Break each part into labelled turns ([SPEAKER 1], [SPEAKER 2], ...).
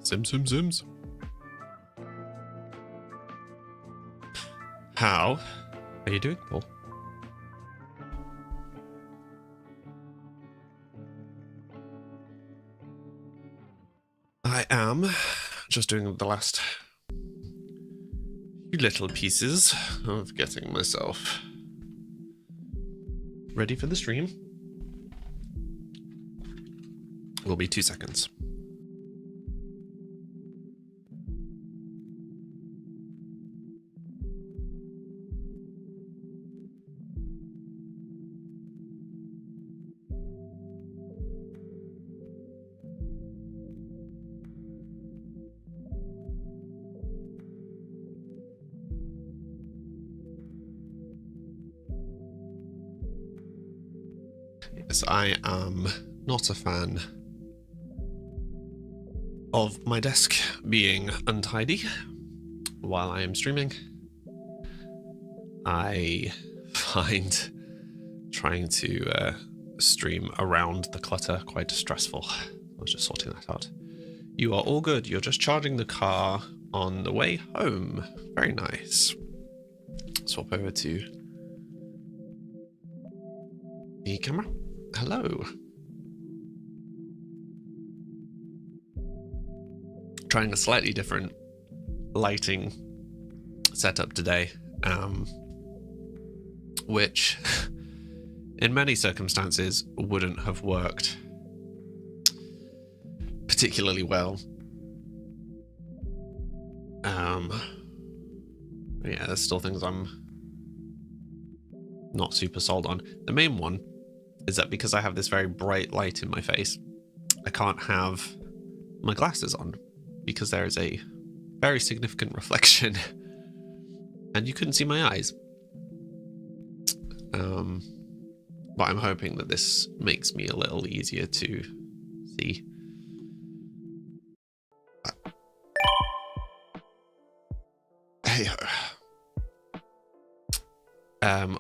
[SPEAKER 1] Sims. How are you doing, Paul? I am just doing the last few little pieces of getting myself ready for the stream. Will be 2 seconds. Yes, I am not a fan of my desk being untidy while I am streaming. I find trying to stream around the clutter quite stressful. I was just sorting that out. You are all good. You're just charging the car on the way home. Very nice. Swap over to the camera. Hello. Trying a slightly different lighting setup today, which in many circumstances wouldn't have worked particularly well. Yeah, there's still things I'm not super sold on. The main one is that because I have this very bright light in my face, I can't have my glasses on because there is a very significant reflection and you couldn't see my eyes. But I'm hoping that this makes me a little easier to see. Hey-ho.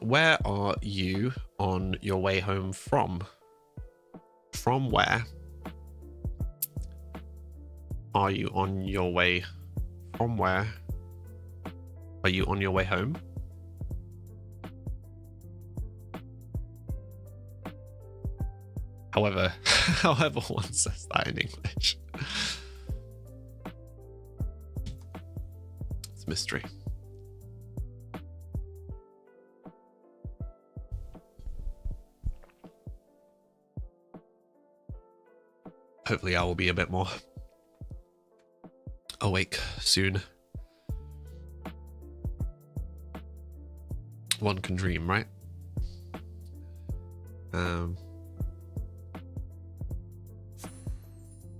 [SPEAKER 1] Where are you on your way home from? From where are you on your way? From where are you on your way home? However one says that in English. It's a mystery. Hopefully I will be a bit more awake soon. One can dream, right?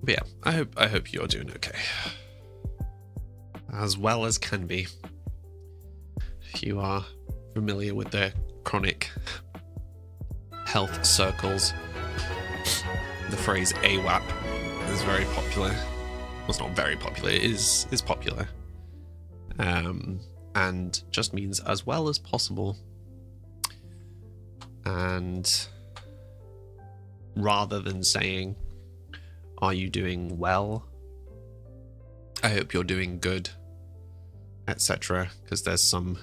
[SPEAKER 1] But yeah, I hope you're doing okay. As well as can be. If you are familiar with the chronic health circles, the phrase AWAP is very popular. Well, it's not very popular, it is popular. And just means as well as possible. And rather than saying, are you doing well? I hope you're doing good, etc. Because there's some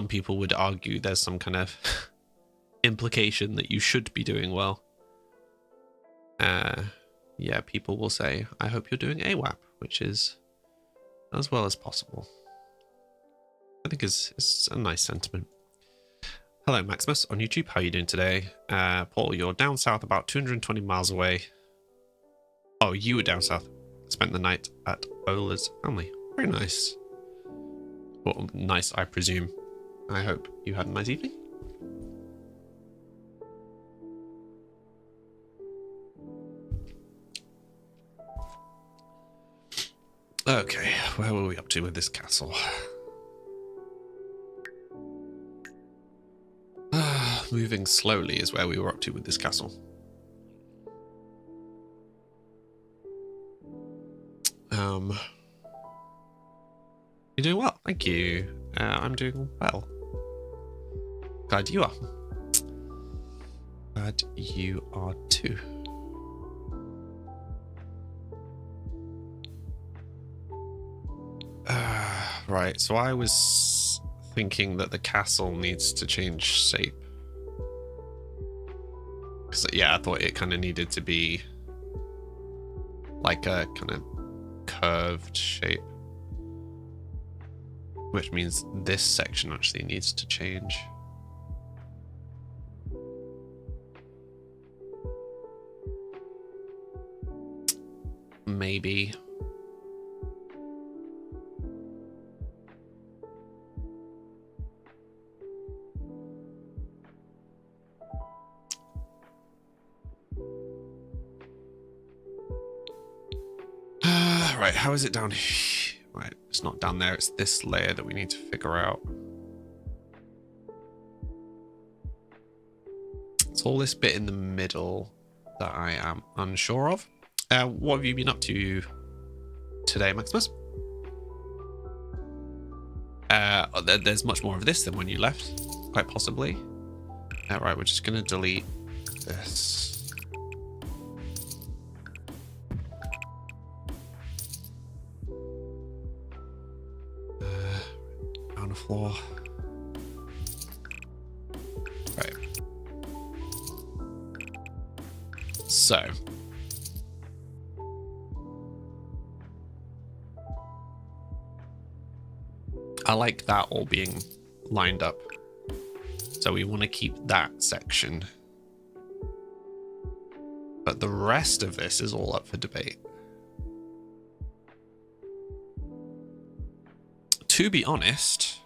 [SPEAKER 1] people would argue there's some kind of implication that you should be doing well. Yeah, people will say, I hope you're doing AWAP, which is as well as possible. I think it's a nice sentiment. Hello, Maximus on YouTube. How are you doing today? Paul, you're down south about 220 miles away. Oh, you were down south. Spent the night at Ola's family. Very nice. Well, nice, I presume. I hope you had a nice evening. Okay, where were we up to with this castle? Moving slowly is where we were up to with this castle. You're doing well, thank you. I'm doing well. Glad you are. Glad you are too. Right, so I was thinking that the castle needs to change shape. Because, yeah, I thought it kind of needed to be like a kind of curved shape. Which means this section actually needs to change. Maybe. Right, how is it down here? Right, it's not down there, it's this layer that we need to figure out. It's all this bit in the middle that I am unsure of. What have you been up to today, Maximus? There's much more of this than when you left, quite possibly. Right, we're just going to delete this. On the floor. Right. So. I like that all being lined up. So we want to keep that section. But the rest of this is all up for debate. To be honest,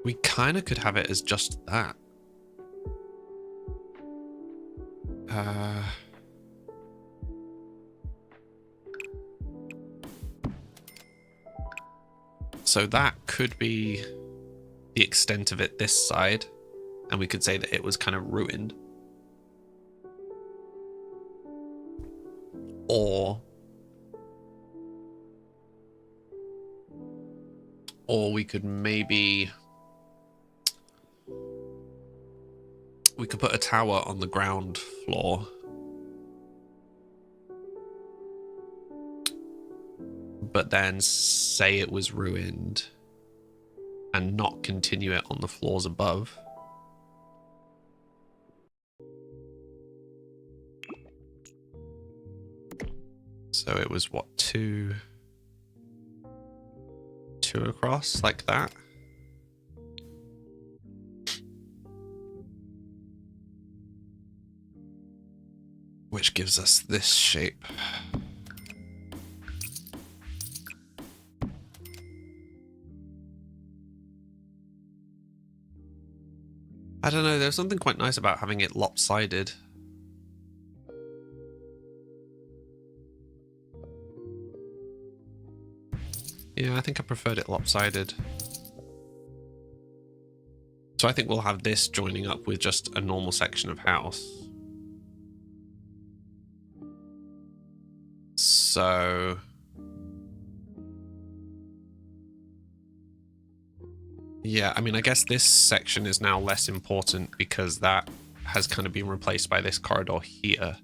[SPEAKER 1] we kind of could have it as just that. So that could be the extent of it this side, and we could say that it was kind of ruined. Or we could maybe... we could put a tower on the ground floor. But then say it was ruined and not continue it on the floors above. So it was what, two across like that. Which gives us this shape. I don't know, there's something quite nice about having it lopsided. Yeah, I think I preferred it lopsided. So I think we'll have this joining up with just a normal section of house. So... yeah, I mean, I guess this section is now less important because that has kind of been replaced by this corridor here.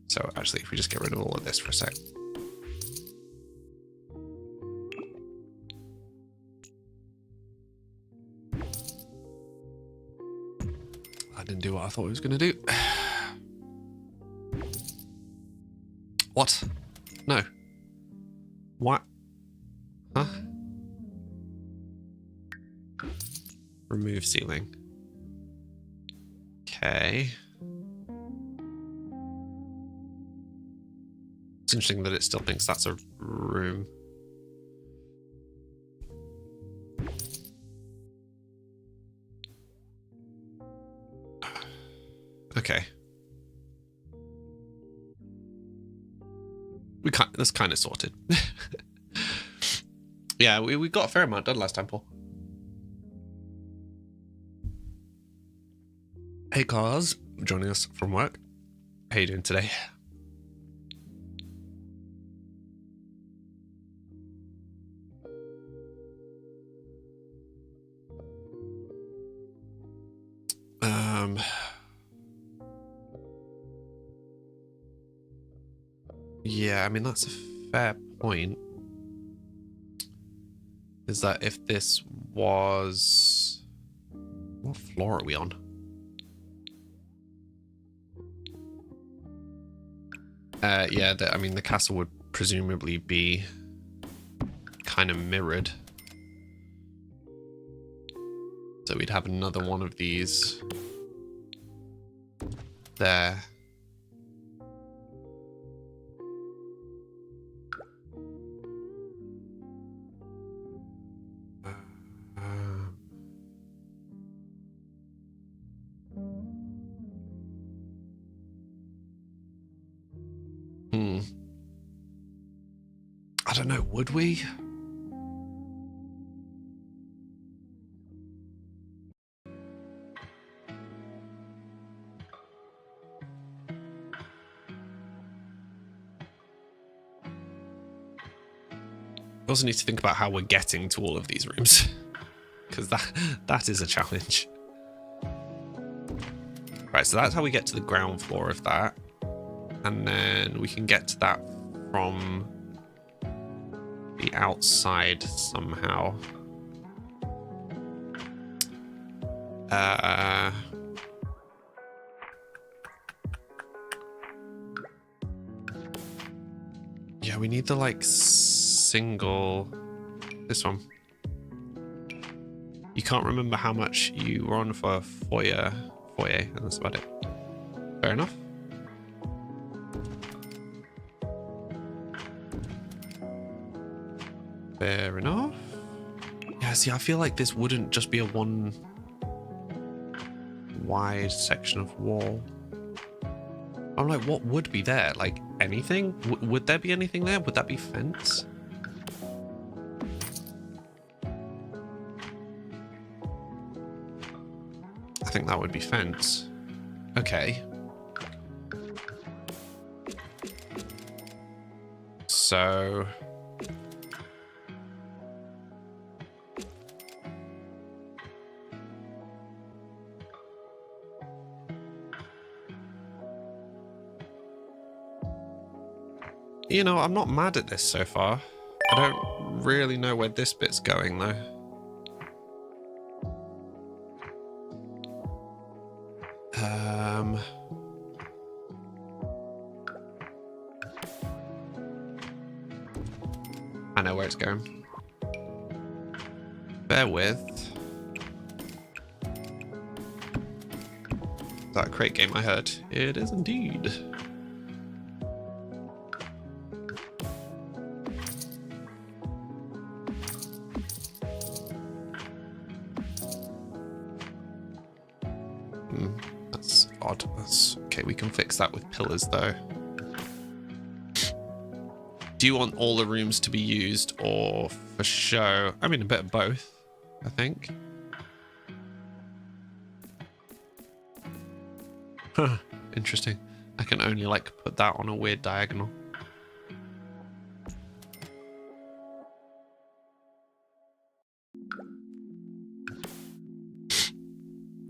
[SPEAKER 1] So actually, if we just get rid of all of this for a sec. I didn't do what I thought it was going to do. What? No. What? Huh? Remove ceiling. Okay. It's interesting that it still thinks that's a room. Okay. That's kind of sorted. Yeah, we got a fair amount done last time, Paul. Hey, Cars, joining us from work. How you doing today? Yeah, I mean, that's a fair point. Is that if this was... What floor are we on? Yeah, I mean, the castle would presumably be kind of mirrored. So we'd have another one of these there. I don't know, would we? We also need to think about how we're getting to all of these rooms, because that is a challenge. Right, so that's how we get to the ground floor of that. And then we can get to that from the outside somehow. Yeah, we need the like single... This one. You can't remember how much you were on for foyer, and that's about it. Fair enough. Fair enough. Yeah, see, I feel like this wouldn't just be a one wide section of wall. I'm like, what would be there? Like anything? Would there be anything there? Would that be fence? I think that would be fence. Okay. So... You know, I'm not mad at this so far. I don't really know where this bit's going, though. I know where it's going. Bear with. Is that a crate game I heard? It is indeed. That's odd. That's okay. We can fix that with pillars, though. Do you want all the rooms to be used or for show? I mean, a bit of both, I think. Huh, interesting. I can only, like, put that on a weird diagonal.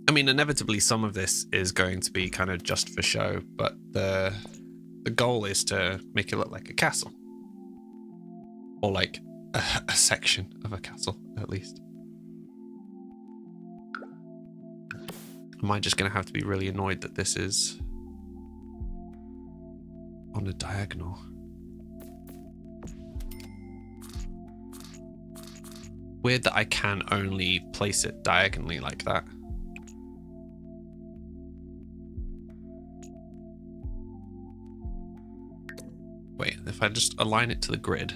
[SPEAKER 1] I mean, inevitably, some of this is going to be kind of just for show, but the goal is to make it look like a castle. Or like a section of a castle, at least. Am I just going to have to be really annoyed that this is on a diagonal? Weird that I can only place it diagonally like that. Wait, if I just align it to the grid...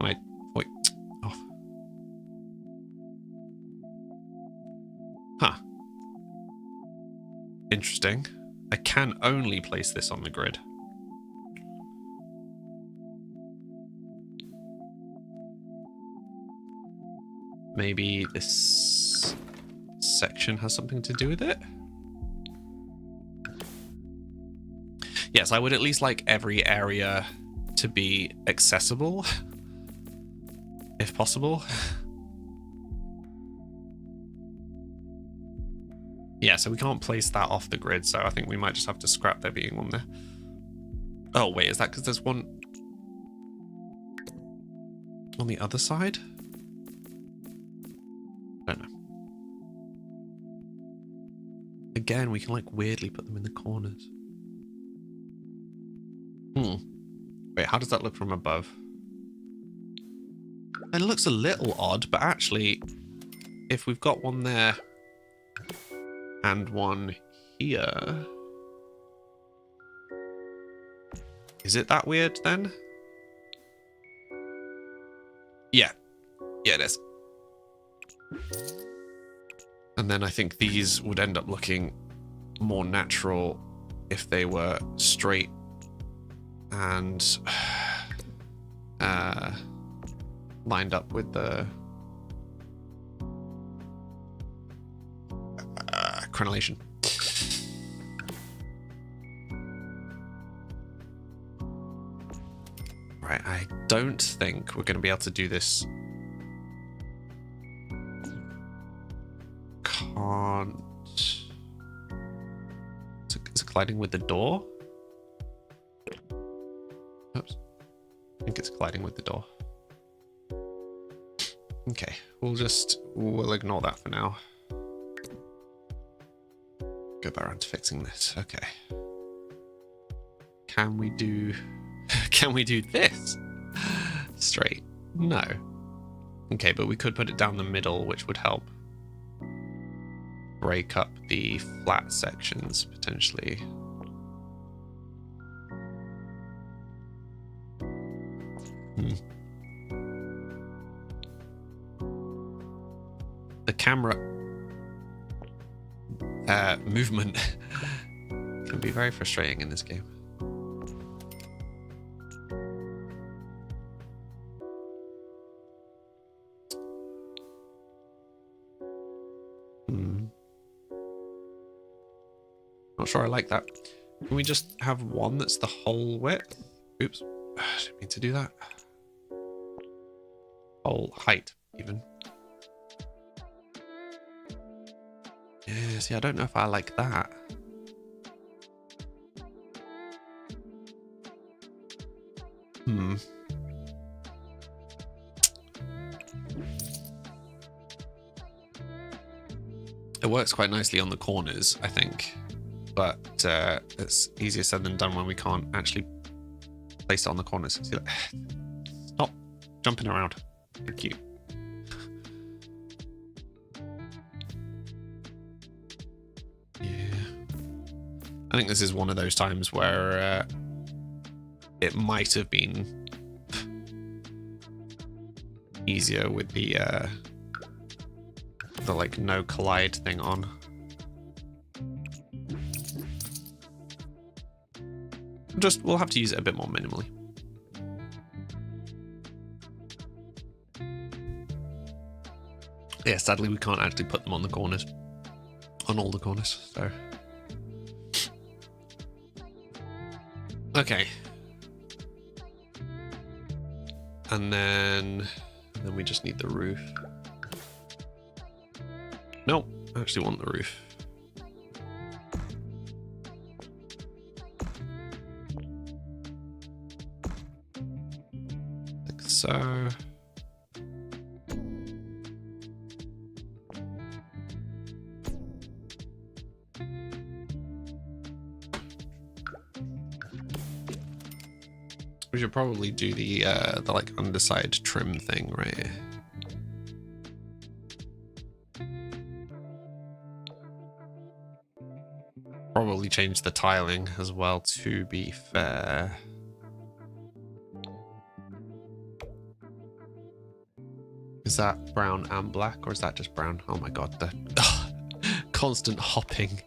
[SPEAKER 1] Wait, off. Huh. Interesting. I can only place this on the grid. Maybe this section has something to do with it? Yes, I would at least like every area to be accessible. If possible. Yeah, so we can't place that off the grid, so I think we might just have to scrap there being one there. Oh, wait, is that because there's one on the other side? I don't know. Again, we can like weirdly put them in the corners. Wait, how does that look from above? It looks a little odd, but actually, if we've got one there and one here, is it that weird then? Yeah. Yeah, it is. And then I think these would end up looking more natural if they were straight and lined up with the crenellation. Right, I don't think we're going to be able to do this. Can't. Is it colliding with the door? Oops. I think it's colliding with the door. Okay, we'll ignore that for now. Go back around to fixing this. Okay. Can we do this? Straight? No. Okay, but we could put it down the middle, which would help break up the flat sections potentially. The camera movement can be very frustrating in this game. Not sure I like that. Can we just have one that's the whole width? Oops, I didn't mean to do that. Whole height, even. Yeah, see, I don't know if I like that. It works quite nicely on the corners, I think. But it's easier said than done when we can't actually place it on the corners. See, like, stop jumping around. Thank you. Yeah. I think this is one of those times where it might have been easier with the like no collide thing on. We'll have to use it a bit more minimally. Yeah, sadly we can't actually put them on the corners, on all the corners, so. Okay. And then we just need the roof. Nope, I actually want the roof. Like so. We should probably do the like underside trim thing, right? Probably change the tiling as well, to be fair. Is that brown and black, or is that just brown? Oh my god, the constant hopping.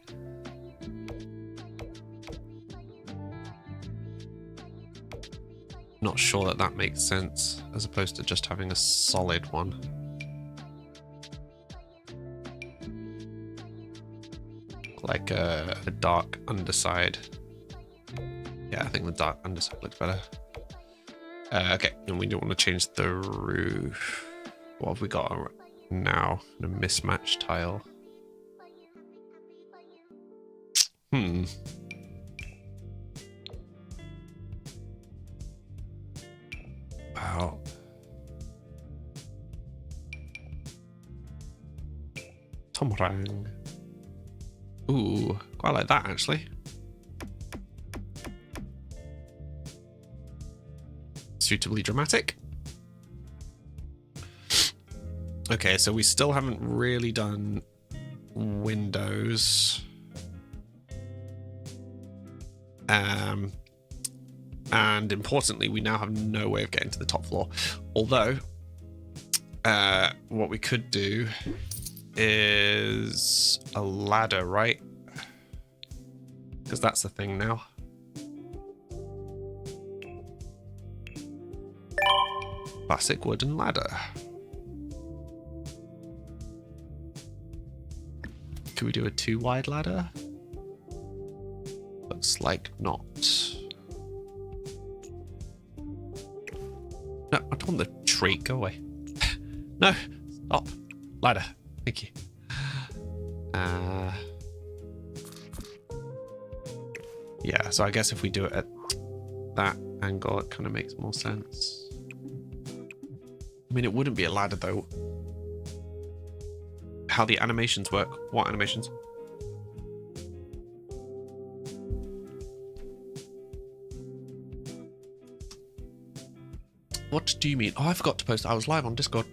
[SPEAKER 1] Not sure that makes sense, as opposed to just having a solid one. Like a dark underside. Yeah, I think the dark underside looks better. Okay, and we don't want to change the roof. What have we got now? A mismatched tile. about... Tomorang. Ooh, quite like that actually. Suitably dramatic. Okay, so we still haven't really done windows. And importantly, we now have no way of getting to the top floor. Although, what we could do is a ladder, right? Because that's the thing now. Classic wooden ladder. Could we do a 2-wide ladder? Looks like not. No, I don't want the tree. Go away. No, stop. Ladder. Thank you. Yeah, so I guess if we do it at that angle, it kind of makes more sense. I mean, it wouldn't be a ladder, though. How the animations work. What animations? What do you mean? Oh, I forgot to post. I was live on Discord.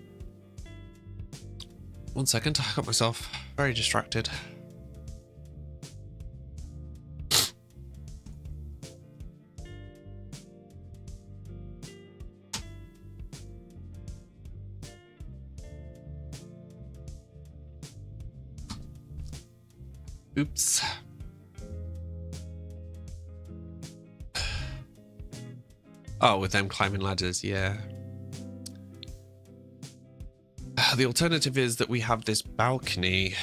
[SPEAKER 1] 1 second. I got myself very distracted. Oops. Oh, with them climbing ladders, yeah. The alternative is that we have this balcony.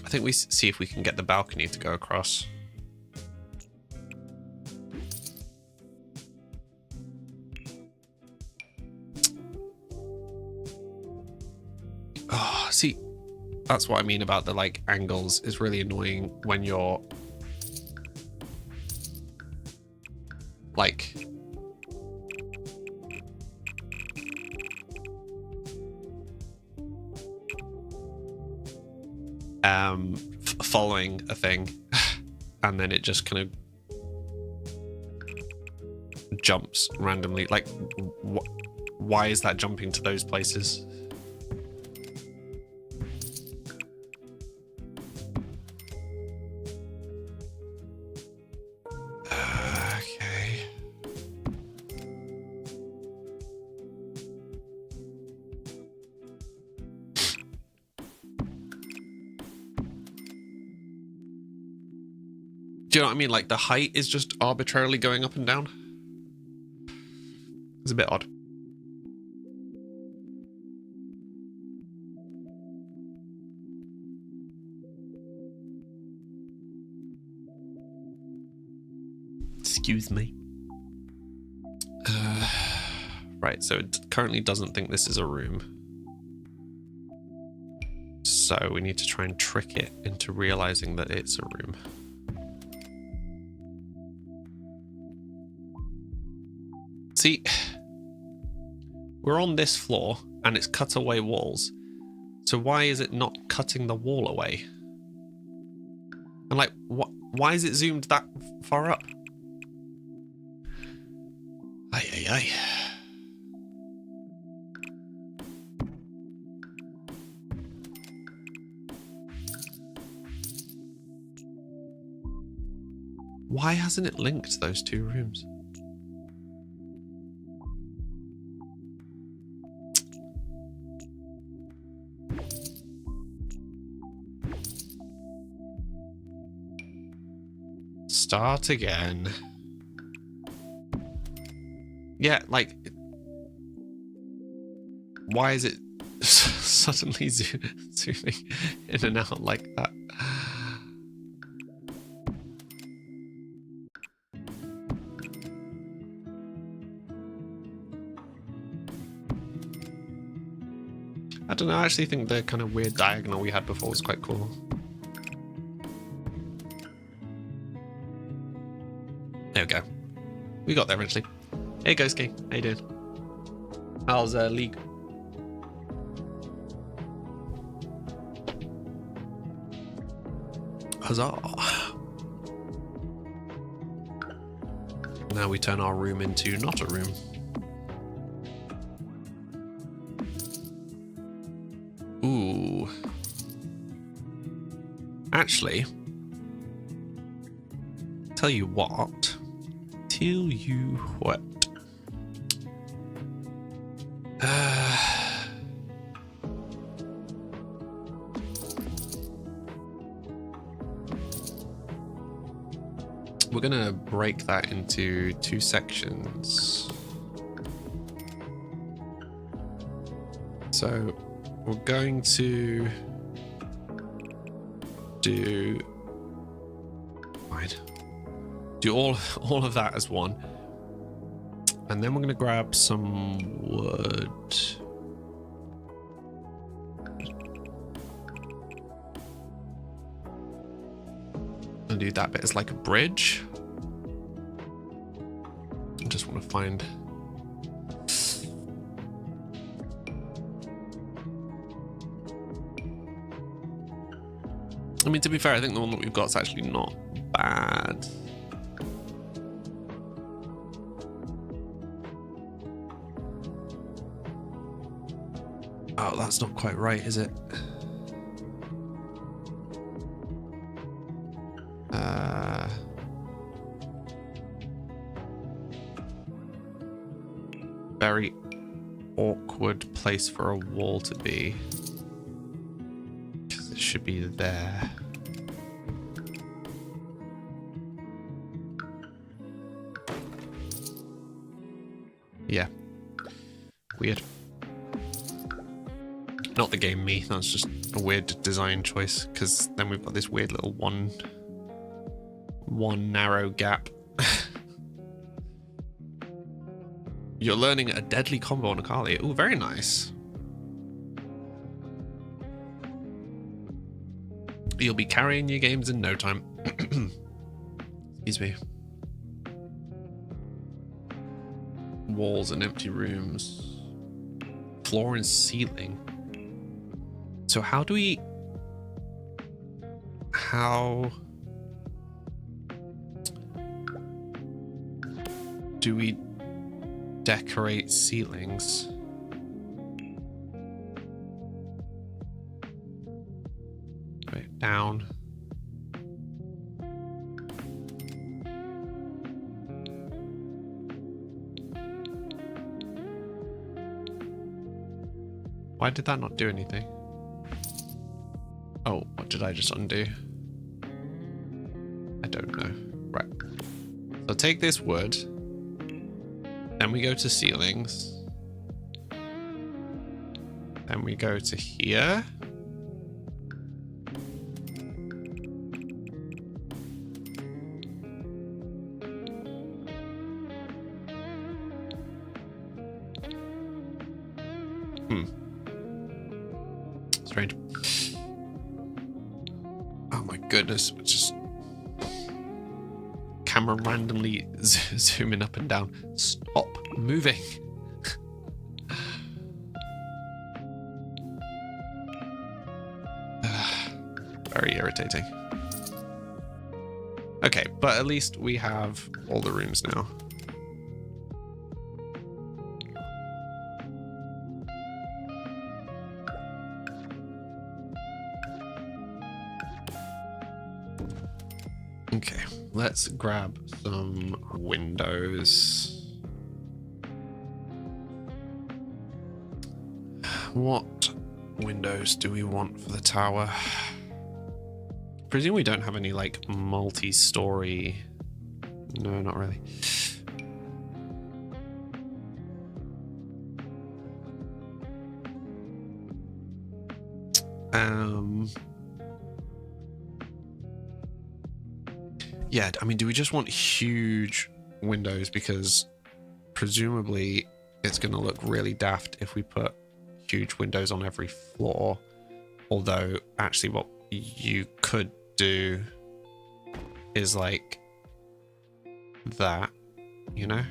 [SPEAKER 1] I think we see if we can get the balcony to go across. Oh, see, that's what I mean about the like angles. Is really annoying when you're like following a thing and then it just kind of jumps randomly. Like why is that jumping to those places? Do you know what I mean? Like the height is just arbitrarily going up and down. It's a bit odd. Excuse me. Right, so it currently doesn't think this is a room. So we need to try and trick it into realizing that it's a room. See, we're on this floor and it's cut away walls. So why is it not cutting the wall away? And like, why is it zoomed that far up? Ay, ay, ay. Why hasn't it linked those two rooms? Start again. Yeah, like, why is it suddenly zooming in and out like that? I don't know, I actually think the kind of weird diagonal we had before was quite cool. There we go. We got there eventually. Hey, Ghost King. How you doing? How's League? Huzzah. Now we turn our room into not a room. Ooh. Actually, tell you what. We're gonna break that into 2 sections. So we're going to do all of that as one, and then we're gonna grab some wood. And do that bit as like a bridge. I just want to find. I mean, to be fair, I think the one that we've got is actually not bad. Oh, that's not quite right, is it? Very awkward place for a wall to be. Because it should be there. Yeah. Weird. Not the game me, that's just a weird design choice, because then we've got this weird little one narrow gap. You're learning a deadly combo on Akali. Oh, very nice. You'll be carrying your games in no time. Excuse me. Walls and empty rooms. Floor and ceiling. So how do we decorate ceilings? Right, down. Why did that not do anything? Oh, what did I just undo? I don't know. Right. So take this wood. Then we go to ceilings. Then we go to here. Strange. Oh my goodness, it's just camera randomly zooming up and down. Stop moving. Very irritating. Okay, but at least we have all the rooms now. Okay, let's grab some windows. What windows do we want for the tower? Presume we don't have any like multi-story. No, not really. Yeah, I mean, do we just want huge windows? Because presumably it's going to look really daft if we put huge windows on every floor. Although, actually, what you could do is like that, you know?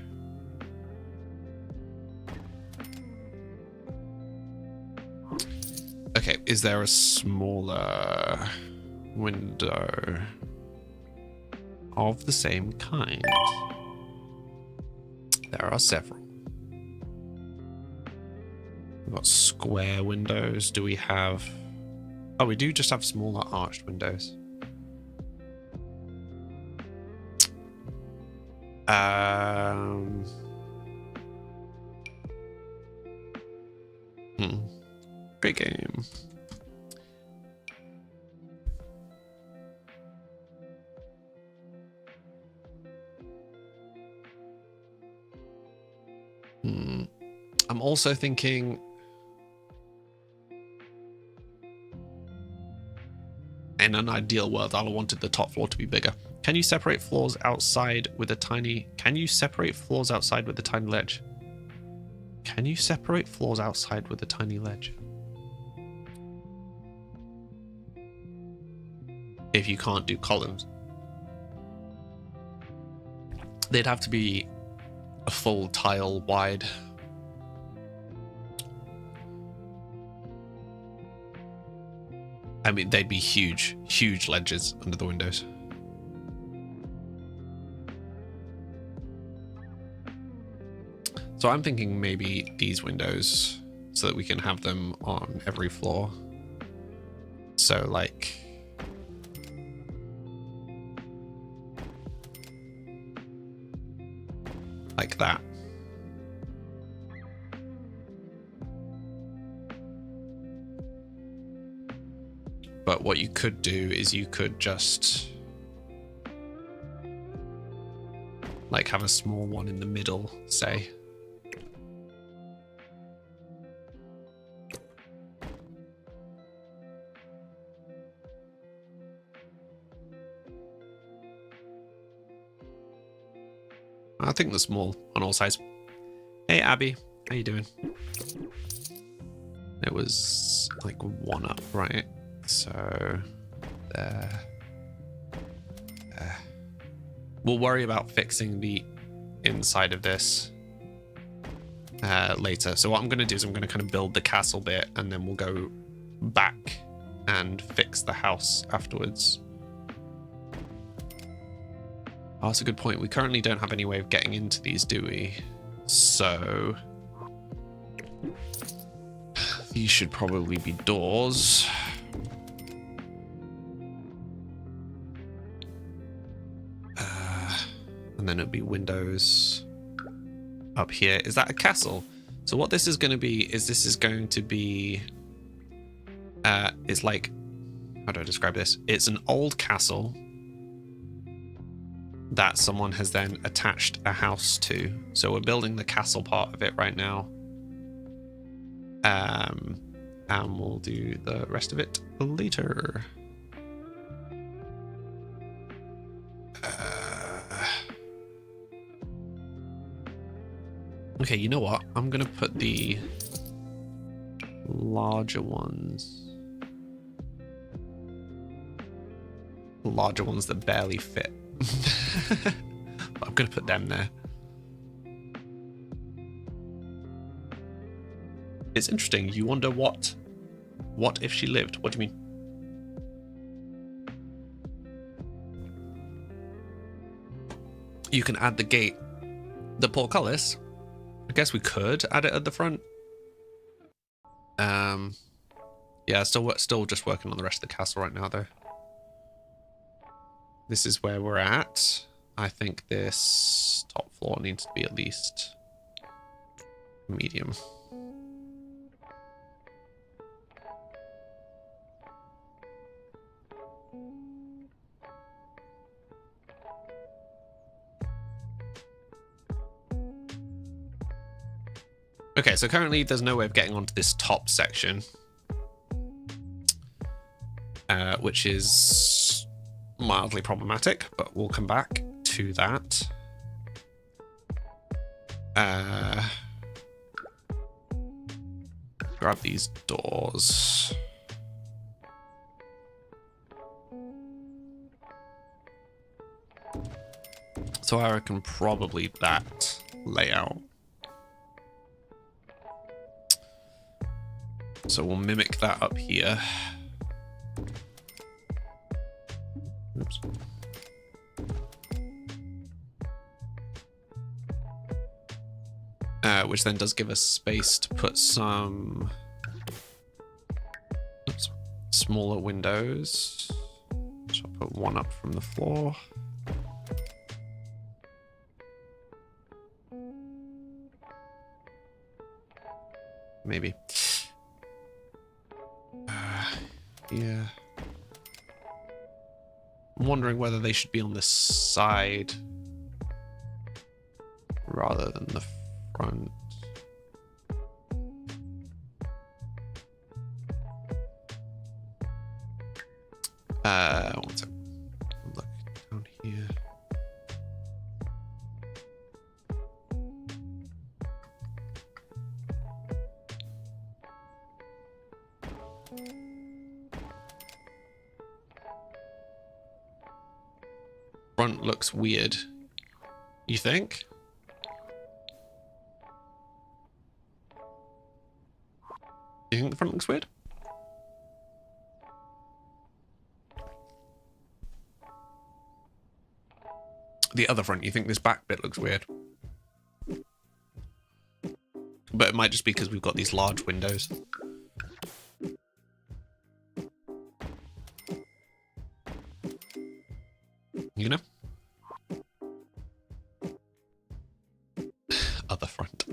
[SPEAKER 1] is there a smaller window of the same kind? There are several. We've got square windows. Do we have... Oh, we do just have smaller arched windows. Great game. I'm also thinking in an ideal world, I wanted the top floor to be bigger. Can you separate floors outside with a tiny... Can you separate floors outside with a tiny ledge? Can you separate floors outside with a tiny ledge? If you can't do columns. They'd have to be a full tile wide. I mean, they'd be huge, huge ledges under the windows. So I'm thinking maybe these windows so that we can have them on every floor. So like that. But what you could do is you could just like have a small one in the middle, say. I think they're small on all sides. Hey Abby, how you doing? It was like one up, right? So there. We'll worry about fixing the inside of this later. So what I'm going to do is I'm going to kind of build the castle bit and then we'll go back and fix the house afterwards. Oh, that's a good point. We currently don't have any way of getting into these, do we? So these should probably be doors. And then it'll be windows up here. Is that a castle? So what this is going to be is this is going to be it's like, how do I describe this? It's an old castle that someone has then attached a house to. So we're building the castle part of it right now. And we'll do the rest of it later. Okay, you know what? I'm gonna put the larger ones. The larger ones that barely fit. I'm gonna put them there. It's interesting. You wonder what if she lived? What do you mean? You can add the gate, the portcullis. I guess we could add it at the front. Yeah, still just working on the rest of the castle right now, though. This is where we're at. I think this top floor needs to be at least medium. Okay, so currently there's no way of getting onto this top section, which is mildly problematic, but we'll come back to that. Grab these doors. So I reckon probably that layout. So we'll mimic that up here. Oops. Which then does give us space to put some smaller windows. So I'll put one up from the floor. Maybe. Yeah. I'm wondering whether they should be on the side rather than the front. One second. Look down here. Front looks weird. You think? You think the front looks weird? The other front, you think this back bit looks weird? But it might just be because we've got these large windows. You know? Other front.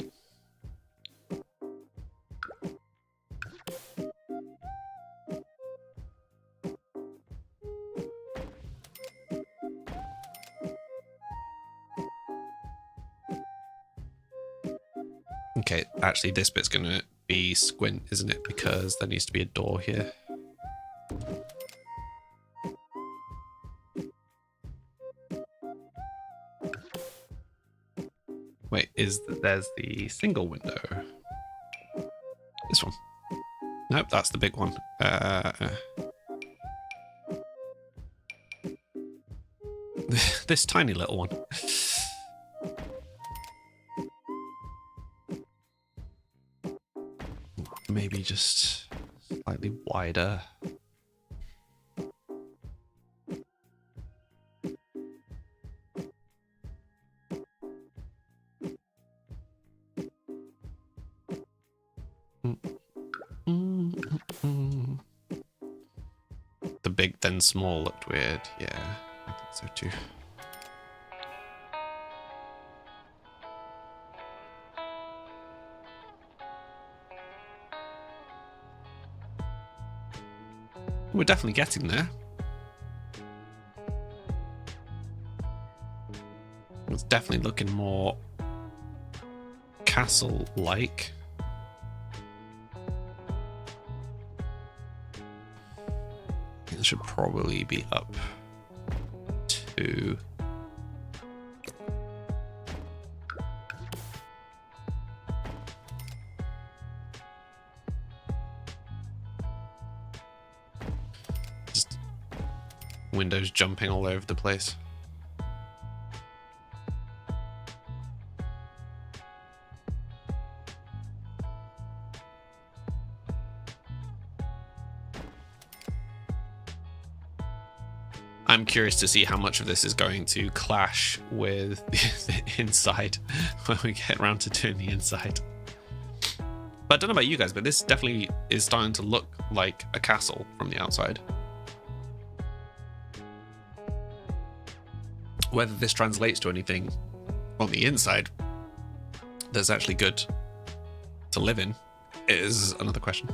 [SPEAKER 1] Okay, actually this bit's gonna be squint, isn't it? Because there needs to be a door here. Wait, there's the single window? This one. Nope, that's the big one. This tiny little one. Maybe just slightly wider. The big then small looked weird. Yeah, I think so too. We're definitely getting there. It's definitely looking more castle-like. It should probably be up to... just windows jumping all over the place. I'm curious to see how much of this is going to clash with the inside when we get around to doing the inside. But I don't know about you guys, but this definitely is starting to look like a castle from the outside. Whether this translates to anything on the inside that's actually good to live in is another question.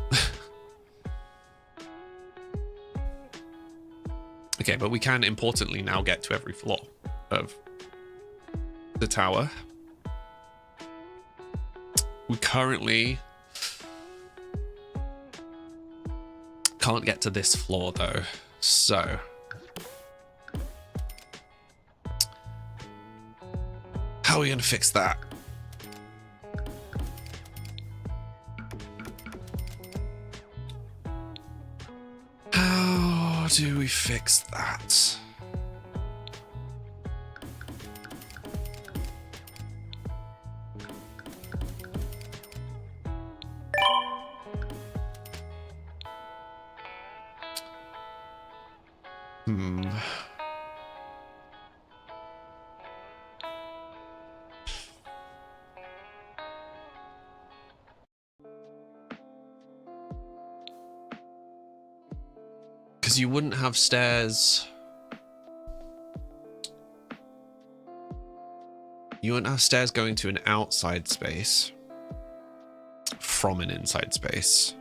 [SPEAKER 1] Okay, but we can importantly now get to every floor of the tower. We currently can't get to this floor though, so how are we going to fix that? How do we fix that? Because you wouldn't have stairs. You wouldn't have stairs going to an outside space from an inside space.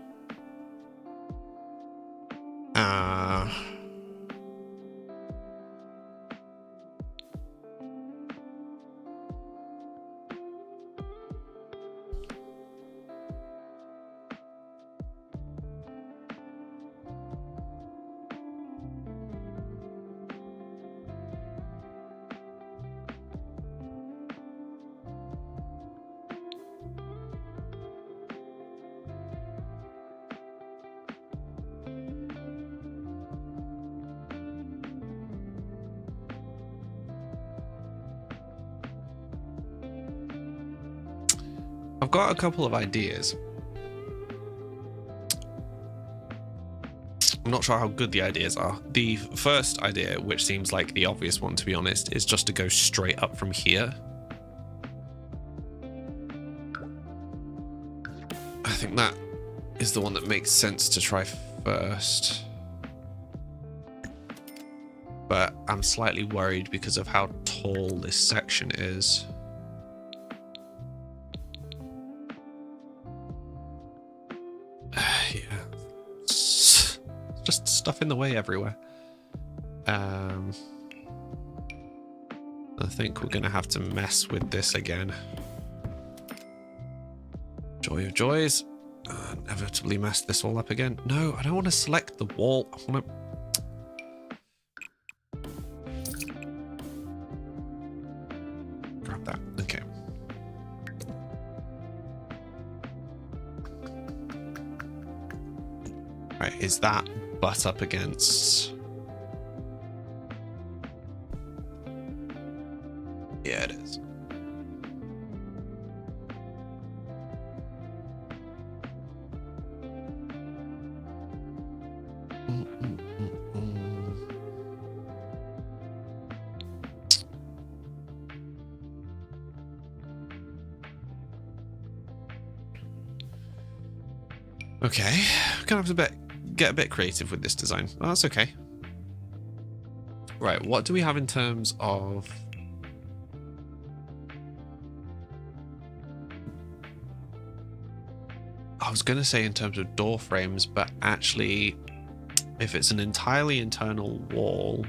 [SPEAKER 1] I've got a couple of ideas. I'm not sure how good the ideas are. The first idea, which seems like the obvious one to be honest, is just to go straight up from here. I think that is the one that makes sense to try first. But I'm slightly worried because of how tall this section is. Just stuff in the way everywhere. I think we're gonna have to mess with this again. Joy of joys. Inevitably mess this all up again. No, I don't want to select the wall. I want to grab that. Okay. Right, is that butt up against? Yeah, it is. Okay, gonna have to get a bit creative with this design. Oh, that's okay. Right, what do we have in terms of... I was going to say in terms of door frames, but actually, if it's an entirely internal wall,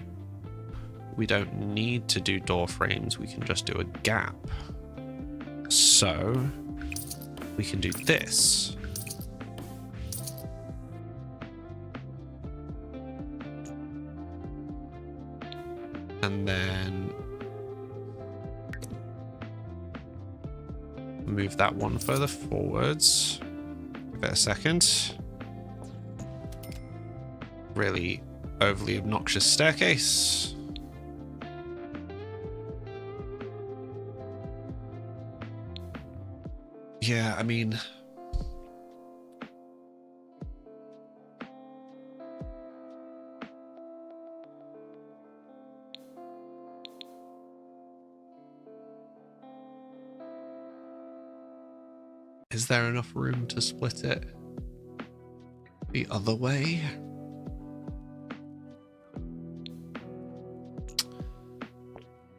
[SPEAKER 1] we don't need to do door frames. We can just do a gap. So, we can do this. And then move that one further forwards. Give it a second. Really overly obnoxious staircase. Yeah, I mean... Is there enough room to split it the other way?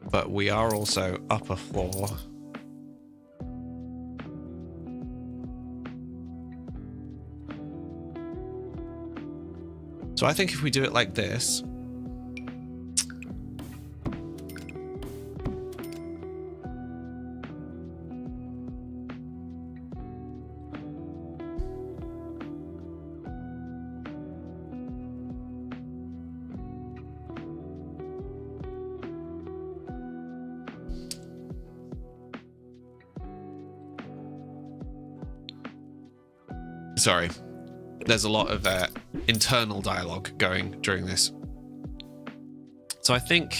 [SPEAKER 1] But we are also up a floor. So I think if we do it like this, sorry, there's a lot of internal dialogue going during this. So I think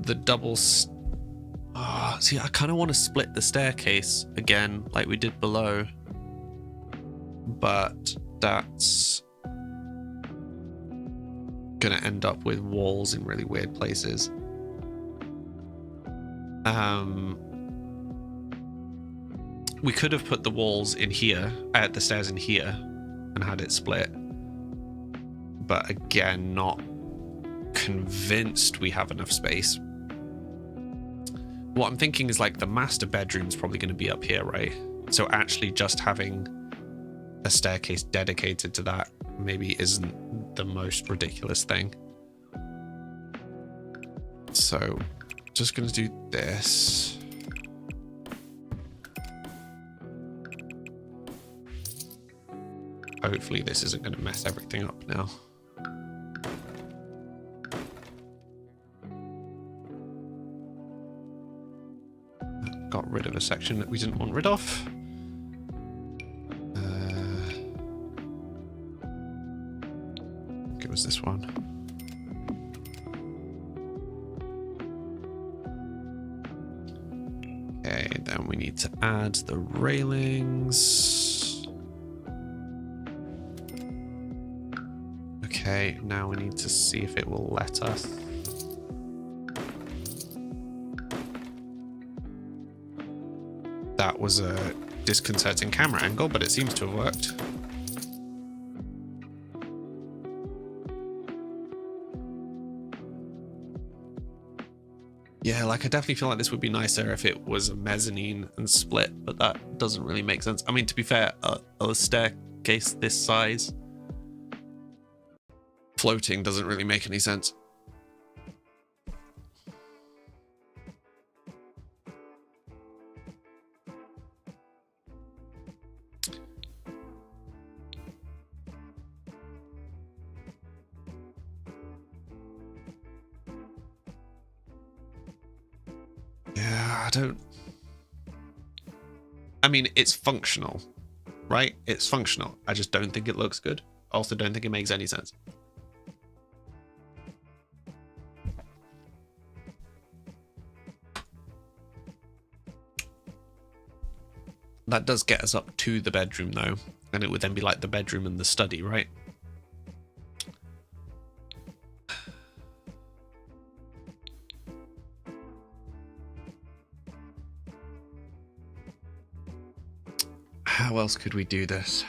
[SPEAKER 1] the double... see, I kind of want to split the staircase again, like we did below. But that's going to end up with walls in really weird places. We could have put the walls in here, the stairs in here, and had it split. But again, not convinced we have enough space. What I'm thinking is like the master bedroom's probably going to be up here, right? So actually just having a staircase dedicated to that maybe isn't the most ridiculous thing. So just going to do this. Hopefully this isn't going to mess everything up now. Got rid of a section that we didn't want rid of. I think it was this one. Okay, then we need to add the railings. Okay, now we need to see if it will let us. That was a disconcerting camera angle, but it seems to have worked. Yeah, like I definitely feel like this would be nicer if it was a mezzanine and split, but that doesn't really make sense. I mean, to be fair, a staircase this size floating doesn't really make any sense. I mean, it's functional, right? It's functional. I just don't think it looks good. I also don't think it makes any sense. That does get us up to the bedroom, though. And it would then be like the bedroom and the study, right? How else could we do this?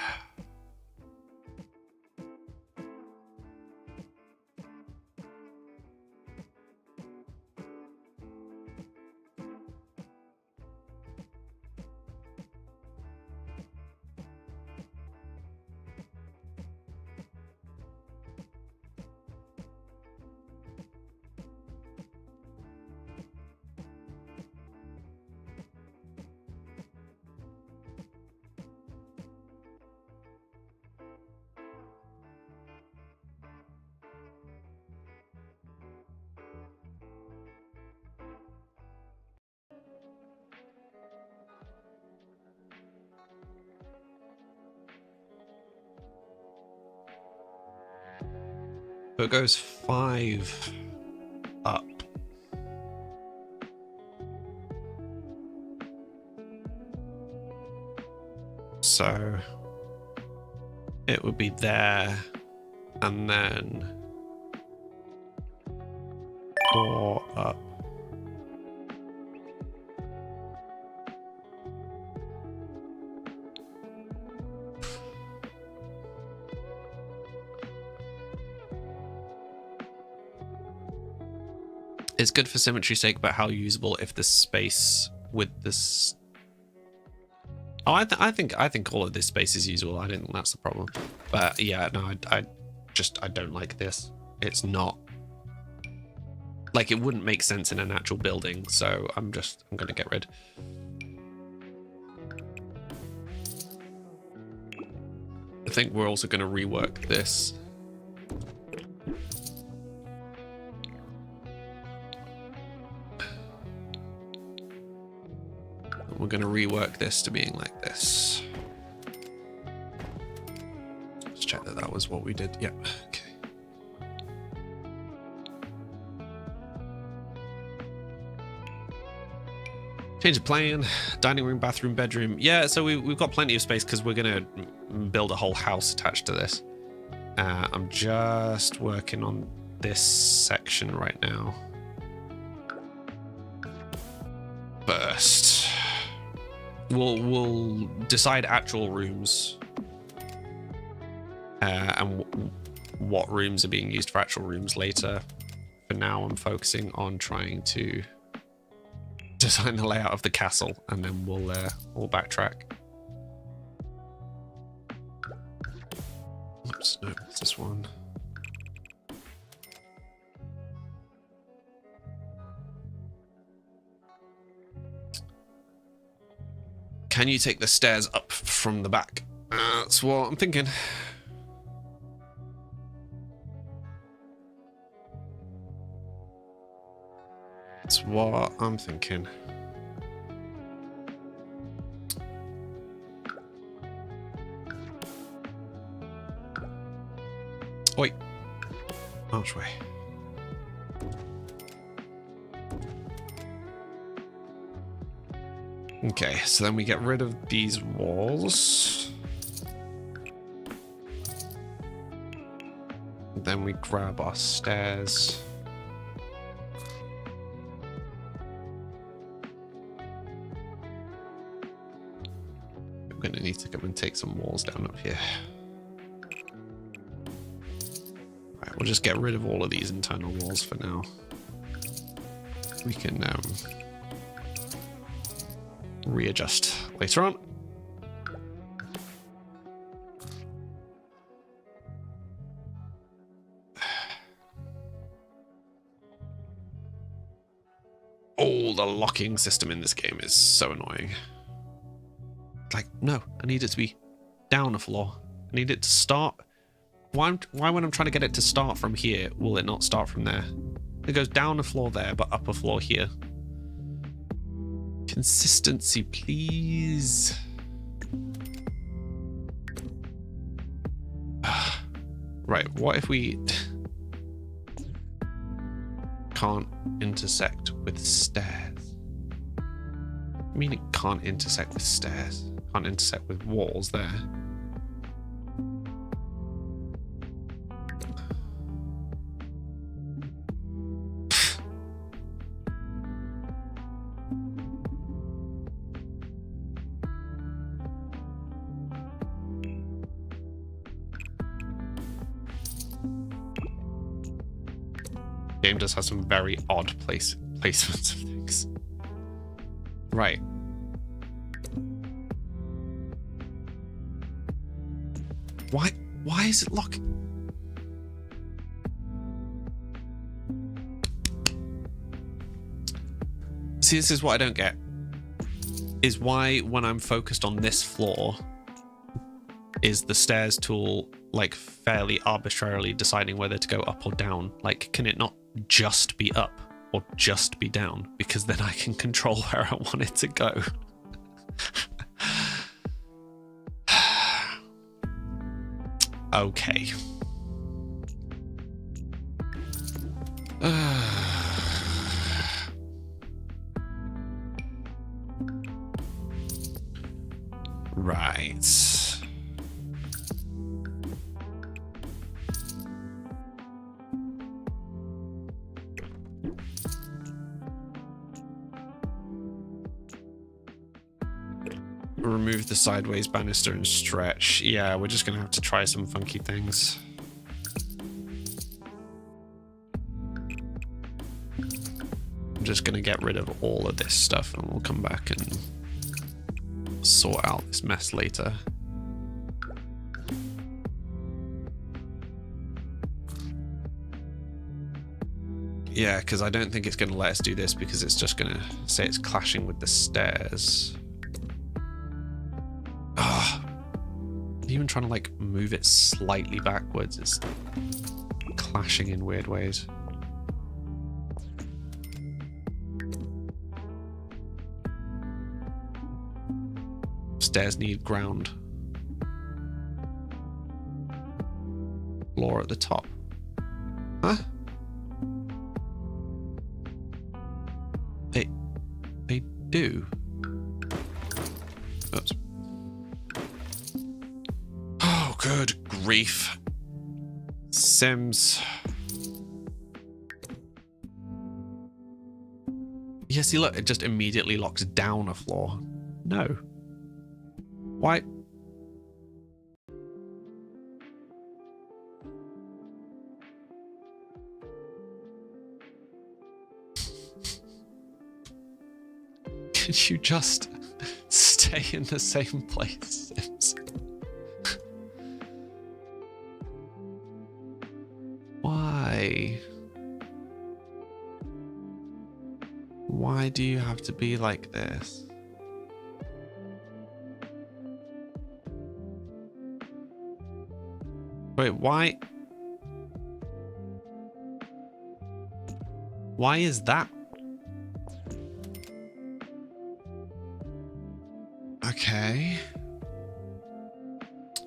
[SPEAKER 1] So it goes 5 up. So it would be there and then 4 up. It's good for symmetry's sake, but how usable if the space with this? Oh, I think all of this space is usable. I don't think that's the problem. But yeah, no, I don't like this. It's not like it wouldn't make sense in a natural building. So I'm gonna get rid. I think we're also gonna rework this. We're going to rework this to being like this. Let's check that that was what we did. Yep. Okay. Change of plan. Dining room, bathroom, bedroom. Yeah, so we've got plenty of space because we're going to build a whole house attached to this. I'm just working on this section right now. First. We'll decide actual rooms and what rooms are being used for actual rooms later. For now, I'm focusing on trying to design the layout of the castle, and then we'll backtrack. Oops, no, it's this one. Can you take the stairs up from the back? That's what I'm thinking. That's what I'm thinking. Oi. Archway. Okay, so then we get rid of these walls. Then we grab our stairs. I'm gonna need to come and take some walls down up here. Right, we'll just get rid of all of these internal walls for now. We can readjust later on. Oh, the locking system in this game is so annoying. Like, no, I need it to be down a floor. I need it to start. Why when I'm trying to get it to start from here, will it not start from there? It goes down a floor there, but up a floor here. Consistency, please. Right, what if we can't intersect with stairs? I mean, it can't intersect with stairs. Can't intersect with walls there. Game does have some very odd placements of things. Right. Why is it locked? See, this is what I don't get. Is why when I'm focused on this floor, is the stairs tool like fairly arbitrarily deciding whether to go up or down? Like, can it not just be up or just be down? Because then I can control where I want it to go. Okay. Right. Remove the sideways banister and stretch. Yeah, we're just gonna have to try some funky things. I'm just gonna get rid of all of this stuff and we'll come back and sort out this mess later. Yeah, because I don't think it's going to let us do this because it's just going to say it's clashing with the stairs. Even trying to like move it slightly backwards, it's clashing in weird ways. Stairs need ground. Floor at the top. Huh? They do. Oops. Oh, good grief. Sims. Yeah, see, look, it just immediately locks down a floor. No. Why? did you just stay in the same place, Sims? Why? Why do you have to be like this? Wait, why? Why is that? Okay.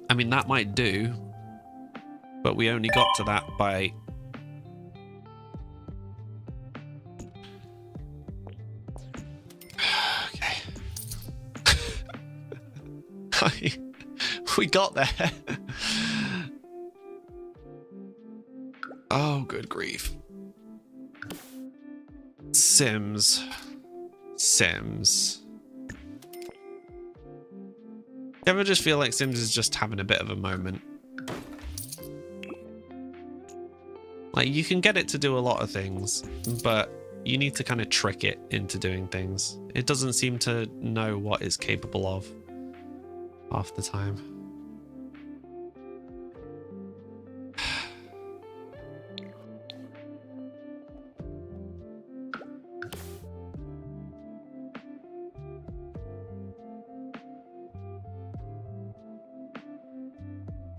[SPEAKER 1] I mean, that might do, but we only got to that by... Okay. We got there. Oh, good grief. Sims. You ever just feel like Sims is just having a bit of a moment? Like, you can get it to do a lot of things, but you need to kind of trick it into doing things. It doesn't seem to know what it's capable of half the time.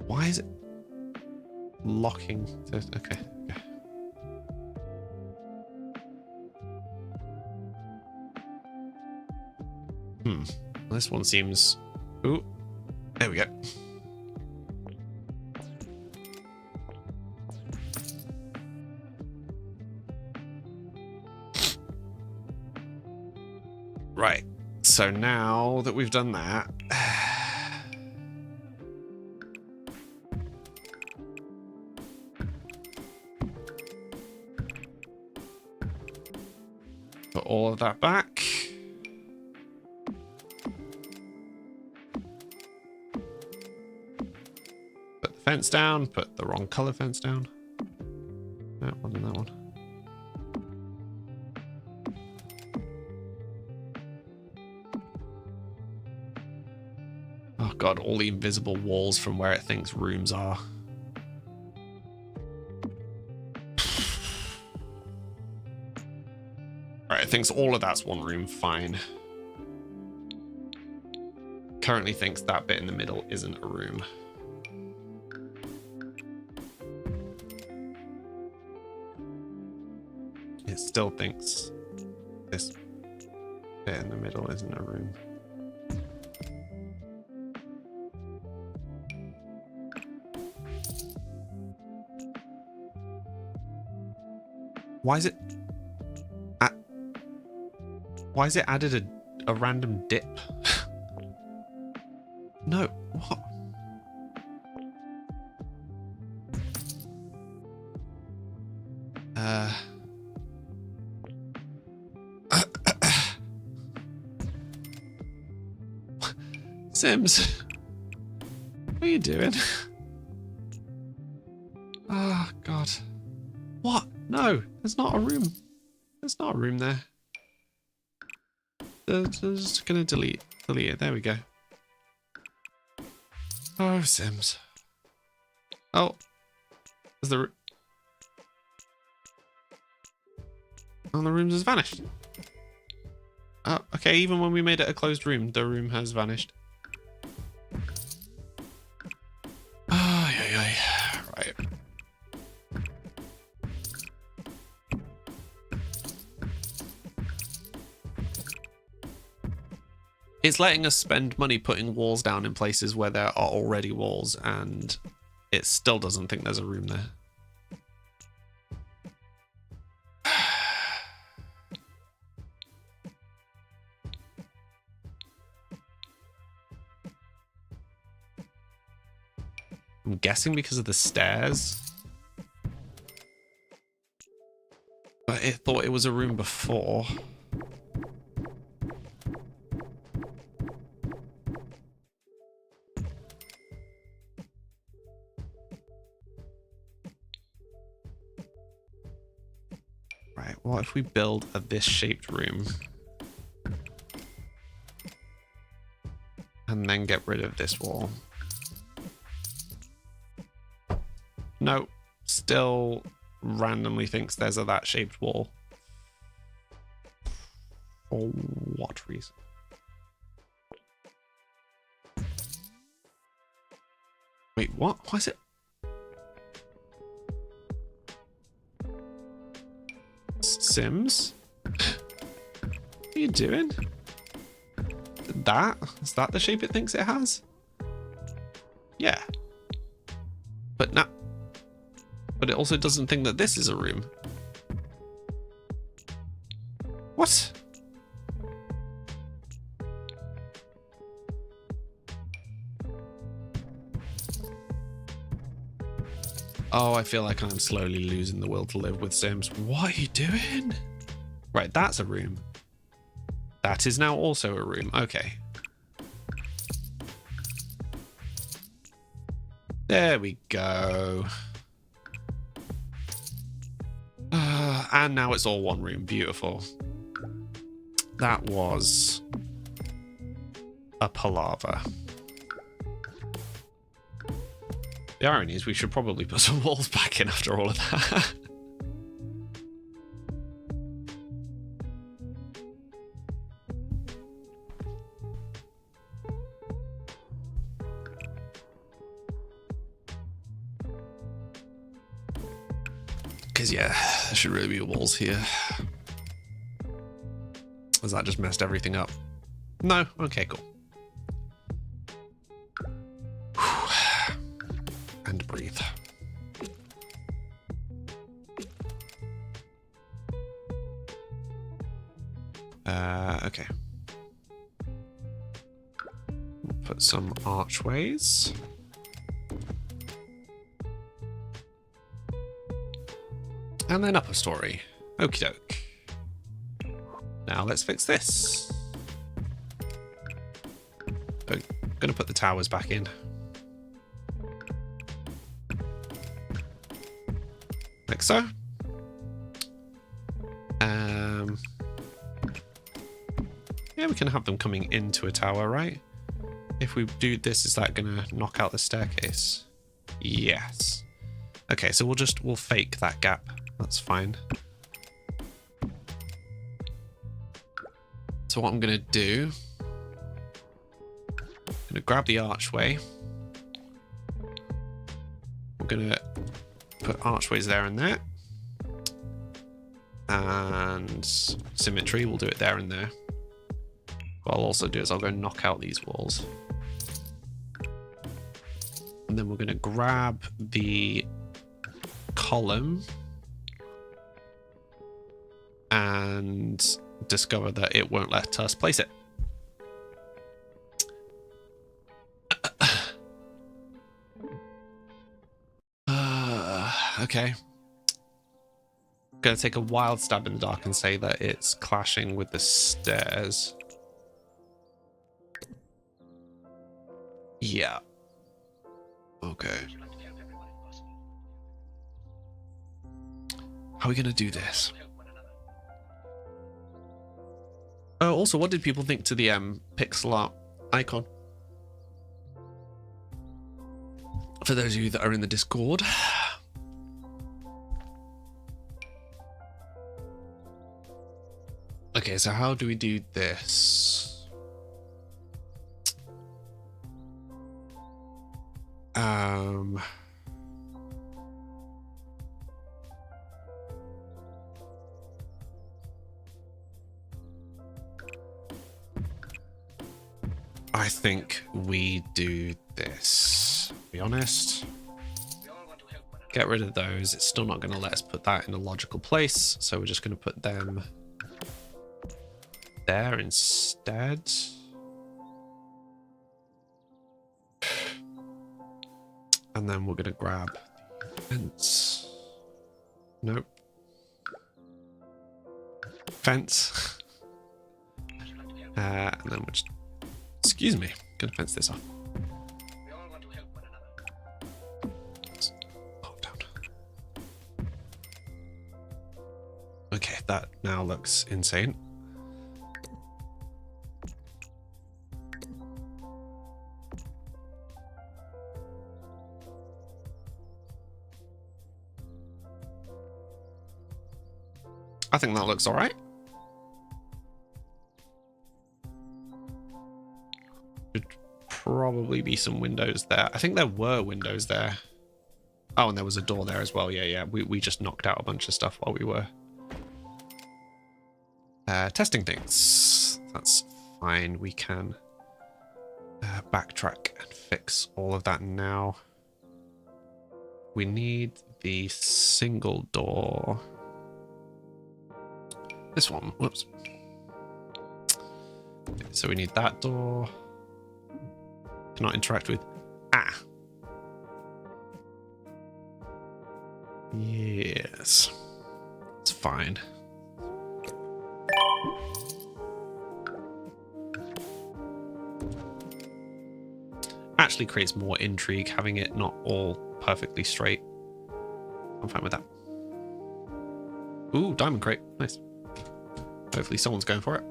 [SPEAKER 1] Why is it locking? Okay. This one seems... Ooh. There we go. Right. So now that we've done that... Put all of that back. Put the fence down. Put the wrong color fence down. That one and that one. Oh god, all the invisible walls from where it thinks rooms are. Alright, it thinks all of that's one room, fine. Currently thinks that bit in the middle isn't a room. It still thinks this bit in the middle isn't a room. Why is it added a random dip? No, what? Sims, what are you doing? Oh, God. What? No, there's not a room. There's not a room there. They're just gonna delete it. There we go. Oh, Sims. Oh, is the room has vanished. Oh, okay. Even when we made it a closed room, the room has vanished. Oh, yeah. Right. It's letting us spend money putting walls down in places where there are already walls, and it still doesn't think there's a room there. I'm guessing because of the stairs. But it thought it was a room before. Right, what if we build a this shaped room? And then get rid of this wall. No, still randomly thinks there's a that shaped wall. For what reason? Wait, what? Why is it? Sims? What are you doing? That? Is that the shape it thinks it has? Yeah. But no. But it also doesn't think that this is a room. What? Oh, I feel like I'm slowly losing the will to live with Sims. What are you doing? Right, that's a room. That is now also a room. Okay. There we go. And now it's all one room. Beautiful. That was a palaver. The irony is we should probably put some walls back in after all of that. Because, yeah, there should really be walls here. Has that just messed everything up? No? Okay, cool. And breathe. Okay. Put some archways. And then up a story. Okie doke. Now let's fix this. I'm gonna put the towers back in. Like so. Yeah, we can have them coming into a tower, right? If we do this, is that gonna knock out the staircase? Yes. Okay, so we'll fake that gap. That's fine. So what I'm gonna do, I'm gonna grab the archway. I'm gonna put archways there and there. And symmetry, we'll do it there and there. What I'll also do is I'll go knock out these walls. And then we're gonna grab the column and discover that it won't let us place it. Okay. Gonna take a wild stab in the dark and say that it's clashing with the stairs. Yeah. Okay. How are we gonna do this? Oh, also, what did people think to the pixel art icon? For those of you that are in the Discord. Okay, so how do we do this? I think we do this. To be honest. Get rid of those. It's still not going to let us put that in a logical place, so we're just going to put them there instead. And then we're going to grab fence. Nope. Fence. And then we're just... Excuse me. Gonna fence this off. Oh, down. Okay, that now looks insane. I think that looks all right. Should probably be some windows there. I think there were windows there. Oh, and there was a door there as well. Yeah. We just knocked out a bunch of stuff while we were testing things. That's fine. We can backtrack and fix all of that now. We need the single door. This one. Whoops. Okay, so we need that door. Cannot interact with. Ah. Yes. It's fine. Actually creates more intrigue having it not all perfectly straight. I'm fine with that. Ooh, diamond crate. Nice. Hopefully someone's going for it.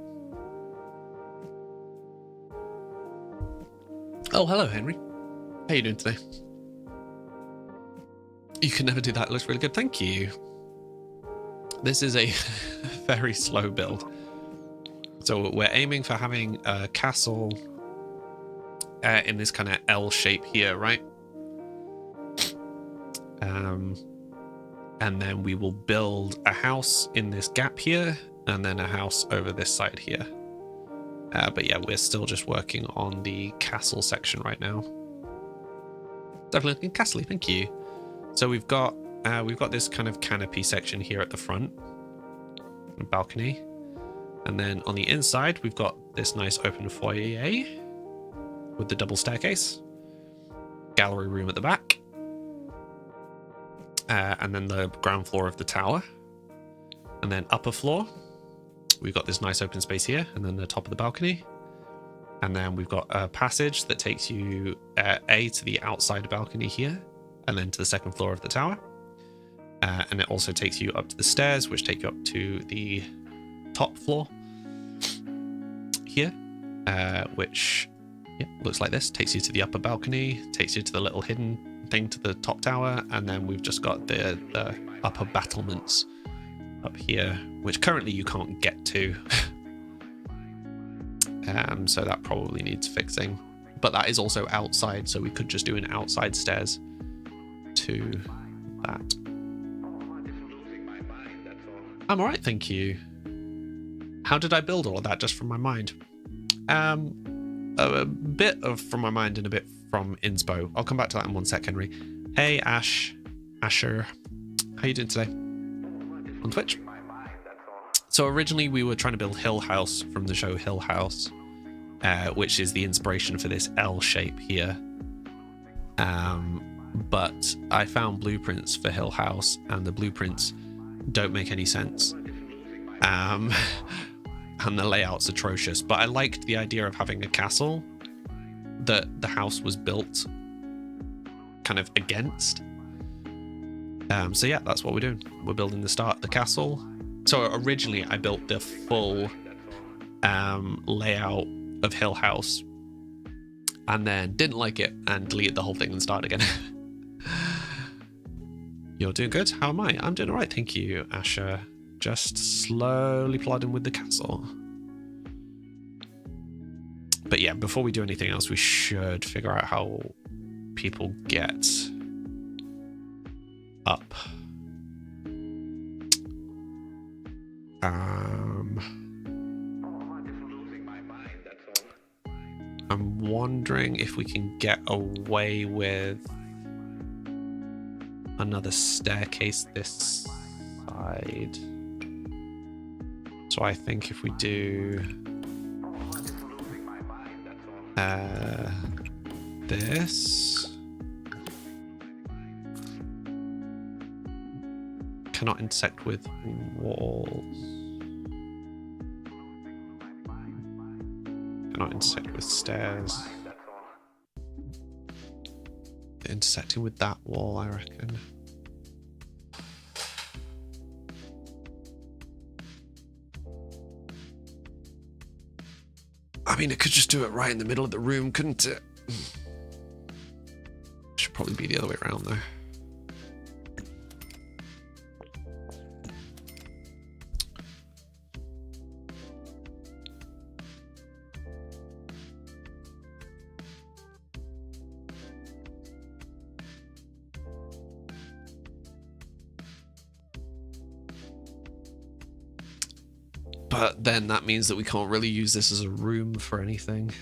[SPEAKER 1] Oh, hello, Henry. How you doing today? You can never do that. It looks really good. Thank you. This is a very slow build. So we're aiming for having a castle in this kind of L shape here, right? And then we will build a house in this gap here, and then a house over this side here. But yeah, we're still just working on the castle section right now. Definitely looking castle-y, thank you. So we've got this kind of canopy section here at the front, balcony, and then on the inside we've got this nice open foyer with the double staircase, gallery room at the back. And then the ground floor of the tower. And then upper floor, we've got this nice open space here, and then the top of the balcony. And then we've got a passage that takes you to the outside balcony here, and then to the second floor of the tower. And it also takes you up to the stairs, which take you up to the top floor here, which looks like this. Takes you to the upper balcony, takes you to the little hidden thing to the top tower, and then we've just got the upper battlements up here, which currently you can't get to. So that probably needs fixing, but that is also outside, so we could just do an outside stairs to that. I'm all right, thank you. How did I build all of that just from my mind? A bit of from my mind and a bit from inspo. I'll come back to that in one sec, Henry. Hey, Asher. How you doing today? On Twitch? So originally we were trying to build Hill House from the show Hill House, which is the inspiration for this L shape here. But I found blueprints for Hill House, and the blueprints don't make any sense. And the layout's atrocious, but I liked the idea of having a castle that the house was built kind of against. So yeah, that's what we're doing. We're building the castle. So originally I built the full layout of Hill House, and then didn't like it and deleted the whole thing and started again. You're doing good? How am I? I'm doing all right, thank you, Asher. Just slowly plodding with the castle. But yeah, before we do anything else, we should figure out how people get up. I'm wondering if we can get away with another staircase this side. So I think if we do this, cannot intersect with walls, cannot intersect with stairs, intersecting with that wall, I reckon. I mean, it could just do it right in the middle of the room, couldn't it? Should probably be the other way around, though. But then that means that we can't really use this as a room for anything.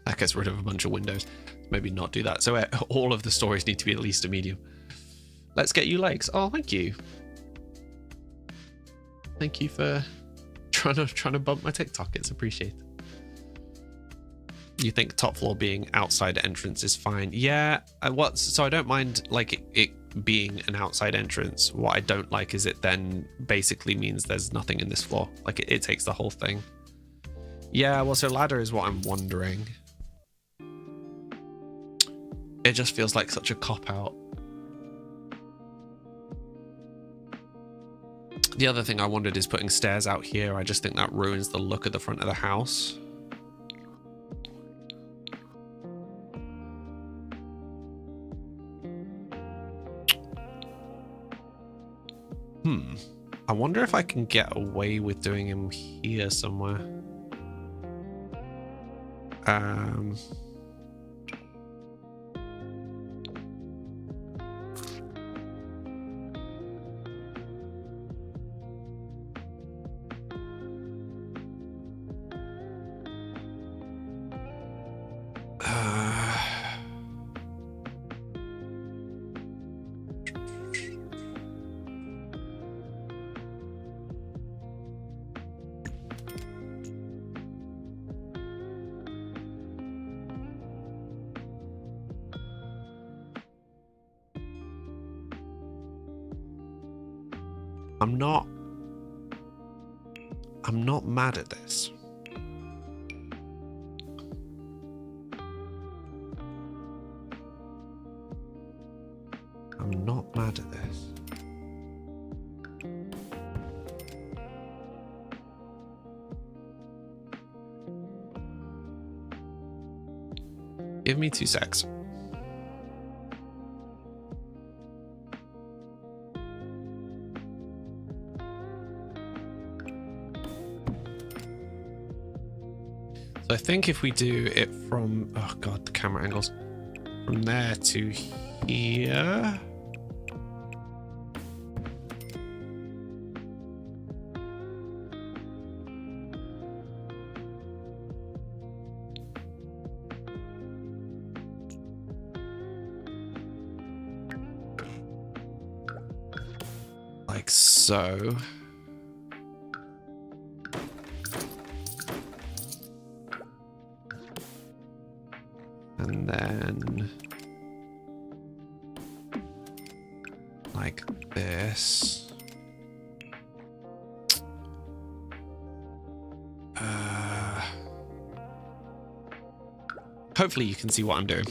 [SPEAKER 1] That gets rid of a bunch of windows. Maybe not do that. So all of the stories need to be at least a medium. Let's get you legs. Oh, thank you. Thank you for trying to bump my TikTok. It's appreciated. You think top floor being outside entrance is fine? Yeah. So I don't mind like it being an outside entrance. What I don't like is it then basically means there's nothing in this floor. Like it takes the whole thing. Yeah. Well, so ladder is what I'm wondering. It just feels like such a cop-out. The other thing I wondered is putting stairs out here. I just think that ruins the look of the front of the house. I wonder if I can get away with doing him here somewhere. I'm not mad at this. I'm not mad at this. Give me 2 secs. So I think if we do it from, oh god, the camera angles, from there to here. Like so. And then like this. Hopefully you can see what I'm doing.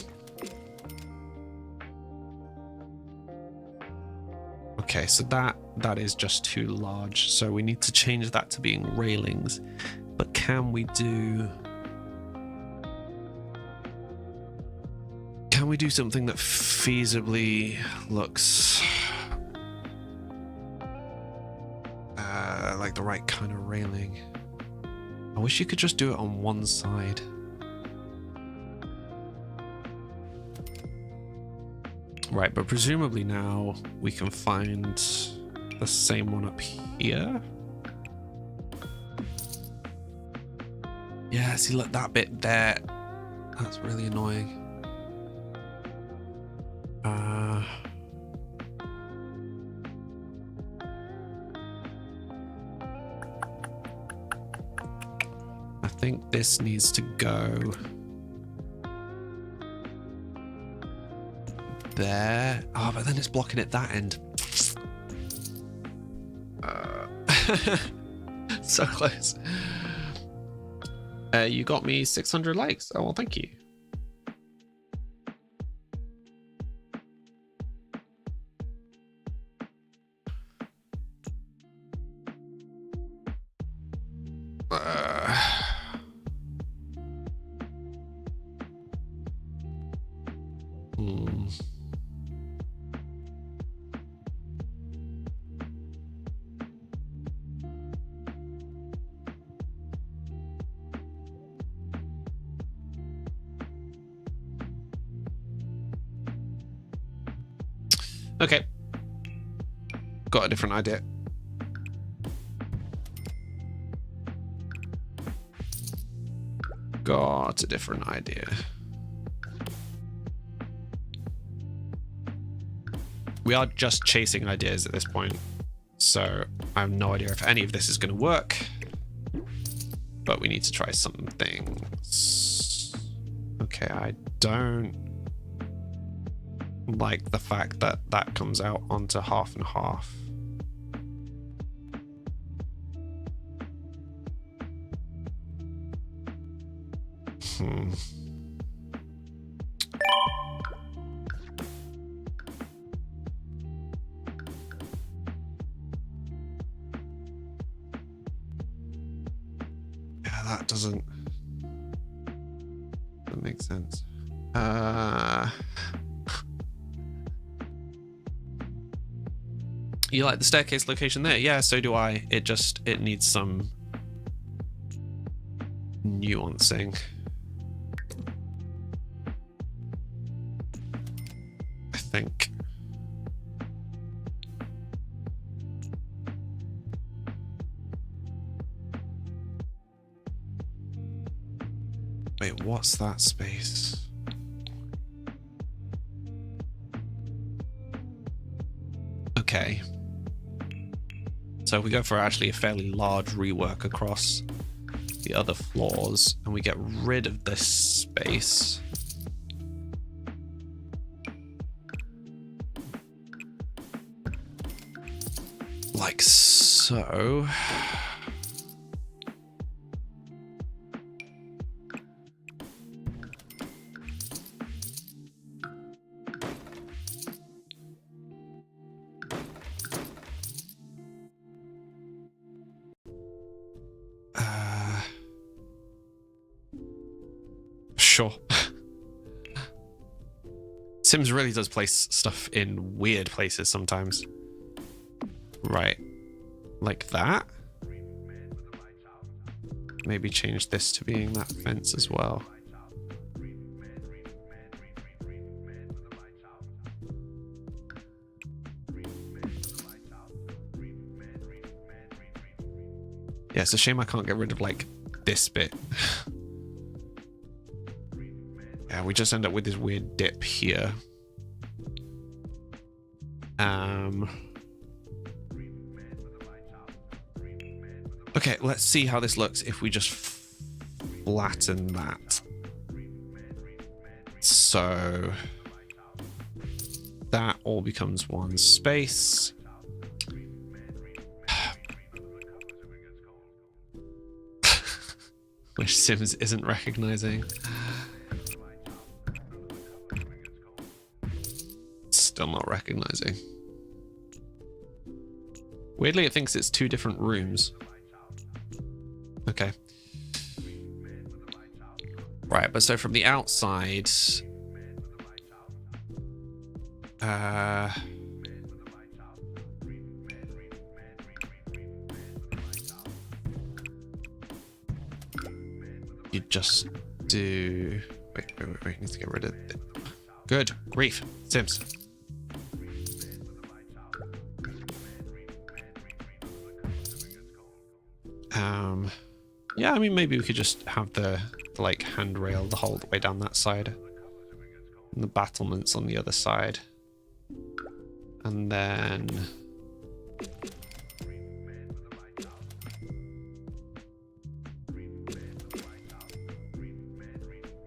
[SPEAKER 1] Okay, so that is just too large. So we need to change that to being railings. But can we do something that feasibly looks like the right kind of railing? I wish you could just do it on one side. Right, but presumably now we can find the same one up here. Yeah, see, look, that bit there. That's really annoying. I think this needs to go there. Oh, but then it's blocking at that end. So close. You got me 600 likes. Oh, well, thank you. Okay. Got a different idea. Got a different idea. We are just chasing ideas at this point, so I have no idea if any of this is going to work, but we need to try some things. Okay, I don't like the fact that that comes out onto half and half. Yeah, that doesn't make sense. You like the staircase location there? Yeah, so do I. It needs some nuancing. I think. Wait, what's that space? Okay. So we go for actually a fairly large rework across the other floors, and we get rid of this space. Like so. Sure. Sims really does place stuff in weird places sometimes. Right. Like that. Maybe change this to being that fence as well. Yeah, it's a shame I can't get rid of, like, this bit. Yeah, we just end up with this weird dip here. Okay, let's see how this looks if we just flatten that. So that all becomes one space. Which Sims isn't recognizing. Still not recognizing. Weirdly, it thinks it's two different rooms. Okay. Right, but so from the outside... you just do... Wait, need to get rid of it. Good grief, Sims. Yeah, I mean, maybe we could just have the like handrail the whole way down that side, and the battlements on the other side, and then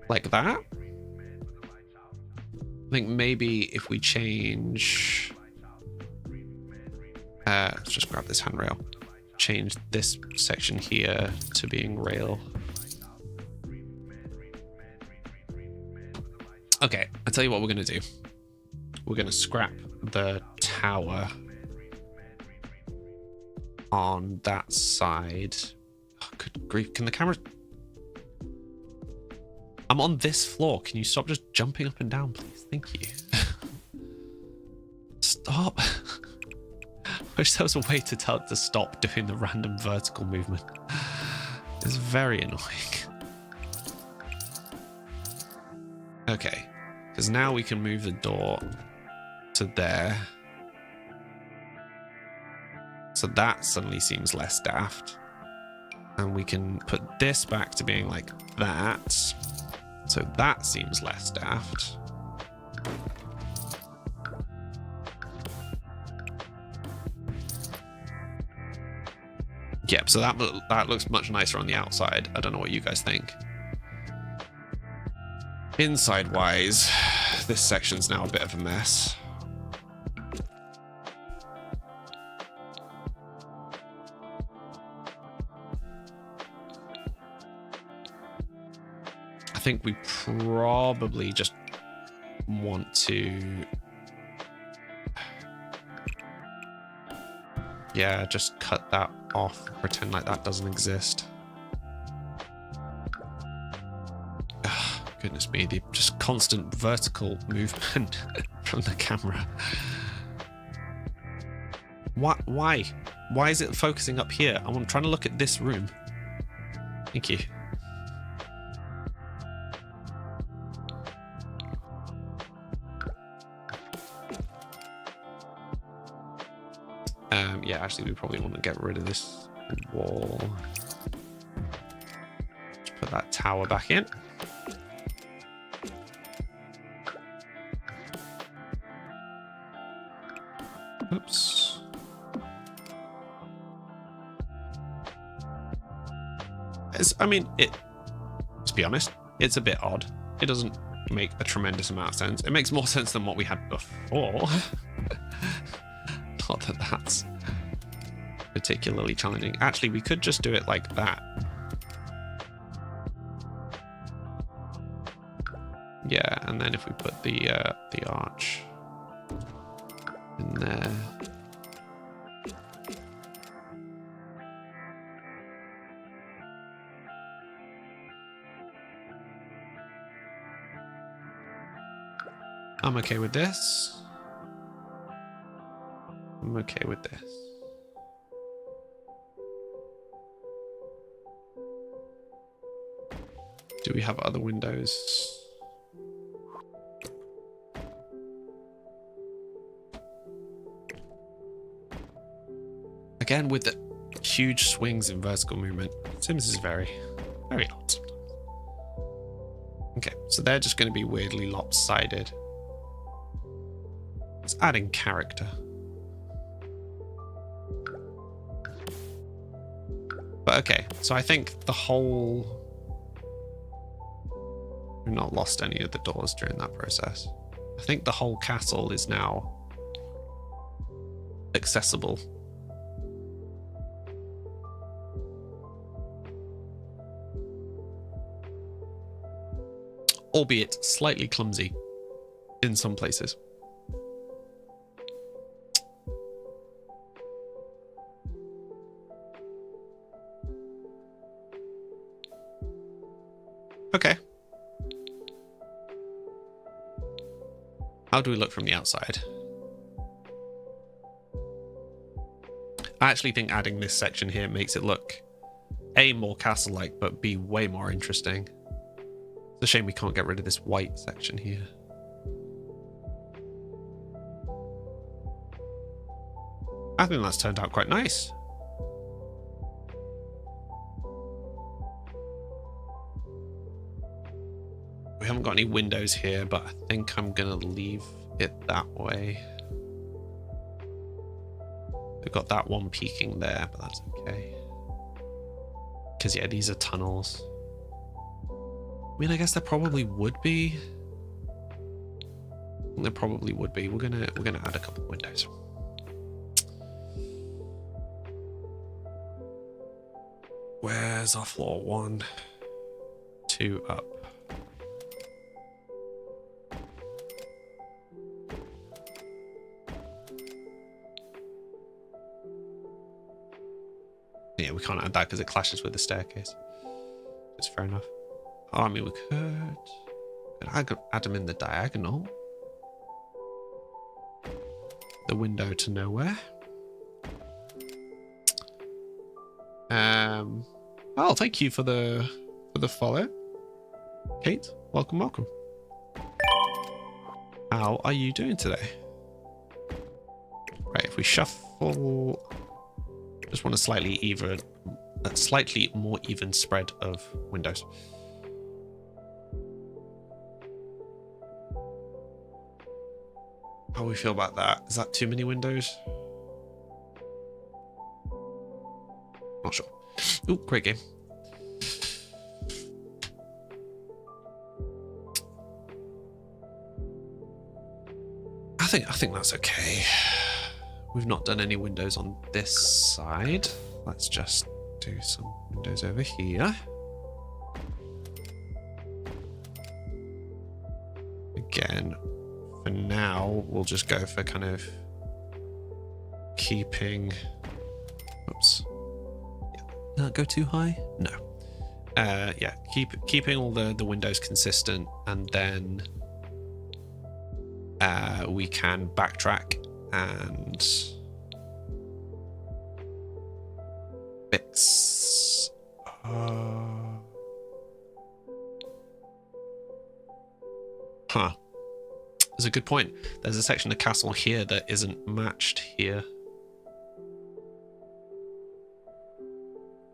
[SPEAKER 1] like that. I think maybe if we change, let's just grab this handrail. Change this section here to being rail. Okay, I'll tell you what we're going to do. We're going to scrap the tower on that side. Oh, good grief, can the camera... I'm on this floor. Can you stop just jumping up and down, please? Thank you. Stop. Wish there was a way to tell it to stop doing the random vertical movement. It's very annoying. Okay, because now we can move the door to there. So that suddenly seems less daft. And we can put this back to being like that. So that seems less daft. Yep, so that looks much nicer on the outside. I don't know what you guys think. Inside-wise, this section's now a bit of a mess. I think we probably just want to... Yeah, just cut that off, pretend like that doesn't exist. Ugh, goodness me, the just constant vertical movement from the camera. What? Why? Why is it focusing up here? I'm trying to look at this room. Thank you. Yeah, actually, we probably want to get rid of this wall. Just put that tower back in. Oops. I mean, let's be honest, it's a bit odd. It doesn't make a tremendous amount of sense. It makes more sense than what we had before. Not that that's particularly challenging. Actually, we could just do it like that. Yeah, and then if we put the arch in there. I'm okay with this. I'm okay with this. Do we have other windows? Again, with the huge swings in vertical movement, Sims is very, very odd sometimes. Okay, so they're just going to be weirdly lopsided. It's adding character. But okay, so I think the whole... We've not lost any of the doors during that process. I think the whole castle is now accessible. Albeit slightly clumsy in some places. Okay. How do we look from the outside? I actually think adding this section here makes it look A, more castle-like, but B, way more interesting. It's a shame we can't get rid of this white section here. I think that's turned out quite nice. We haven't got any windows here, but I think I'm gonna leave it that way. We've got that one peeking there, but that's okay. Because yeah, these are tunnels. I mean, I guess there probably would be. There probably would be. We're gonna add a couple of windows. Where's our floor? 1, 2 up. Yeah, we can't add that because it clashes with the staircase. It's fair enough. Oh, I mean, we could add them in the diagonal. The window to nowhere. Oh, thank you for the follow, Kate. Welcome, welcome. How are you doing today? Right, if we shuffle Just want a slightly more even spread of windows. How do we feel about that? Is that too many windows? Not sure. Ooh, great game. I think that's okay. We've not done any windows on this side. Let's just do some windows over here. Again, for now, we'll just go for kind of keeping... Oops. Not go too high? No. Yeah, keeping all the windows consistent, and then we can backtrack and fix. That's a good point. There's a section of castle here that isn't matched here.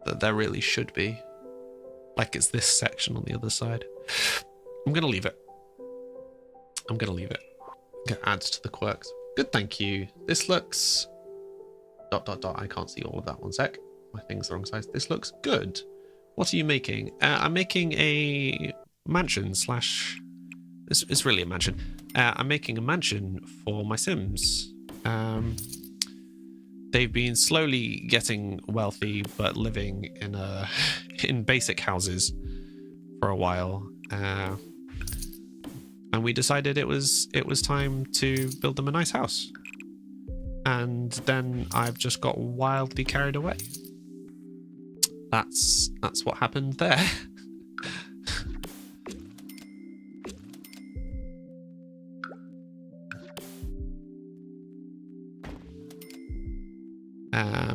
[SPEAKER 1] That there really should be. Like it's this section on the other side. I'm gonna leave it. I'm gonna leave it. It adds to the quirks. Good, thank you. This looks... ... I can't see all of that. One sec. My thing's the wrong size. This looks good. What are you making? I'm making a mansion slash... It's really a mansion. I'm making a mansion for my Sims. They've been slowly getting wealthy, but living in basic houses for a while. And we decided it was time to build them a nice house. And then I've just got wildly carried away. That's what happened there.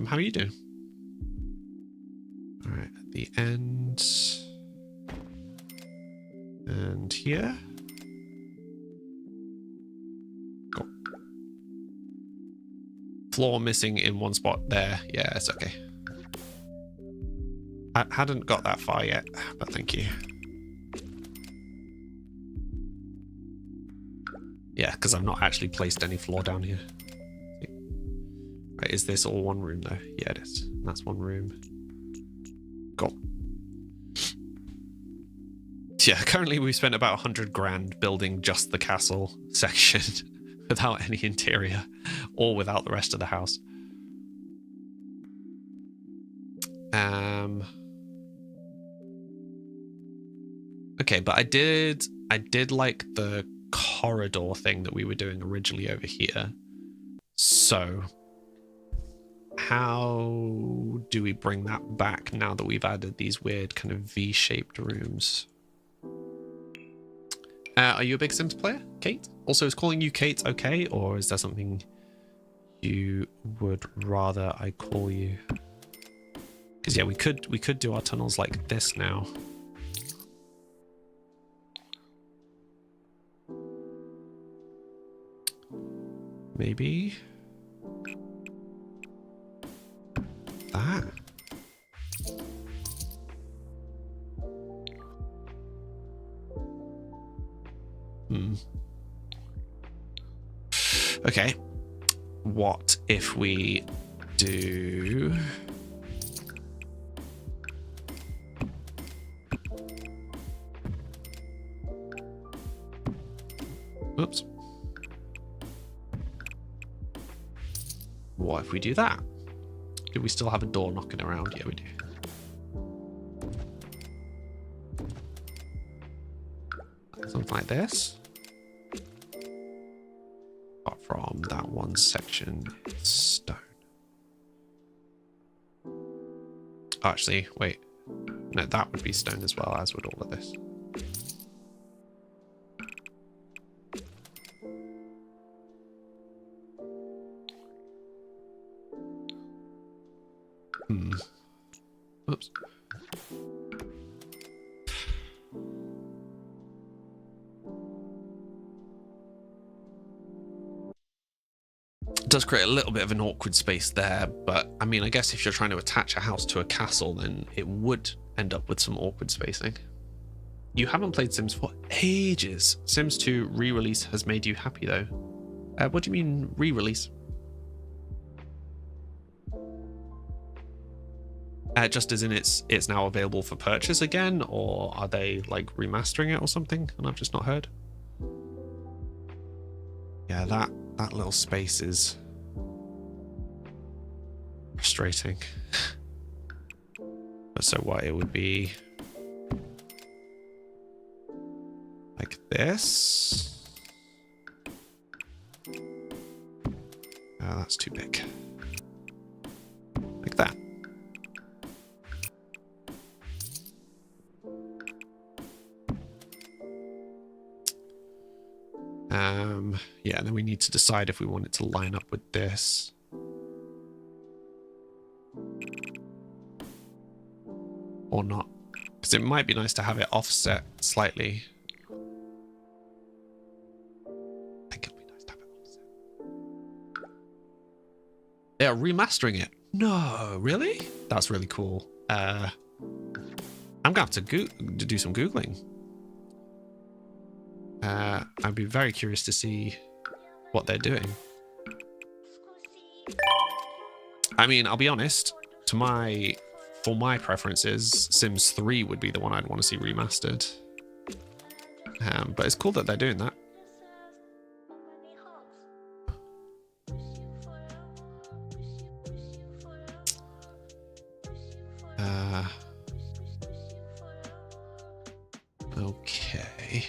[SPEAKER 1] How are you doing? All right, at the end and here. Cool. Floor missing in one spot there. Yeah, it's okay. I hadn't got that far yet, but thank you. Yeah, because I've not actually placed any floor down here. Right, is this all one room though? Yeah, it is. That's one room. Cool. Yeah, currently we've spent about 100 grand building just the castle section without any interior or without the rest of the house. Okay, but I did like the corridor thing that we were doing originally over here. So how do we bring that back now that we've added these weird kind of V-shaped rooms? Are you a big Sims player, Kate? Also, is calling you Kate okay, or is there something you would rather I call you? Because yeah, we could do our tunnels like this now. Maybe that. Okay. What if we do... Oops. What if we do that? Do we still have a door knocking around? Yeah, we do. Something like this. Apart from that one section, it's stone. Oh, actually, wait. No, that would be stone as well, as would all of this. Oops. does create a little bit of an awkward space there, but I mean, I guess if you're trying to attach a house to a castle, then it would end up with some awkward spacing. You haven't played Sims for ages. Sims 2 re-release has made you happy, though. What do you mean, re-release? Just as in it's now available for purchase again, or are they, like, remastering it or something, and I've just not heard? Yeah, that little space is frustrating. So what, it would be like this. Oh, that's too big. Like that. Yeah, and then we need to decide if we want it to line up with this. Or not. Because it might be nice to have it offset slightly. I think it'll be nice to have it offset. They're remastering it. No, really? That's really cool. I'm gonna have to do some Googling. I'd be very curious to see what they're doing. I mean, I'll be honest, for my preferences, Sims 3 would be the one I'd want to see remastered. But it's cool that they're doing that. Okay.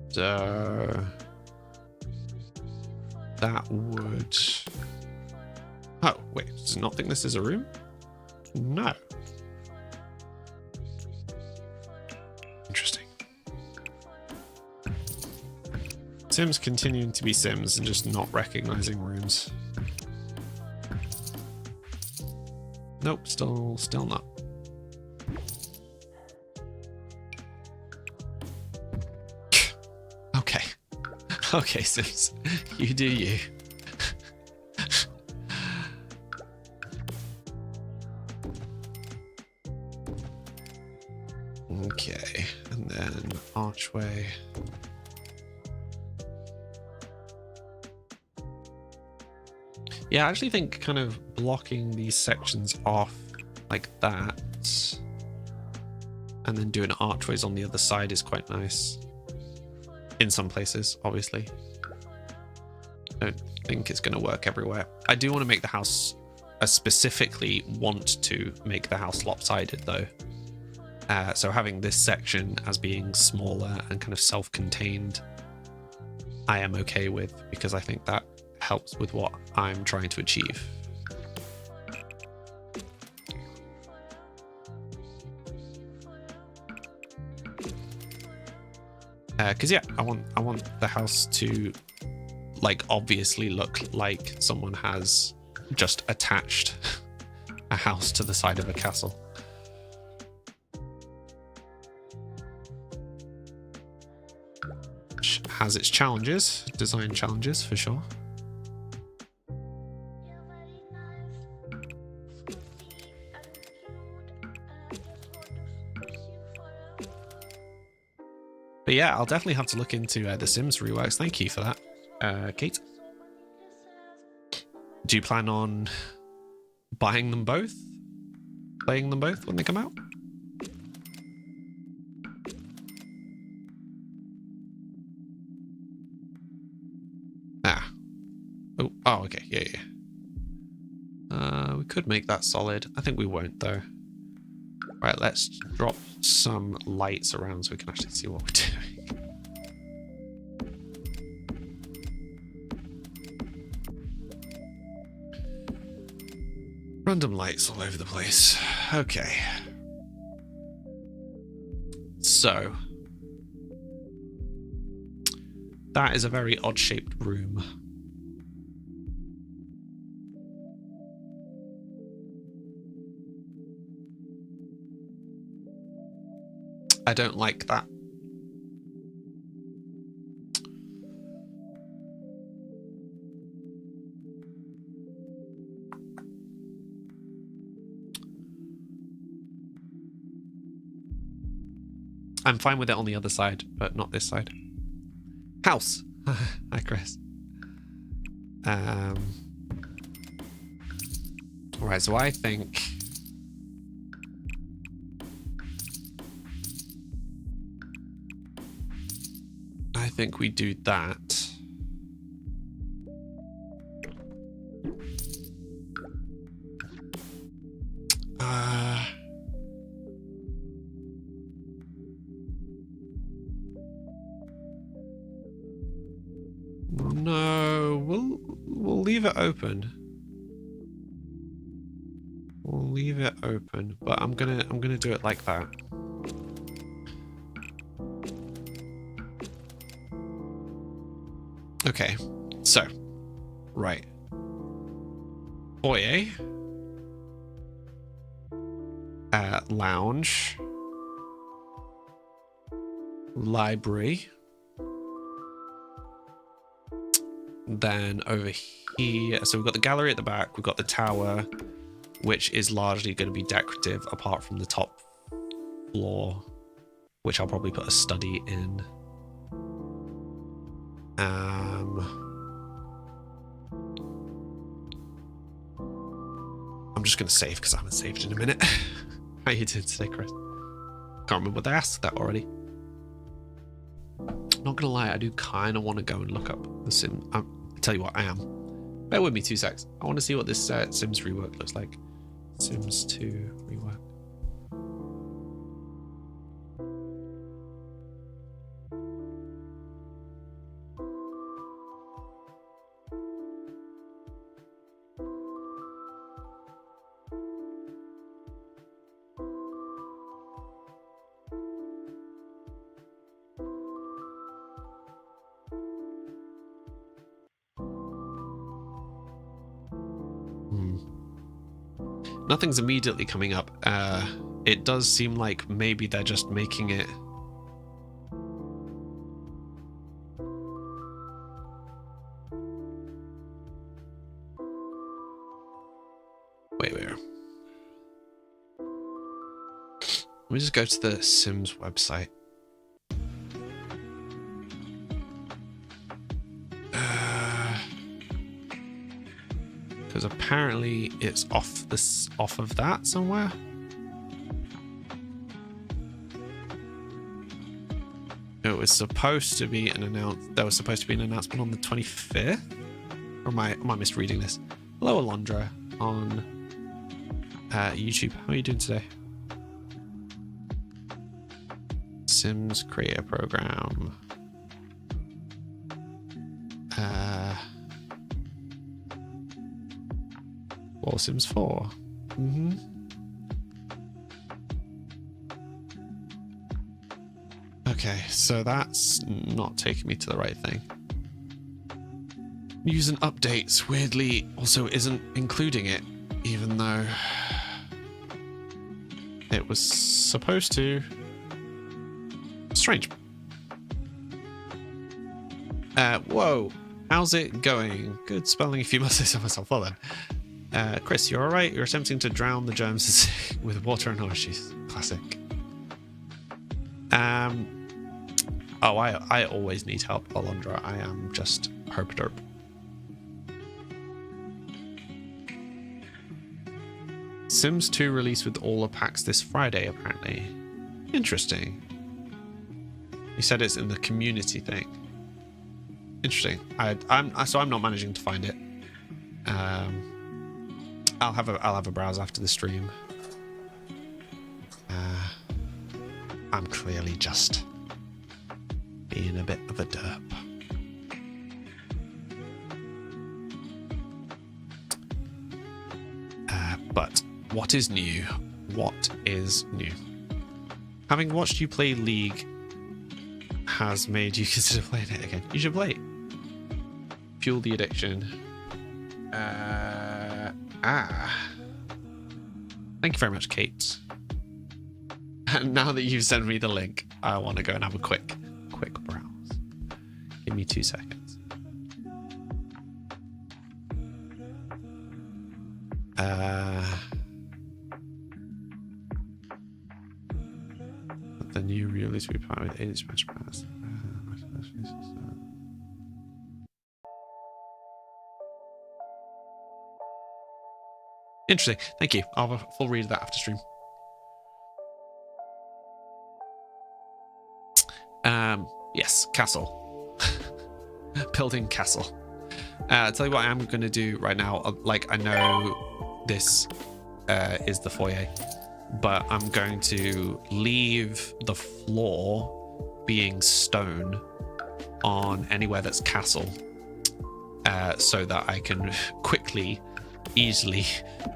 [SPEAKER 1] So that would... Oh, wait, does it not think this is a room? No. Interesting. Sims continuing to be Sims and just not recognizing rooms. Nope, still not. Okay. Okay, Sims. You do you. Okay, and then archway. Yeah, I actually think kind of blocking these sections off like that and then doing archways on the other side is quite nice. In some places, obviously. I don't think it's going to work everywhere. I do want to make the house, specifically want to make the house lopsided though. So having this section as being smaller and kind of self-contained, I am okay with, because I think that helps with what I'm trying to achieve. Because yeah, I want the house to like obviously look like someone has just attached a house to the side of a castle. Which has its challenges, design challenges for sure. But yeah, I'll definitely have to look into the Sims reworks. Thank you for that, Kate. Do you plan on buying them both? Playing them both when they come out? Ah. Oh, okay. Yeah. We could make that solid. I think we won't, though. Right, let's drop some lights around so we can actually see what we're doing. Random lights all over the place. Okay. So. That is a very odd-shaped room. I don't like that. I'm fine with it on the other side, but not this side. House. Hi, Chris. Right, so I think we do that. No, we'll leave it open. We'll leave it open, but I'm gonna do it like that. Okay, so right, foyer, lounge, library. Then over here, so we've got the gallery at the back, we've got the tower, which is largely going to be decorative apart from the top floor, which I'll probably put a study in. I'm just going to save because I haven't saved in a minute. How you doing today, Chris? Can't remember what they asked that already. Not gonna lie, I do kind of want to go and look up the Sim. I'll tell you what, I am. Bear with me 2 secs. I want to see what this Sims rework looks like. Sims 2 rework. Nothing's immediately coming up. It does seem like maybe they're just making it. Wait. Let me just go to the Sims website. Because apparently it's off of that somewhere. It was supposed to be there was supposed to be an announcement on the 25th. Or am I misreading this? Hello, Alondra on YouTube. How are you doing today? Sims Creator Program. Well, Sims 4. Okay, so that's not taking me to the right thing. News and updates weirdly also isn't including it, even though it was supposed to. Strange. Whoa, how's it going? Good spelling if you must say so myself. Well then. Chris, you're alright? You're attempting to drown the germs with water and horseshoes. Classic. Oh, I always need help, Alondra. I am just herp-derp. Sims 2 released with all the packs this Friday, apparently. Interesting. You said it's in the community thing. Interesting. I'm not managing to find it. I'll have a browse after the stream. I'm clearly just being a bit of a derp. But what is new? What is new? Having watched you play League has made you consider playing it again. You should play it. Fuel the addiction. Thank you very much, Kate. And now that you've sent me the link, I want to go and have a quick browse. Give me 2 seconds. The new release will be part with 8 Smash Pass. Interesting. Thank you. I'll have a full read of that after stream. Yes, castle. Building castle. I'll tell you what I am going to do right now. Like, I know this is the foyer, but I'm going to leave the floor being stone on anywhere that's castle, so that I can quickly, easily,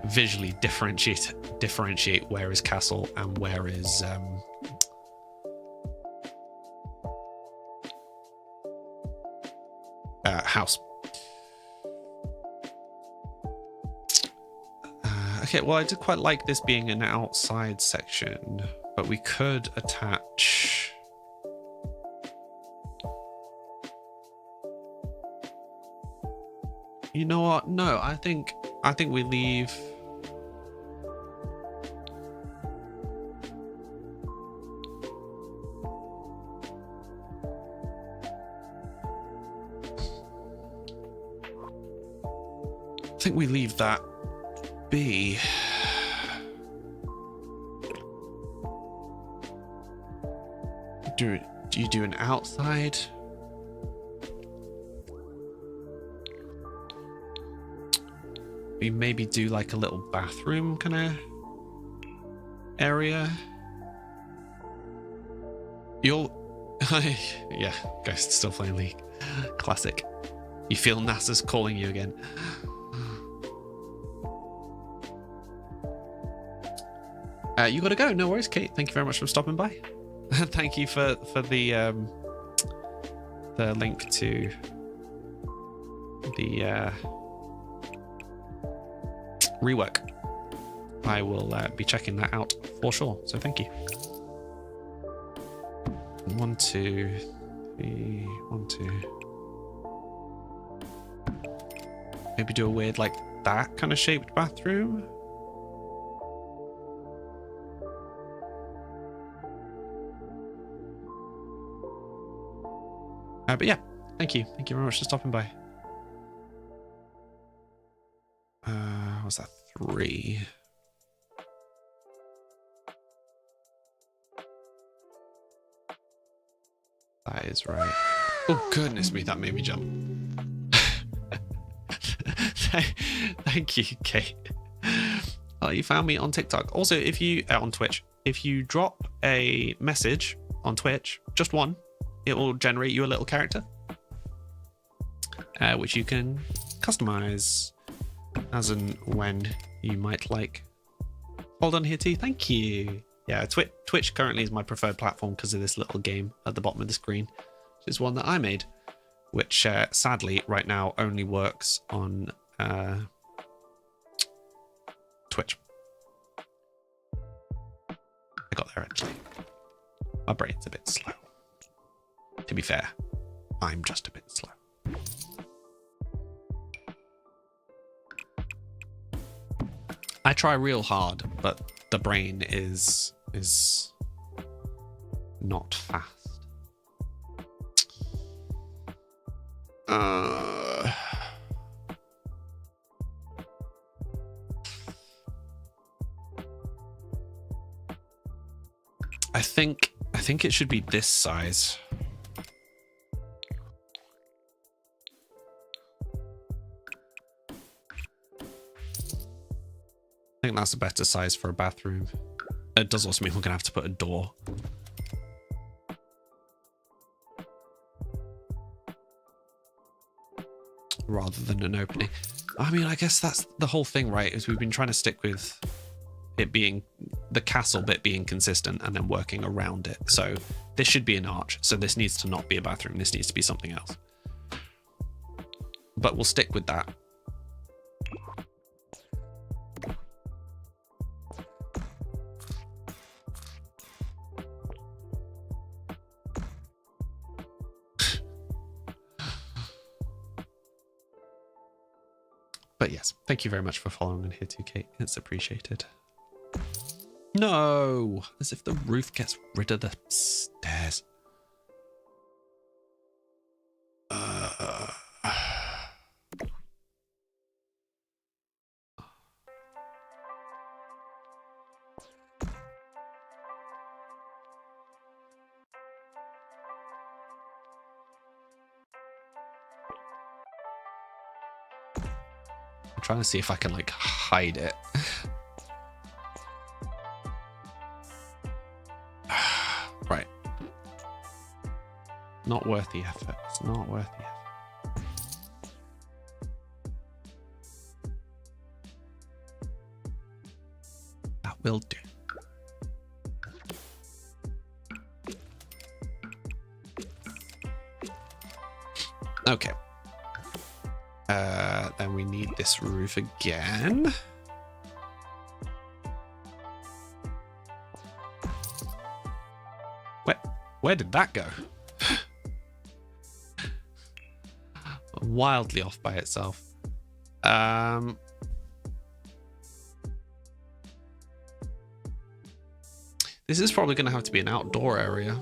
[SPEAKER 1] visually differentiate where is castle and where is house. Okay, well, I did quite like this being an outside section, but we could attach... You know what? No, I think we leave... I think we leave that be. Do you do an outside? We maybe do like a little bathroom kind of area. You're... yeah, Ghost still playing League. Classic. You feel NASA's calling you again. You gotta go. No worries, Kate. Thank you very much for stopping by. Thank you for the link to the rework. I will be checking that out for sure. So thank you. 1, 2, 3, 1, 2. Maybe do a weird like that kind of shaped bathroom. But yeah, thank you. Thank you very much for stopping by. What's that? 3. That is right. Oh, goodness me, that made me jump. Thank you, Kate. Oh, you found me on TikTok. Also, if you... on Twitch. If you drop a message on Twitch, just one, it will generate you a little character, which you can customize as and when you might like. Hold on here too. Thank you. Yeah, Twitch currently is my preferred platform because of this little game at the bottom of the screen, which is one that I made, which sadly right now only works on Twitch. I got there actually. My brain's a bit slow. To be fair, I'm just a bit slow. I try real hard, but the brain is not fast. I think it should be this size. I think that's a better size for a bathroom. It does also mean we're gonna have to put a door. Rather than an opening. I mean, I guess that's the whole thing, right? Is we've been trying to stick with it being the castle bit being consistent and then working around it. So this should be an arch. So this needs to not be a bathroom. This needs to be something else. But we'll stick with that. But yes, thank you very much for following in here too, Kate. It's appreciated. No, as if the roof gets rid of the stairs. I'm trying to see if I can like hide it. Right. Not worth the effort. It's not worth the effort. That will do. Okay. Then we need this roof again. Where did that go? Wildly off by itself. This is probably going to have to be an outdoor area.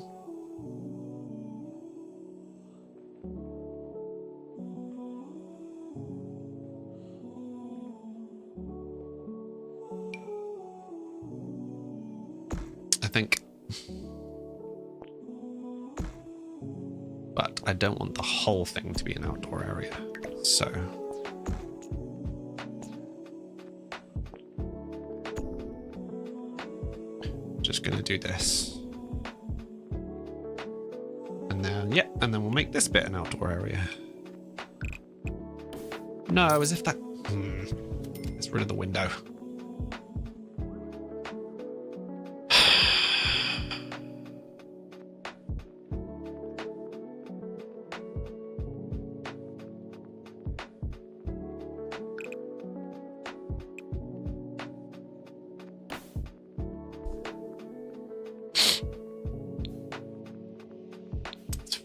[SPEAKER 1] I think. But I don't want the whole thing to be an outdoor area. So. Just going to do this. And then, yeah, and then we'll make this bit an outdoor area. No, as if that... Let's rid of the window.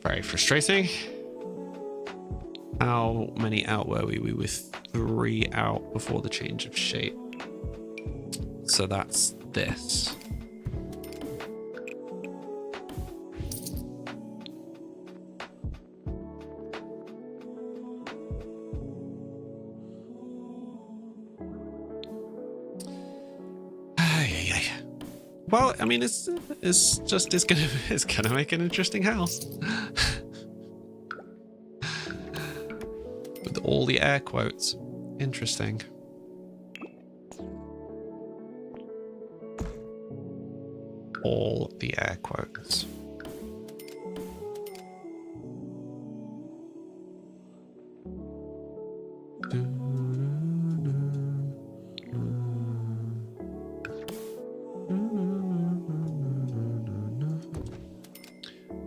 [SPEAKER 1] Very frustrating. How many out were we? We were 3 out before the change of shape. So that's this. Well, I mean, it's gonna make an interesting house. With all the air quotes. Interesting. All the air quotes.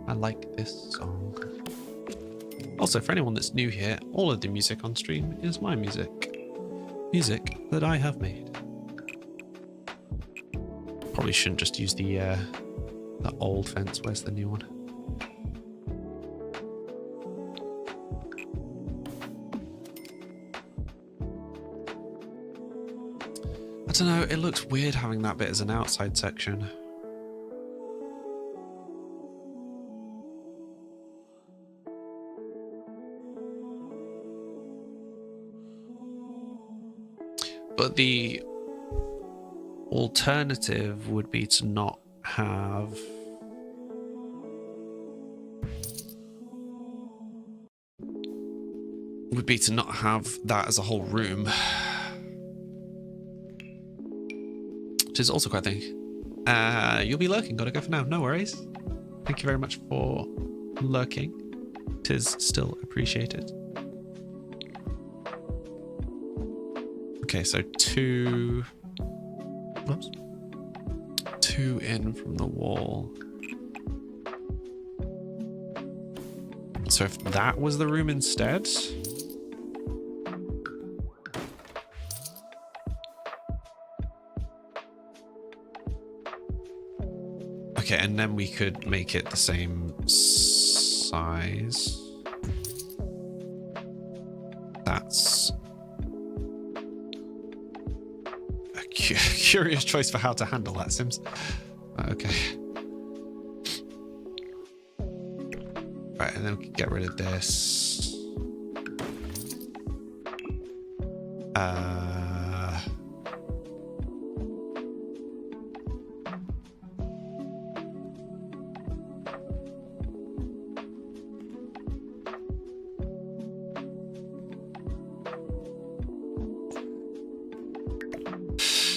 [SPEAKER 1] I like this song. Also, for anyone that's new here, all of the music on stream is my music. Music that I have made. Probably shouldn't just use the old fence. Where's the new one? I don't know, it looks weird having that bit as an outside section. But the alternative would be to not have... would be to not have that as a whole room. Which is also quite a thing. You'll be lurking, gotta go for now. No worries. Thank you very much for lurking. It is still appreciated. Okay, so 2 in from the wall. So if that was the room instead. Okay, and then we could make it the same size. That's... Curious choice for how to handle that, Sims. Okay. Right, and then we can get rid of this.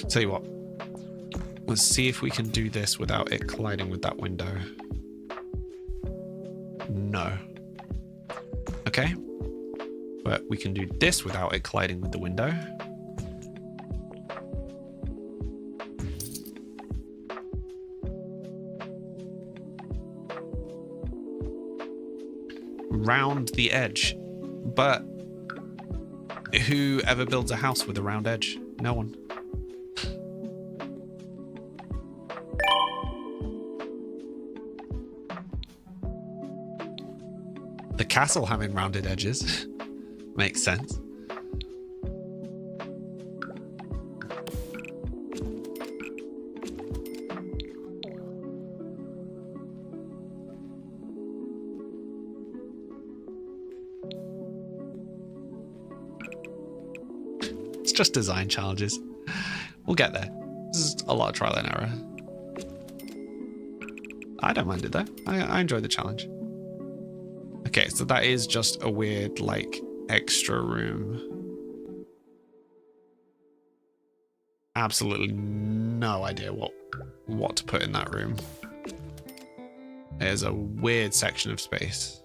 [SPEAKER 1] Tell you what, let's see if we can do this without it colliding with that window. No. Okay. But we can do this without it colliding with the window. Round the edge. But who ever builds a house with a round edge? No one. The castle having rounded edges makes sense. It's just design challenges. We'll get there. This is a lot of trial and error. I don't mind it though. I enjoy the challenge. Okay, so that is just a weird, like, extra room. Absolutely no idea what to put in that room. There's a weird section of space.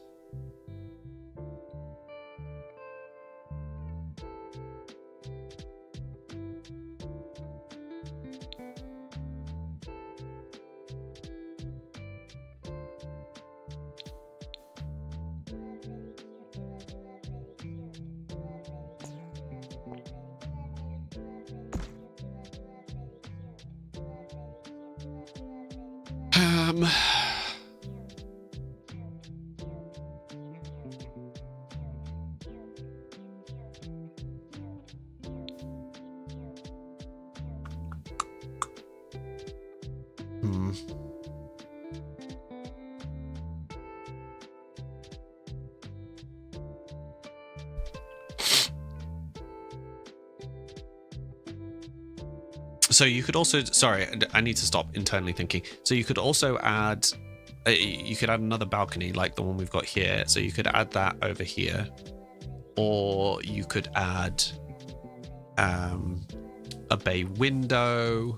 [SPEAKER 1] So you could also, sorry, I need to stop internally thinking. So you could also add, you could add another balcony like the one we've got here. So you could add that over here, or you could add a bay window,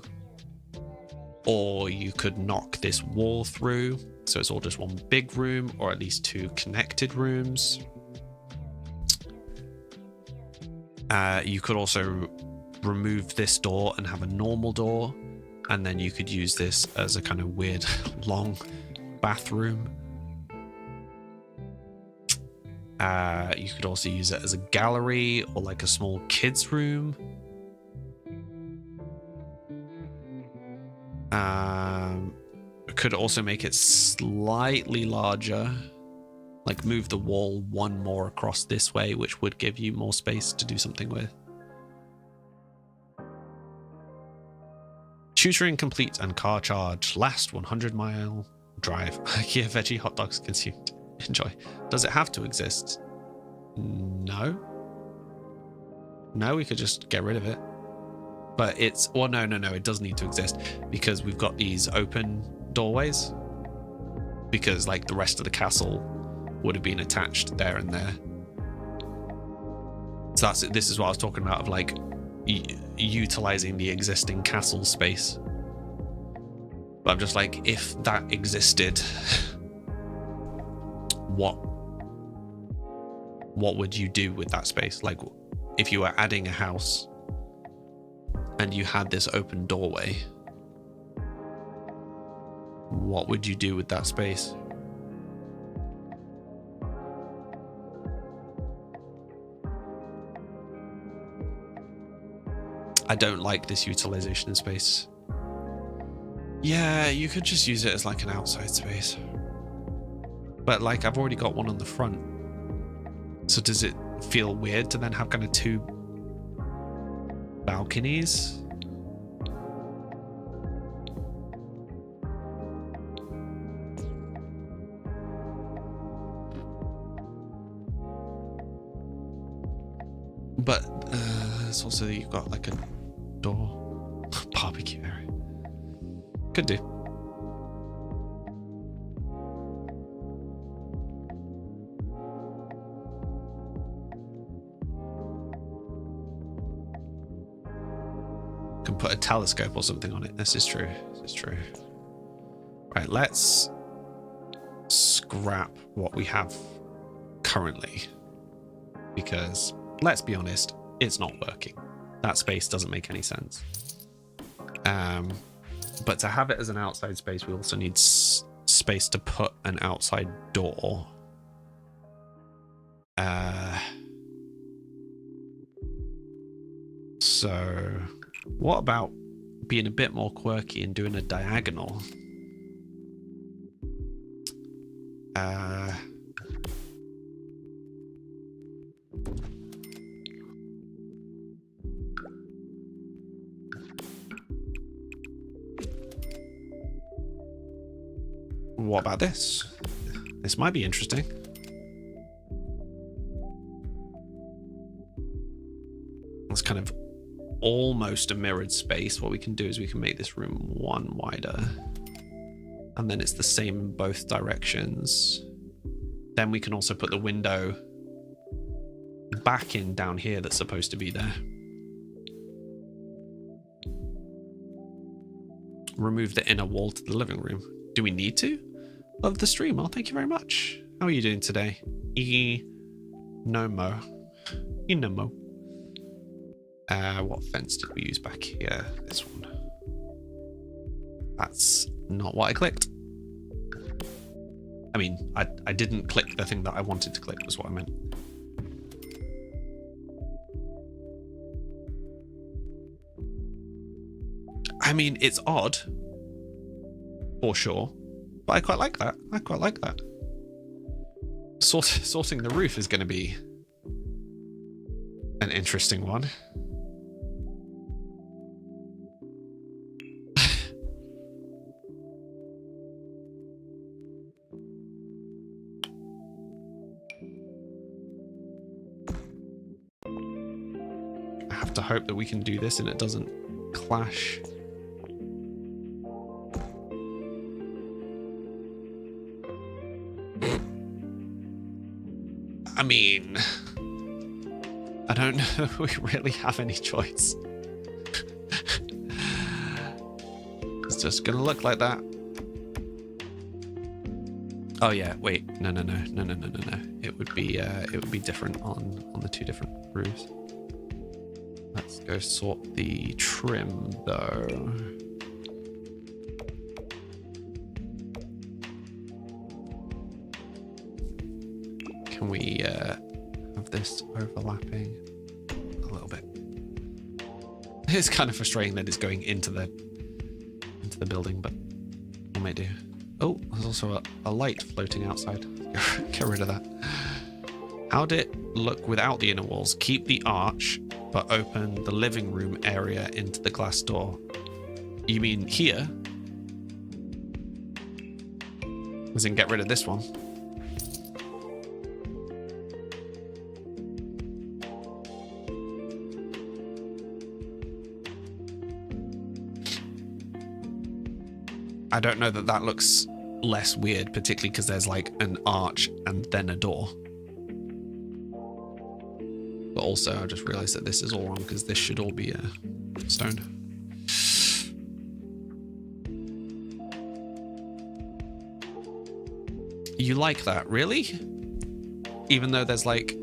[SPEAKER 1] or you could knock this wall through. So it's all just one big room, or at least two connected rooms. You could also remove this door and have a normal door, and then you could use this as a kind of weird long bathroom. You could also use it as a gallery or like a small kids room. Could also make it slightly larger, like move the wall one more across this way, which would give you more space to do something with. Tutoring complete and car charge. Last 100-mile drive. IKEA veggie hot dogs consumed. Enjoy. Does it have to exist? No. No, we could just get rid of it. But it's... Well, no. It does need to exist because we've got these open doorways. Because, like, the rest of the castle would have been attached there and there. So this is what I was talking about of, like, utilizing the existing castle space. But I'm just like, if that existed, what would you do with that space? Like, if you were adding a house and you had this open doorway, what would you do with that space? I don't like this utilization of space. Yeah, you could just use it as like an outside space. But like, I've already got one on the front. So does it feel weird to then have kind of two balconies? guess also you've got like a door. Barbecue area. Could do. Can put a telescope or something on it. This is true. This is true. Right, let's scrap what we have currently, because let's be honest, it's not working. That space doesn't make any sense. But to have it as an outside space, we also need space to put an outside door. So what about being a bit more quirky and doing a diagonal? What about this? This might be interesting. It's kind of almost a mirrored space. What we can do is we can make this room one wider, and then it's the same in both directions. Then we can also put the window back in down here that's supposed to be there. Remove the inner wall to the living room. Do we need to? Love the stream. Oh, thank you very much. How are you doing today? Inomo. What fence did we use back here? This one. That's not what I clicked. I mean, I didn't click the thing that I wanted to click, was what I meant. I mean, it's odd, for sure, but I quite like that. I quite like that. Sorting the roof is going to be an interesting one. I have to hope that we can do this and it doesn't clash. I mean, I don't know if we really have any choice. It's just gonna look like that. Oh yeah, wait, no. It would be different on the two different roofs. Let's go sort the trim though. Can we have this overlapping a little bit? It's kind of frustrating that it's going into the building, but we may do. Oh, there's also a light floating outside. Get rid of that. How'd it look without the inner walls? Keep the arch, but open the living room area into the glass door. You mean here? As in get rid of this one? I don't know that looks less weird, particularly because there's like an arch and then a door. But also I just realized that this is all wrong because this should all be stone. You like that, really? Even though there's like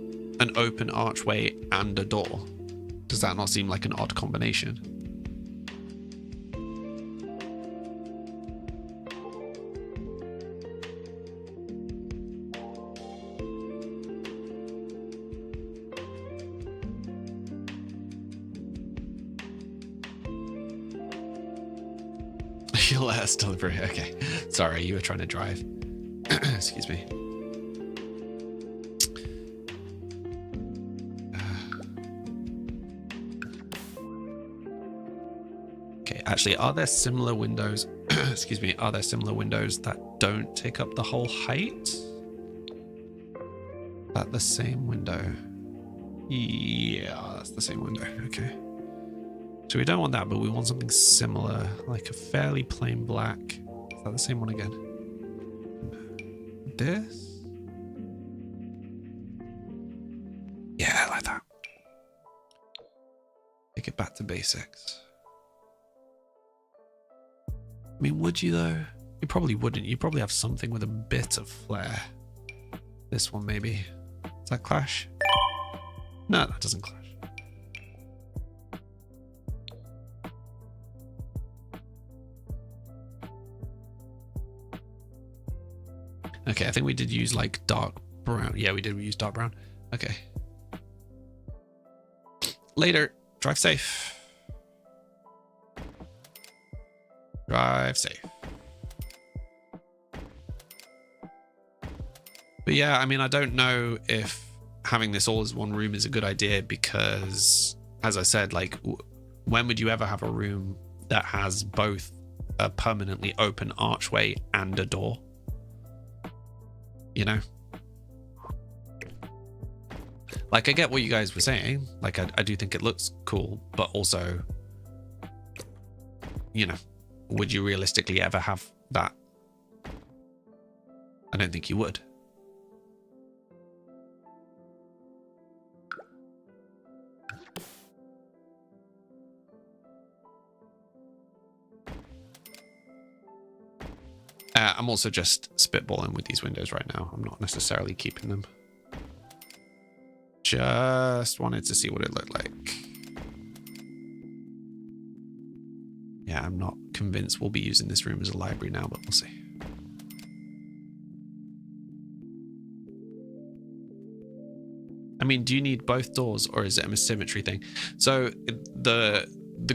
[SPEAKER 1] an open archway and a door. Does that not seem like an odd combination? You'll let us deliver it. Okay. Sorry, you were trying to drive. Excuse me. Okay, actually, are there similar windows? Excuse me. Are there similar windows that don't take up the whole height? Is that the same window? Yeah, that's the same window. Okay. So we don't want that, but we want something similar, like a fairly plain black. Is that the same one again? This? Yeah, like that. Take it back to basics. I mean, would you though? You probably wouldn't. You probably have something with a bit of flair. This one maybe. Does that clash? No, that doesn't clash. Okay, I think we did use like dark brown. Yeah, we did. We used dark brown. Okay. Later. Drive safe. Drive safe. But yeah, I mean, I don't know if having this all as one room is a good idea because, as I said, like, when would you ever have a room that has both a permanently open archway and a door? You know? Like, I get what you guys were saying. Like, I do think it looks cool, but also, you know, would you realistically ever have that? I don't think you would. I'm also just spitballing with these windows right now. I'm not necessarily keeping them. Just wanted to see what it looked like. Yeah, I'm not convinced we'll be using this room as a library now, but we'll see. I mean, do you need both doors or is it a symmetry thing? So the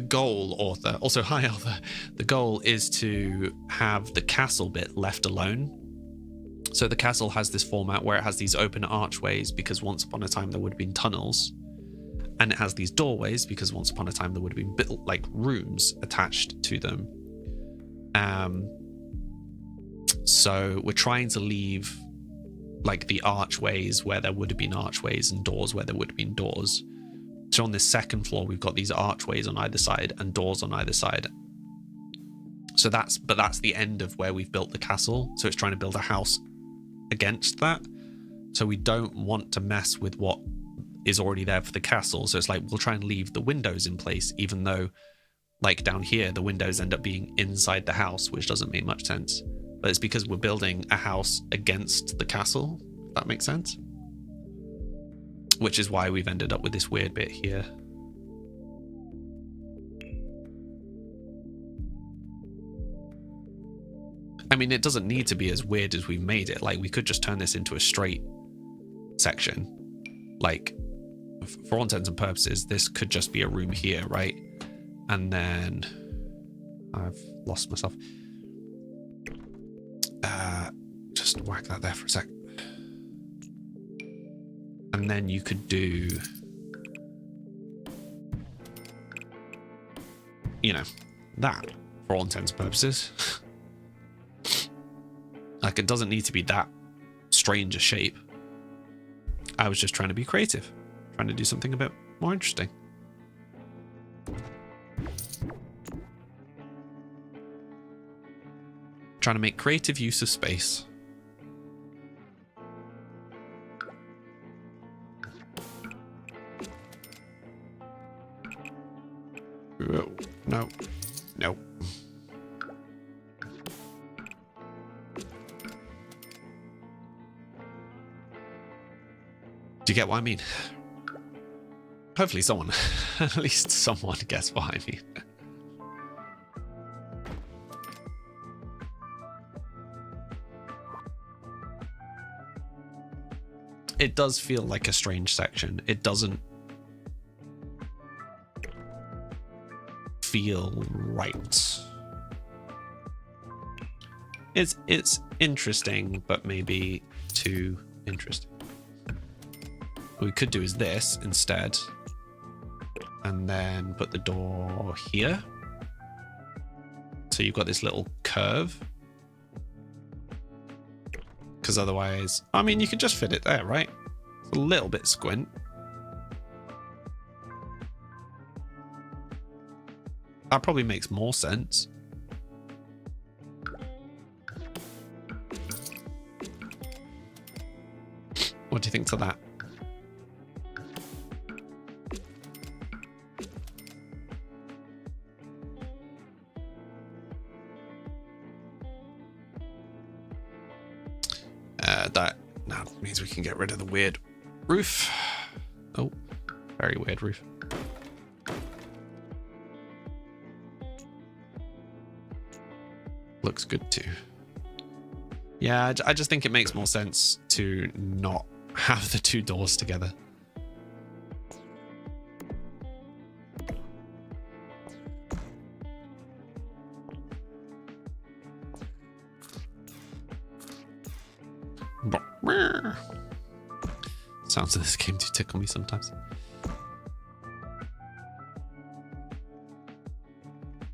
[SPEAKER 1] goal, author, also hi author, the goal is to have the castle bit left alone. So the castle has this format where it has these open archways because once upon a time there would have been tunnels, and it has these doorways because once upon a time there would have been built like rooms attached to them. So we're trying to leave like the archways where there would have been archways and doors where there would have been doors. So on this second floor, we've got these archways on either side and doors on either side. So that's the end of where we've built the castle. So it's trying to build a house against that. So we don't want to mess with what is already there for the castle. So it's like, we'll try and leave the windows in place, even though like down here, the windows end up being inside the house, which doesn't make much sense. But it's because we're building a house against the castle. If that makes sense. Which is why we've ended up with this weird bit here. I mean, it doesn't need to be as weird as we've made it. Like, we could just turn this into a straight section. Like, for all intents and purposes, this could just be a room here, right? And then I've lost myself. Just whack that there for a sec. And then you could do, you know, that for all intents and purposes. Like, it doesn't need to be that strange a shape. I was just trying to be creative, trying to do something a bit more interesting. Trying to make creative use of space. No. No. Do you get what I mean? Hopefully someone, at least someone gets what I mean. It does feel like a strange section. It doesn't feel right. It's interesting, but maybe too interesting. What we could do is this instead, and then put the door here. So you've got this little curve. Because otherwise, I mean, you could just fit it there, right? It's a little bit squint. That probably makes more sense. What do you think to that? That now means we can get rid of the weird roof. Oh, very weird roof. Looks good too. Yeah, I just think it makes more sense to not have the two doors together. Sounds of this game do tickle me sometimes.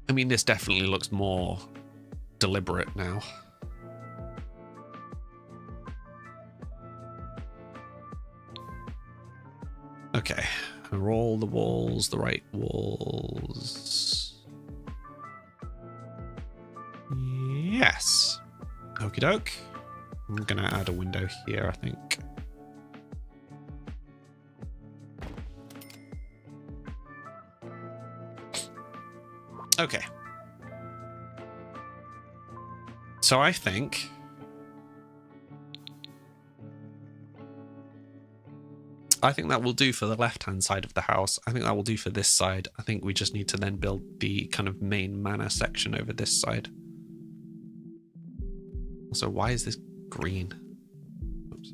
[SPEAKER 1] I mean, this definitely looks more deliberate now. Okay, roll the walls, the right walls. Yes. Okie doke. I'm gonna add a window here, I think. Okay. So I think that will do for the left-hand side of the house. I think that will do for this side. I think we just need to then build the kind of main manor section over this side. Also, why is this green? Oops.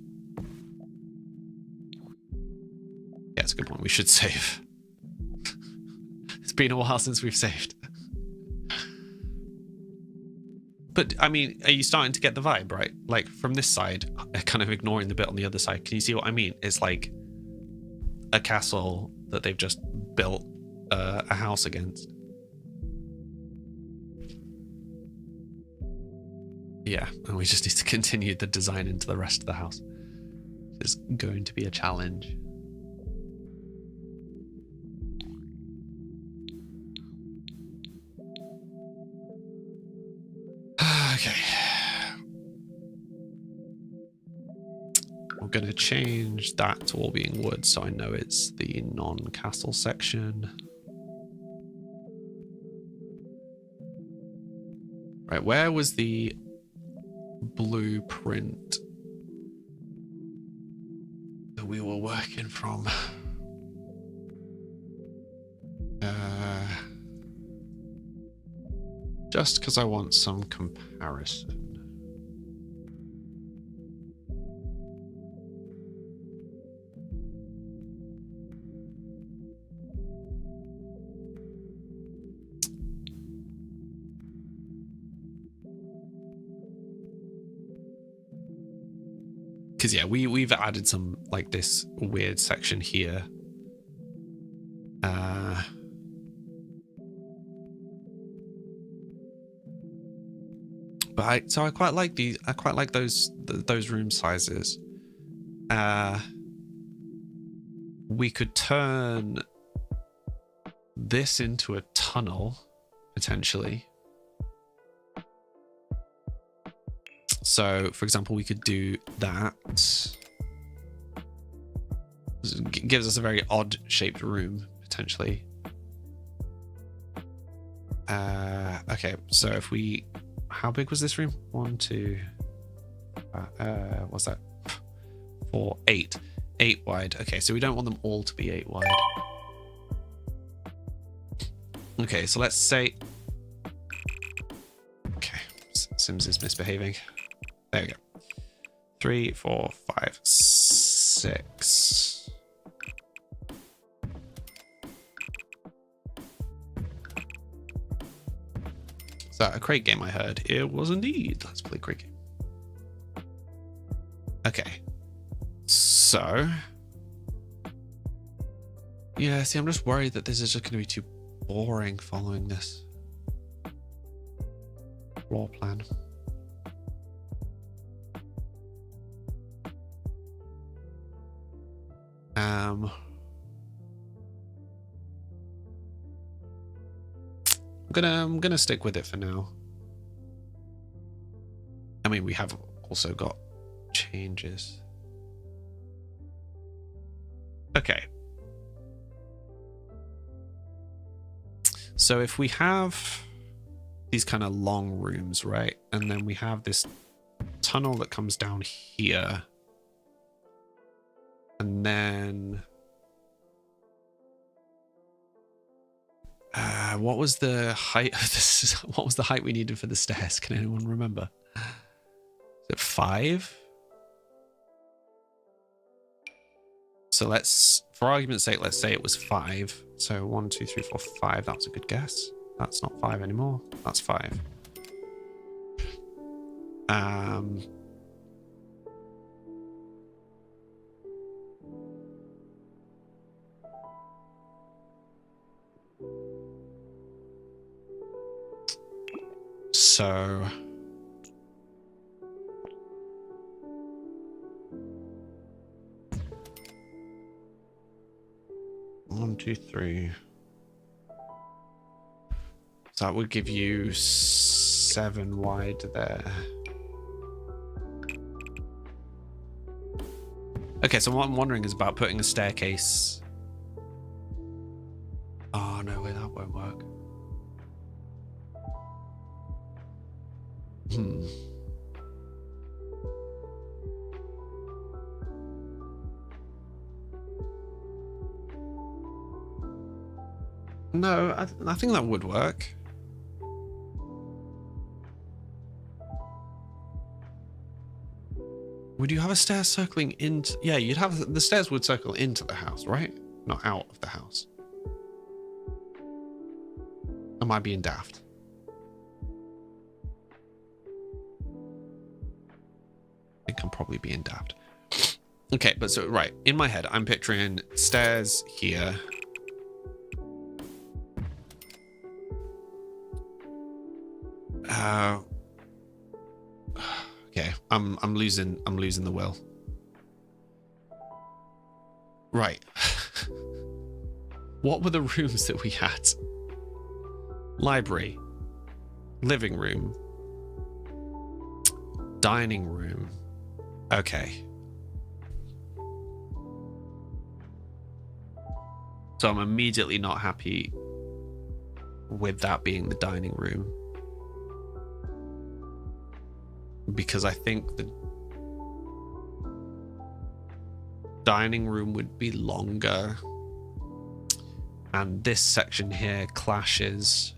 [SPEAKER 1] Yeah, it's a good point. We should save. It's been a while since we've saved. But, I mean, are you starting to get the vibe, right? Like, from this side, kind of ignoring the bit on the other side. Can you see what I mean? It's like a castle that they've just built a house against. Yeah, and we just need to continue the design into the rest of the house. It's going to be a challenge. Okay. I'm going to change that to all being wood so I know it's the non-castle section. Right, where was the blueprint that we were working from? Just because I want some comparison. Because yeah, we've added some like this weird section here. But I quite like these. I quite like those room sizes. We could turn this into a tunnel potentially. So, for example, we could do that. It gives us a very odd shaped room potentially. Okay, so if we, how big was this room? 1, 2, what's that? 4, 8 wide. Okay, so we don't want them all to be 8 wide. Okay, so let's say, okay, Sims is misbehaving. There we go. 3, 4, 5, 6. Is that a crate game I heard? It was indeed. Let's play crate game. Okay. So. Yeah, see, I'm just worried that this is just going to be too boring following this floor plan. I'm gonna stick with it for now. I mean, we have also got changes. Okay. So if we have these kind of long rooms, right? And then we have this tunnel that comes down here. And then what was the height of this? What was the height we needed for the stairs? Can anyone remember? Is it 5? So let's, for argument's sake, let's say it was 5. So 1, 2, 3, 4, 5. That was a good guess. That's not 5 anymore. That's 5. So 1, 2, 3. So that would give you 7 wide there. Okay, so what I'm wondering is about putting a staircase. Oh, no way, that won't work. No, I think that would work. Would you have a stair circling into... Yeah, you'd have... The stairs would circle into the house, right? Not out of the house. Am I being daft? I think I'm probably being daft. Okay, but so, right. In my head, I'm picturing stairs here. Okay, I'm losing the will. Right. What were the rooms that we had? Library, living room, dining room. Okay. So I'm immediately not happy with that being the dining room, because I think the dining room would be longer, and this section here clashes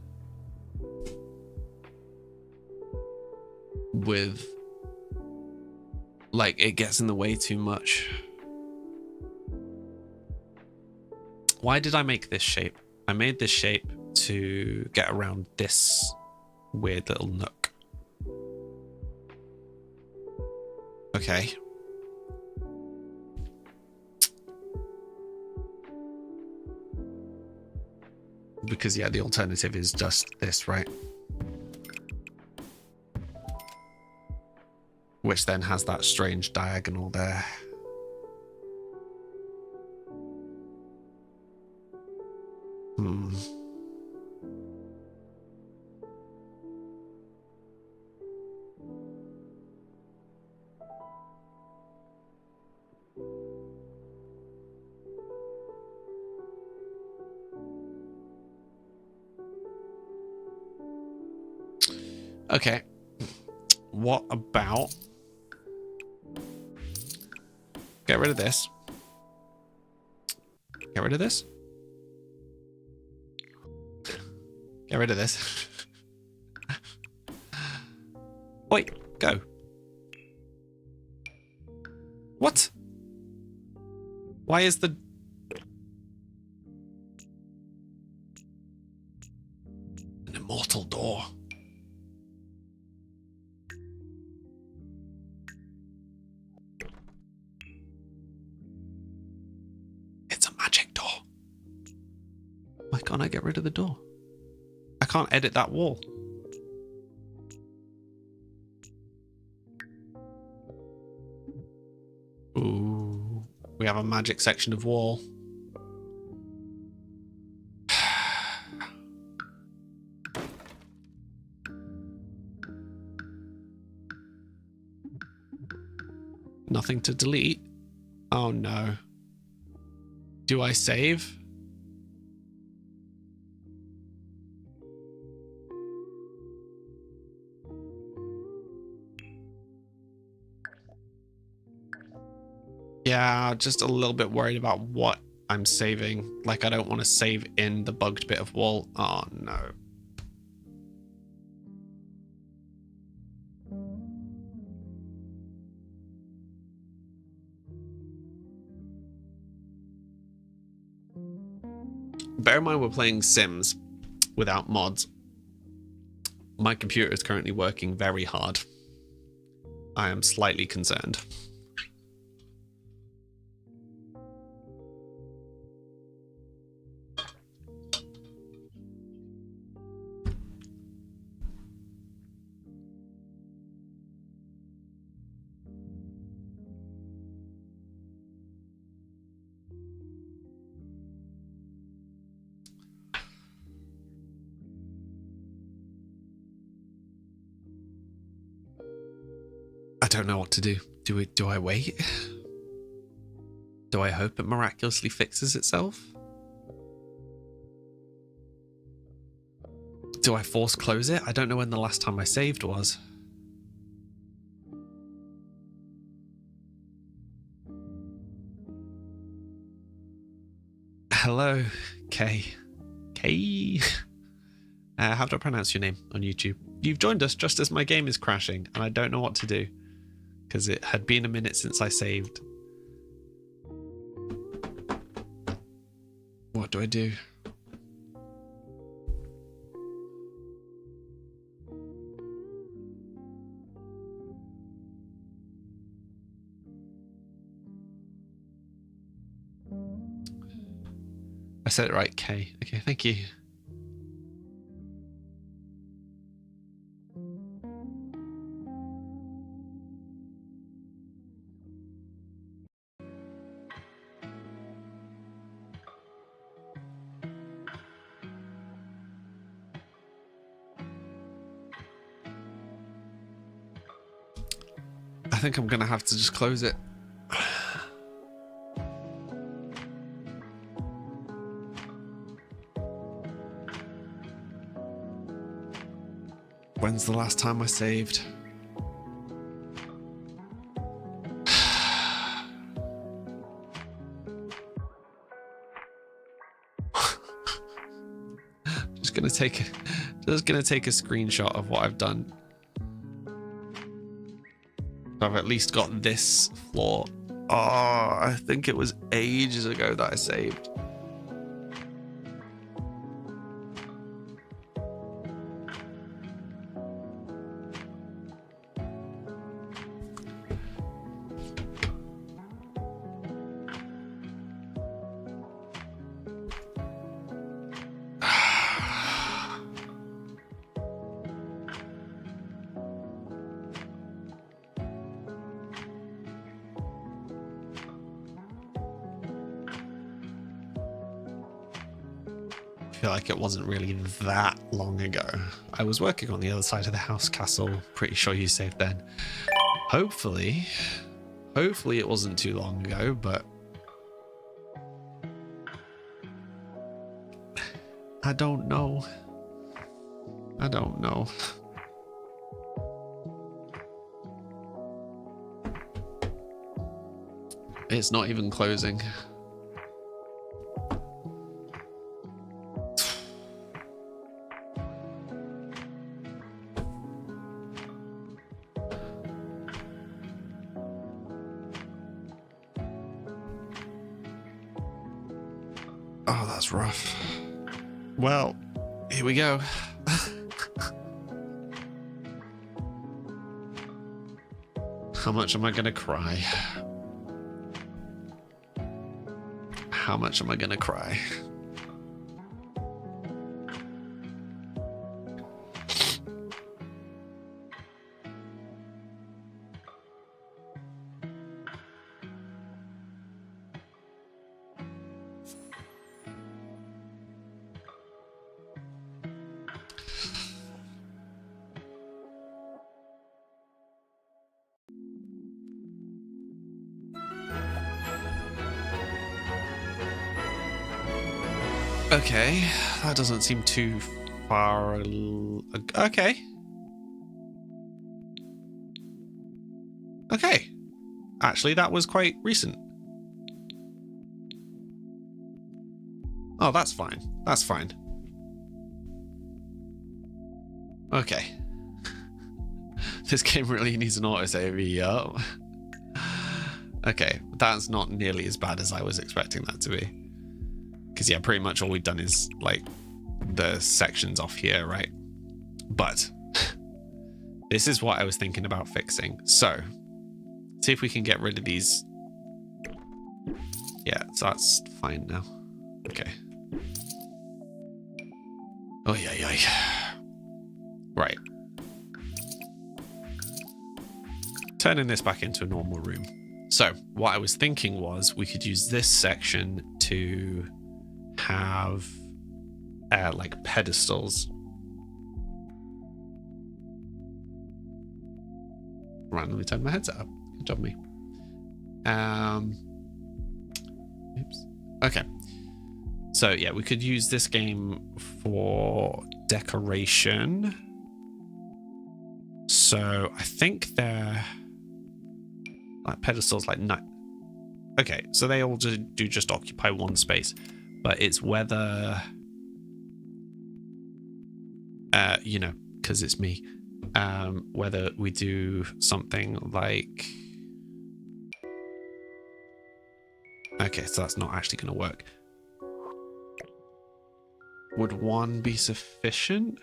[SPEAKER 1] with, like, it gets in the way too much. Why did I make this shape? I made this shape to get around this weird little nook. Okay. Because, yeah, the alternative is just this, right? Which then has that strange diagonal there. Okay. What about... Get rid of this. Get rid of this. Get rid of this. Wait, go. What? Why is the... An immortal door. It's a magic door. Why can't I get rid of the door? I can't edit that wall. Ooh, we have a magic section of wall. Nothing to delete. Oh no. Do I save? Yeah, just a little bit worried about what I'm saving. Like, I don't want to save in the bugged bit of wall. Oh no. Bear in mind we're playing Sims without mods. My computer is currently working very hard. I am slightly concerned. I don't know what to do. Do I wait? Do I hope it miraculously fixes itself? Do I force close it? I don't know when the last time I saved was. Hello, Kay. Kay. How do I pronounce your name on YouTube? You've joined us just as my game is crashing, and I don't know what to do. Because it had been a minute since I saved. What do I do? I said it right, Kay. Okay, thank you. I think I'm gonna have to just close it. When's the last time I saved? Just gonna take a screenshot of what I've done. I've at least got this floor. Oh, I think it was ages ago that I saved. I feel like it wasn't really that long ago. I was working on the other side of the house castle. Pretty sure you saved then. Hopefully it wasn't too long ago, but I don't know. I don't know. It's not even closing. Oh, that's rough. Well, here we go. How much am I gonna cry? How much am I gonna cry? Okay, that doesn't seem too far. Okay. Okay. Actually, that was quite recent. Oh, that's fine. That's fine. Okay. This game really needs an autosave. Yup. Okay, that's not nearly as bad as I was expecting that to be. Because, yeah, pretty much all we've done is, like, the sections off here, right? But this is what I was thinking about fixing. So, see if we can get rid of these. Yeah, so that's fine now. Okay. Oh, yeah. Right. Turning this back into a normal room. So what I was thinking was we could use this section to have like pedestals. Randomly turn my headset up. Good job, me. Oops. Okay. So yeah, we could use this game for decoration. So I think they're like pedestals, like no. Okay, so they all do just occupy one space, but it's whether, you know, because it's me, whether we do something like. Okay, so that's not actually going to work. Would one be sufficient?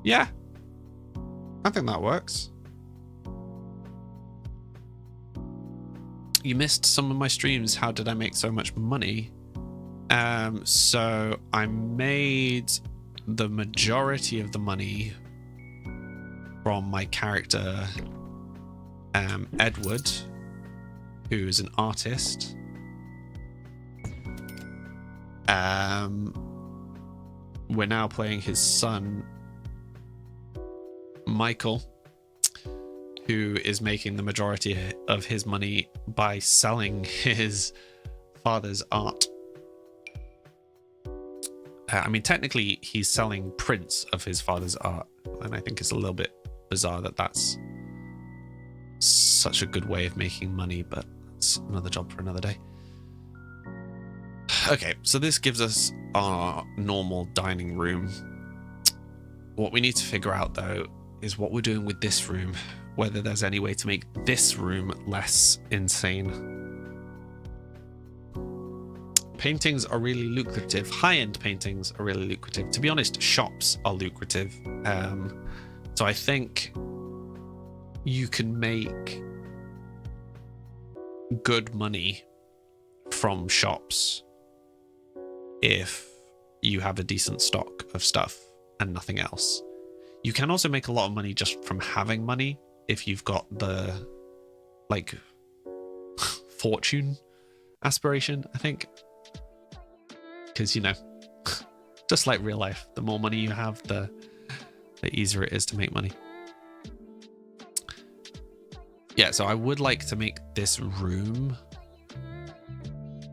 [SPEAKER 1] Yeah, I think that works. You missed some of my streams. How did I make so much money? So I made the majority of the money from my character, Edward, who's an artist. We're now playing his son, Michael, who is making the majority of his money by selling his father's art. I mean, technically, he's selling prints of his father's art, and I think it's a little bit bizarre that that's such a good way of making money, but it's another job for another day. Okay, so this gives us our normal dining room. What we need to figure out, though, is what we're doing with this room, whether there's any way to make this room less insane. Paintings are really lucrative. High-end paintings are really lucrative. To be honest, shops are lucrative. So I think you can make good money from shops if you have a decent stock of stuff and nothing else. You can also make a lot of money just from having money if you've got the, like, fortune aspiration, I think. Because, you know, just like real life, the more money you have, the easier it is to make money. Yeah, so I would like to make this room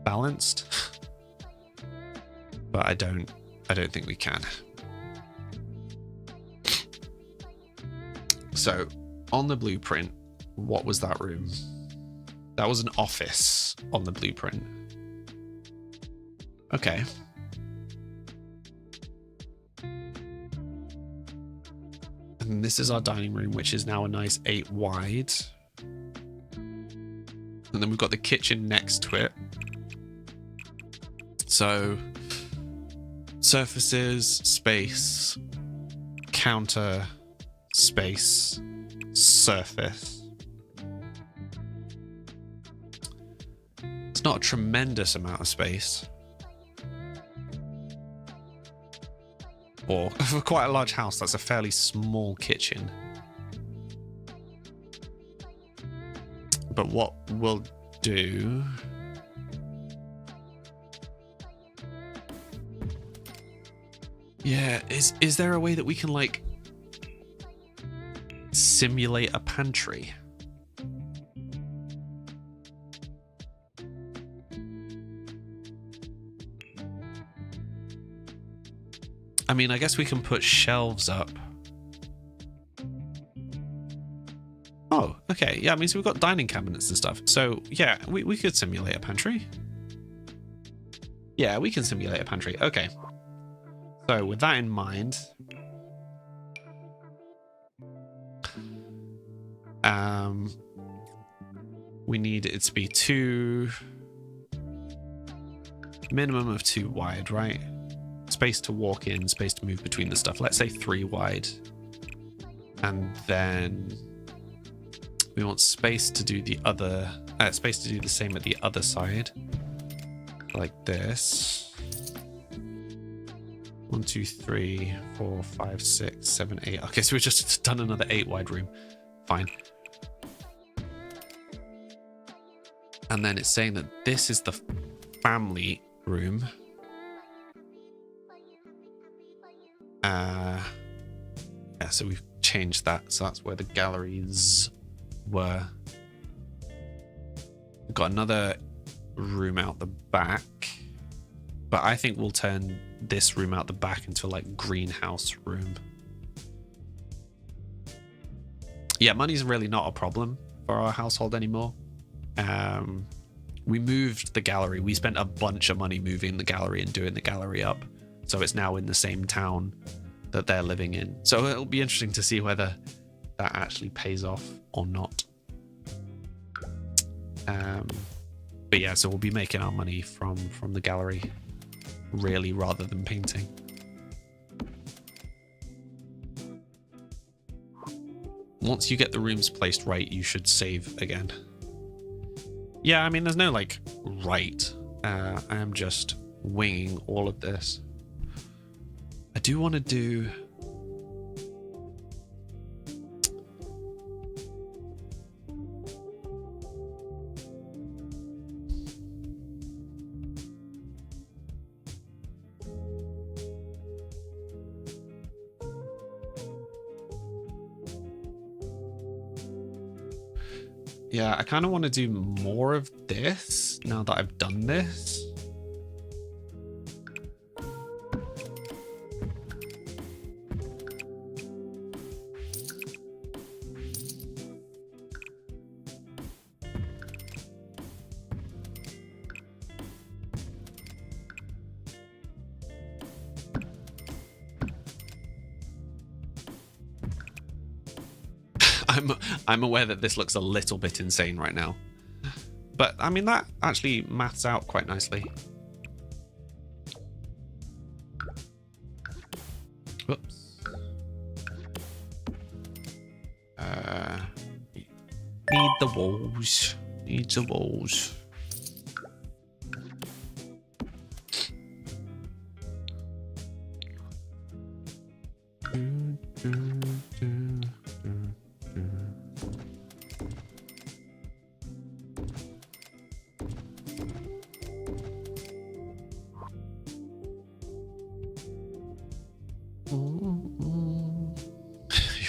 [SPEAKER 1] balanced, but I don't think we can. So on the blueprint, what was that room? That was an office on the blueprint. Okay. And this is our dining room, which is now a nice 8 wide. And then we've got the kitchen next to it. So surfaces, space, counter, space, surface. It's not a tremendous amount of space. Or for quite a large house, that's a fairly small kitchen. But what we'll do... Yeah, is there a way that we can, like, simulate a pantry. I mean, I guess we can put shelves up. Oh, okay. Yeah, I mean, so we've got dining cabinets and stuff. So, yeah, we could simulate a pantry. Yeah, we can simulate a pantry. Okay. So, with that in mind... we need it to be minimum of 2 wide, right? Space to walk in, space to move between the stuff. Let's say 3 wide. And then we want space to do the other, space to do the same at the other side. Like this. 1, 2, 3, 4, 5, 6, 7, 8. Okay, so we've just done another 8 wide room. Fine. And then it's saying that this is the family room. Yeah, so we've changed that. So that's where the galleries were. We've got another room out the back. But I think we'll turn this room out the back into like greenhouse room. Yeah, money's really not a problem for our household anymore. We moved the gallery. We spent a bunch of money moving the gallery and doing the gallery up. So it's now in the same town that they're living in. So it'll be interesting to see whether that actually pays off or not. But yeah, so we'll be making our money from the gallery, really, rather than painting. Once you get the rooms placed right, you should save again. Yeah, I mean, there's no, like, right. I am just winging all of this. I do want to do... Yeah, I kind of want to do more of this now that I've done this. I'm aware that this looks a little bit insane right now, but I mean, that actually maths out quite nicely. Whoops. Need the walls. Needs the walls.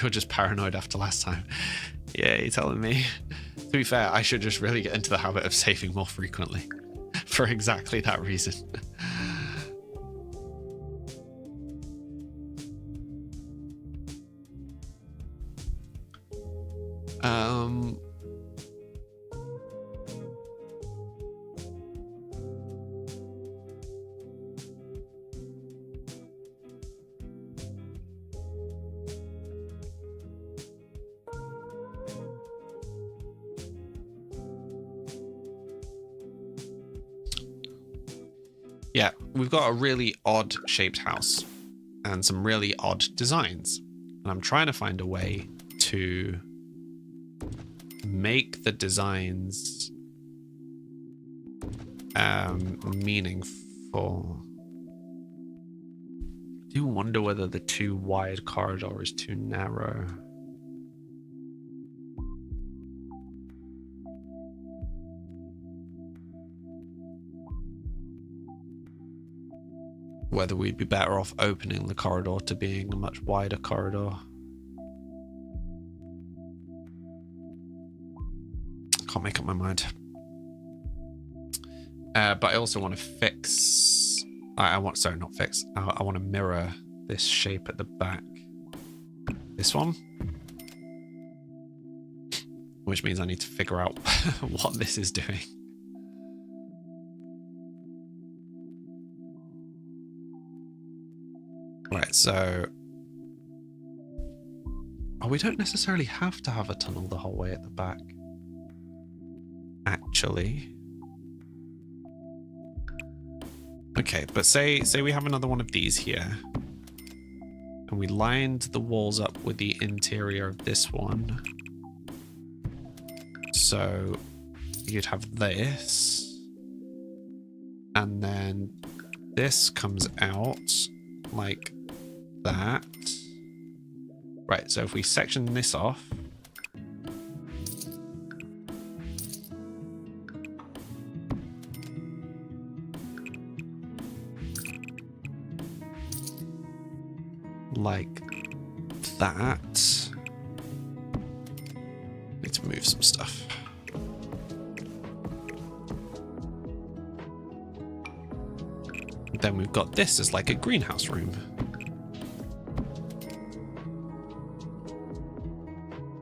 [SPEAKER 1] You're just paranoid after last time. Yeah, you're telling me. To be fair, I should just really get into the habit of saving more frequently for exactly that reason. Yeah, we've got a really odd shaped house and some really odd designs. And I'm trying to find a way to make the designs meaningful. I do wonder whether the too wide corridor is too narrow. Whether we'd be better off opening the corridor to being a much wider corridor. Can't make up my mind. But I also want to fix... sorry, not fix. I want to mirror this shape at the back. This one. Which means I need to figure out what this is doing. Right, so... Oh, we don't necessarily have to have a tunnel the whole way at the back. Actually... Okay, but say we have another one of these here. And we lined the walls up with the interior of this one. So you'd have this. And then this comes out like that. Right, so if we section this off. Like that. Need to move some stuff. Then we've got this as like a greenhouse room.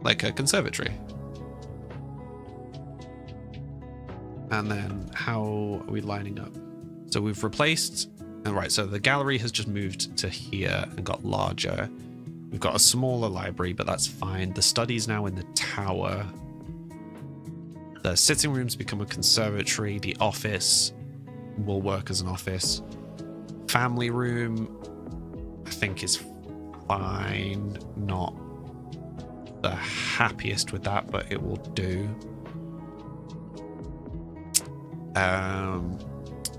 [SPEAKER 1] Like a conservatory. And then how are we lining up? So we've replaced... Right, so the gallery has just moved to here and got larger. We've got a smaller library, but that's fine. The study's now in the tower. The sitting room's become a conservatory. The office will work as an office. Family room, I think, is fine. Not the happiest with that, but it will do.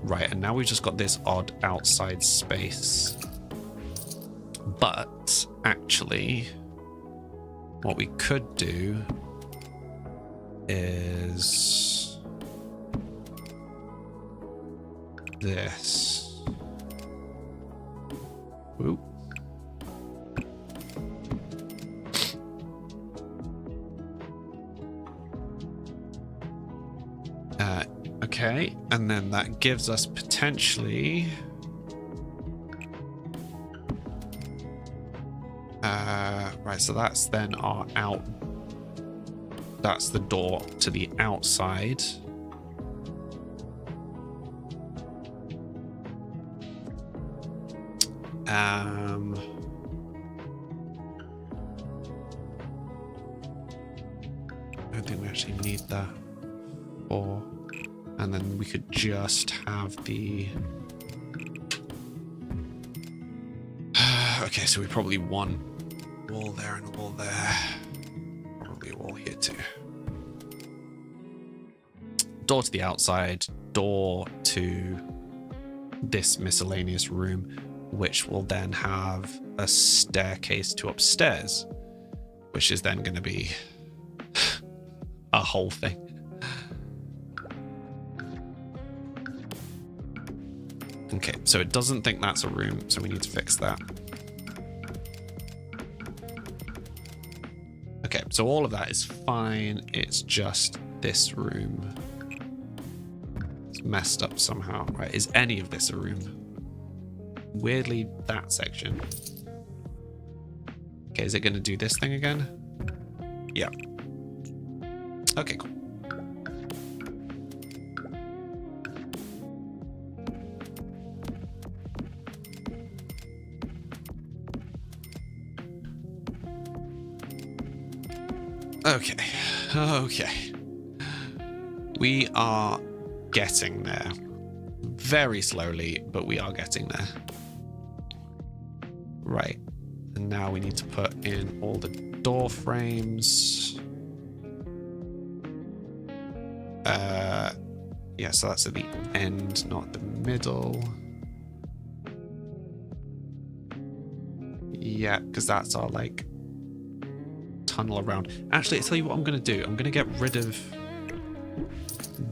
[SPEAKER 1] Right, and now we've just got this odd outside space. But, actually, what we could do is this. Ooh. Okay, and then that gives us potentially... right, so that's then our out... That's the door to the outside. I don't think we actually need that. Or... And then we could just have the... Okay, so we probably want a wall there and a wall there. Probably a wall here too. Door to the outside, door to this miscellaneous room, which will then have a staircase to upstairs, which is then going to be a whole thing. Okay, so it doesn't think that's a room, so we need to fix that. Okay, so all of that is fine. It's just this room. It's messed up somehow. Right, is any of this a room? Weirdly, that section. Okay, is it going to do this thing again? Yeah. Okay, cool. Okay, okay. We are getting there. Very slowly, but we are getting there. Right. And now we need to put in all the door frames. Yeah, so that's at the end, not the middle. Yeah, because that's our, like, tunnel around. Actually, I'll tell you what I'm going to do. I'm going to get rid of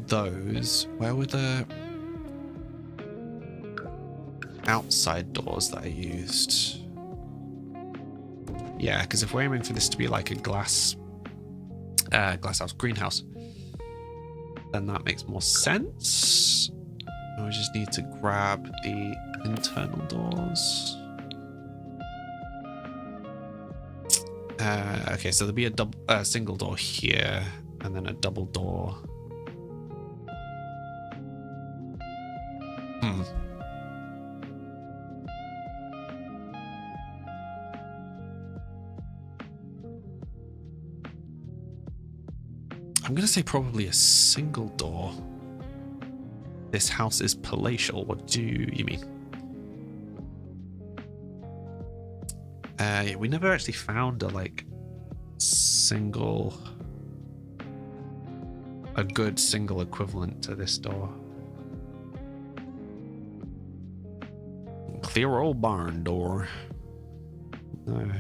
[SPEAKER 1] those. Where were the outside doors that I used? Yeah, because if we're aiming for this to be like a glass house, greenhouse, then that makes more sense. We just need to grab the internal doors. Okay, so there'll be a single door here, and then a double door. I'm going to say probably a single door. This house is palatial. What do you mean? Yeah, we never actually found a good single equivalent to this door. Clear old barn door. No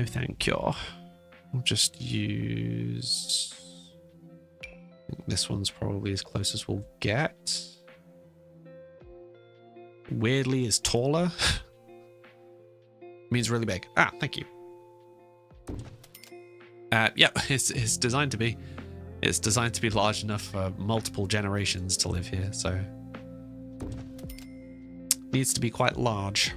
[SPEAKER 1] thank you. We'll just use... This one's probably as close as we'll get. Weirdly is taller. Means really big. Ah, thank you. Yeah, it's designed to be. It's designed to be large enough for multiple generations to live here, so... Needs to be quite large.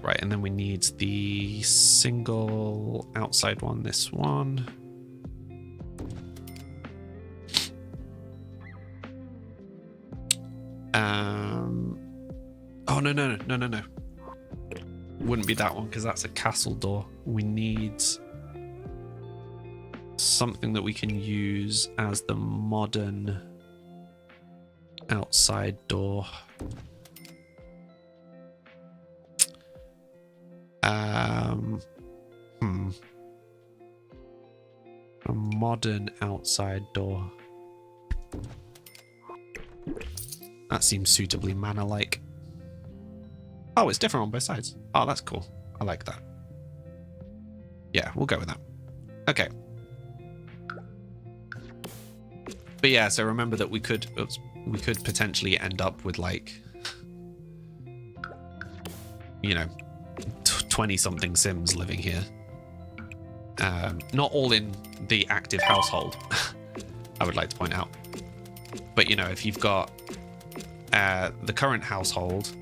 [SPEAKER 1] Right, and then we need the single outside one, this one. Oh, no. Wouldn't be that one because that's a castle door. We need something that we can use as the modern outside door. A modern outside door. That seems suitably manor-like. Oh, it's different on both sides. Oh, that's cool. I like that. Yeah, we'll go with that. Okay. But yeah, so remember that we could potentially end up with 20-something Sims living here. Not all in the active household, I would like to point out. But, if you've got the current household,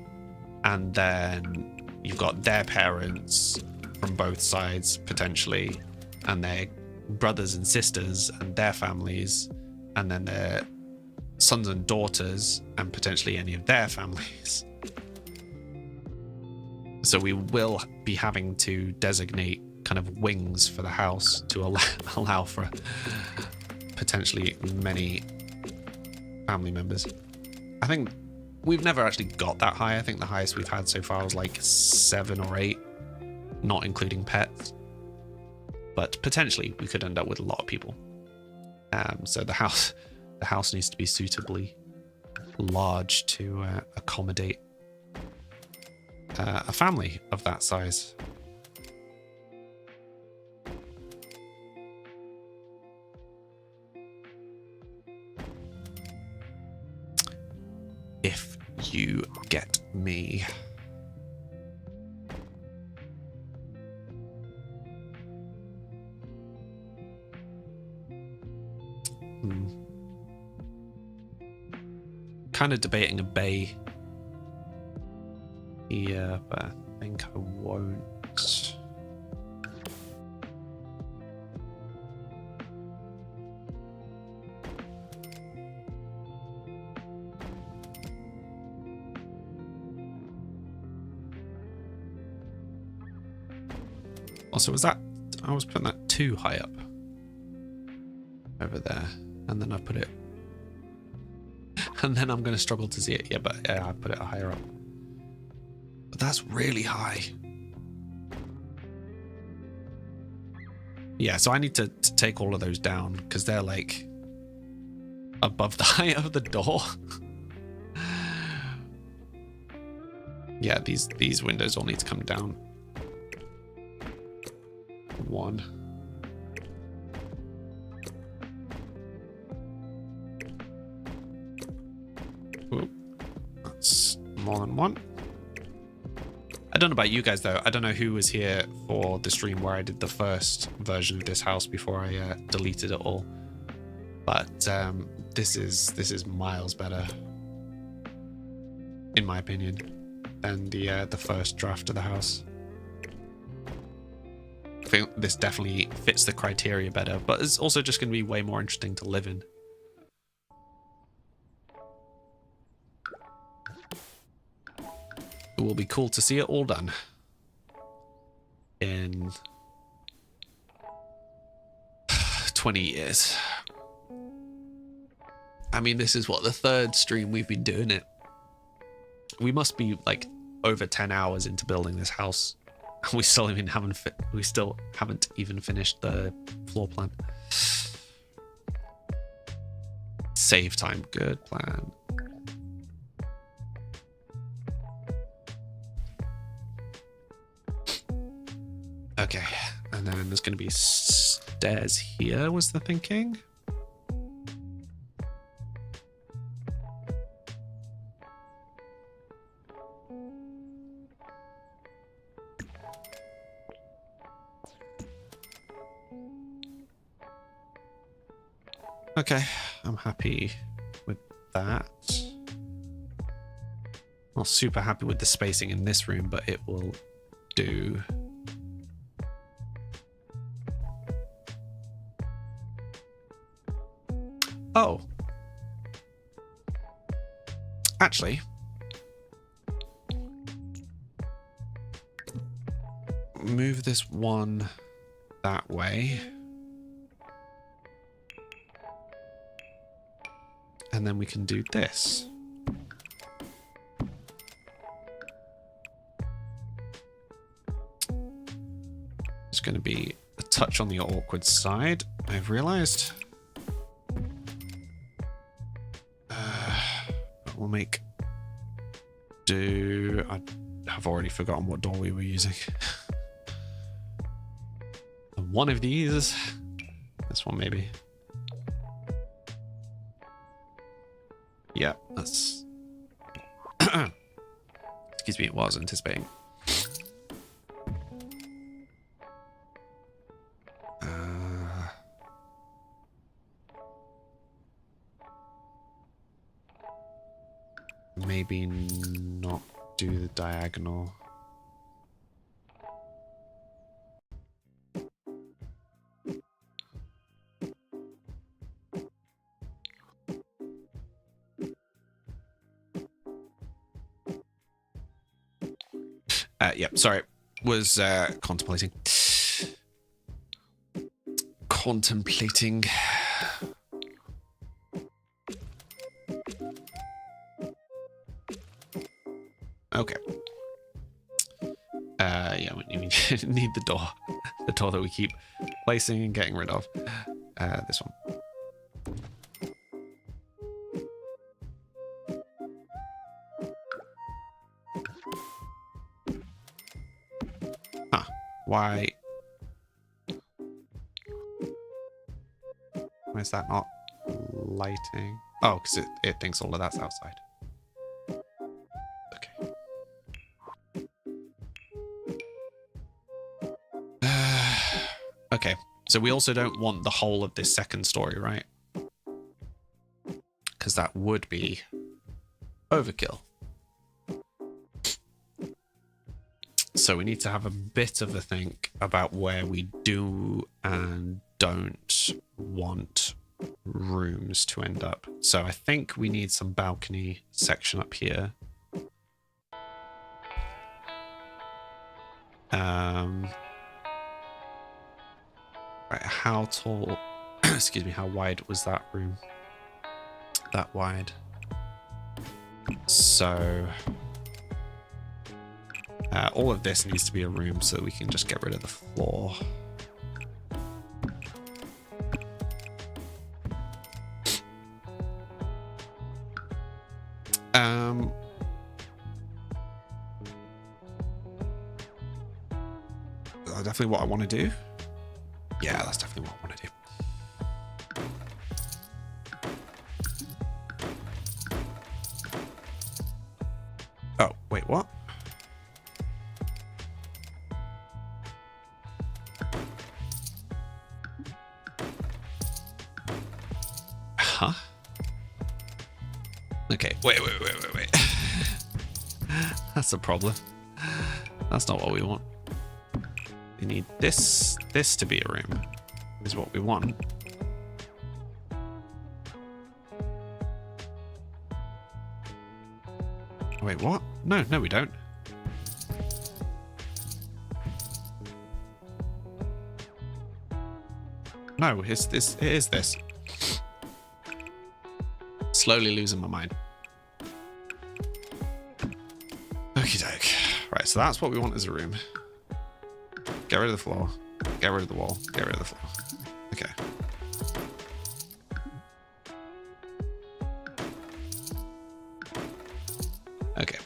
[SPEAKER 1] and then you've got their parents from both sides, potentially, and their brothers and sisters and their families, and then their sons and daughters, and potentially any of their families. So we will be having to designate kind of wings for the house to allow for potentially many family members. I think we've never actually got that high. I think the highest we've had so far was 7 or 8, not including pets. But potentially we could end up with a lot of people. So the house needs to be suitably large to accommodate a family of that size. If you get me. Kind of debating a bay here, but I think I won't. Also, was that... I was putting that too high up. Over there. And then I put it... And then I'm going to struggle to see it. Yeah, but yeah, I put it higher up. But that's really high. Yeah, so I need to take all of those down because they're above the height of the door. Yeah, these windows all need to come down. 1. Ooh, that's more than 1. I don't know about you guys though. I don't know who was here for the stream where I did the first version of this house before I deleted it all. But this is miles better, in my opinion, than the first draft of the house. I think this definitely fits the criteria better, but it's also just going to be way more interesting to live in. It will be cool to see it all done in 20 years. I mean, this is what, the third stream we've been doing it. We must be like over 10 hours into building this house. We still haven't even finished the floor plan. Save time, good plan. Okay, and then there's going to be stairs here, was the thinking. Okay, I'm happy with that. Not super happy with the spacing in this room, but it will do. Oh. Actually. Move this one that way. And then we can do this. It's going to be a touch on the awkward side, I've realized. But we'll make do. I have already forgotten what door we were using. One of these. This one, maybe. Yeah, that's... Excuse me, it was anticipating. Maybe not do the diagonal. Yep, sorry. Was contemplating. Contemplating. Okay. Yeah, we need the door. The door that we keep placing and getting rid of. This one. Why is that not lighting? Oh, because it thinks all of that's outside. Okay. Okay, so we also don't want the whole of this second story, right? Because that would be overkill. So we need to have a bit of a think about where we do and don't want rooms to end up. So I think we need some balcony section up here. Right, how tall, excuse me, how wide was that room? That wide. So... all of this needs to be a room so that we can just get rid of the floor. That's definitely what I want to do. Yeah, that's definitely what I want to do. Oh, wait, what? Huh? Okay, wait. That's a problem. That's not what we want. We need this to be a room, is what we want. Wait, what? No, we don't. No, it is this. Slowly losing my mind. Okie doke. Right, so that's what we want as a room. Get rid of the floor. Get rid of the wall. Get rid of the floor. Okay. Okay.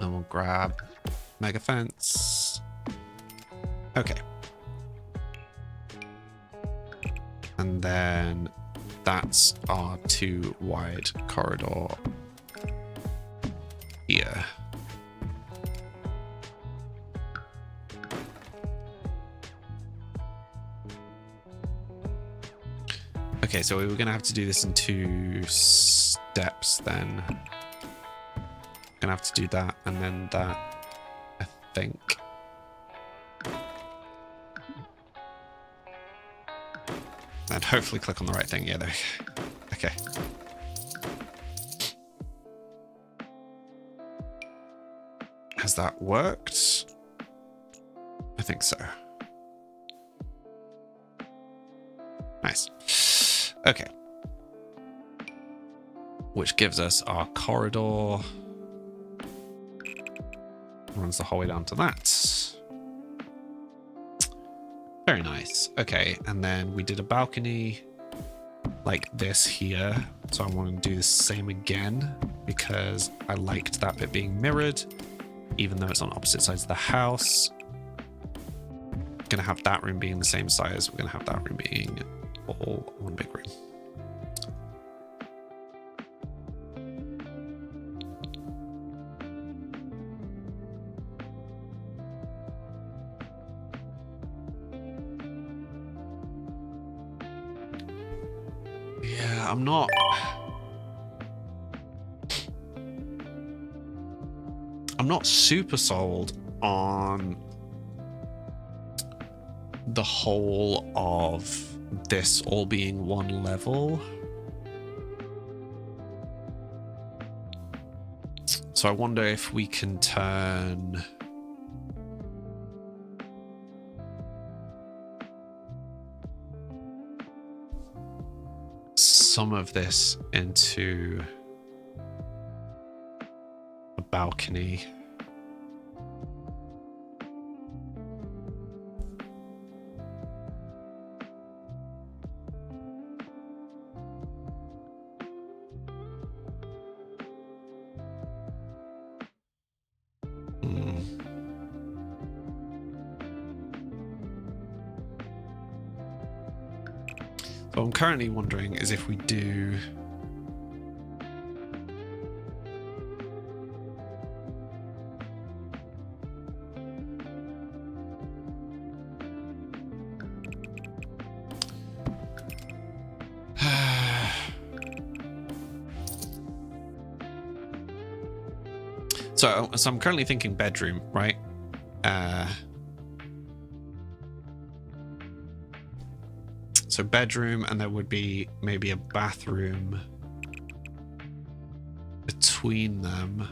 [SPEAKER 1] And we'll grab mega fence. Okay. And then that's our 2 wide corridor here. Okay, so we were going to have to do this in 2 steps then. Gonna have to do that and then that, I think. And hopefully click on the right thing. Yeah, there. Okay. Has that worked? I think so. Nice. Okay. Which gives us our corridor. Runs the whole way down to that. Very nice. Okay, and then we did a balcony like this here. So I want to do the same again because I liked that bit being mirrored, even though it's on opposite sides of the house. We're going to have that room being the same size. We're going to have that room being all one big room. Yeah, I'm not super sold on the whole of this all being one level. So I wonder if we can turn some of this into a balcony. So I'm currently wondering is if we do so I'm currently thinking bedroom, right? So bedroom, and there would be maybe a bathroom between them.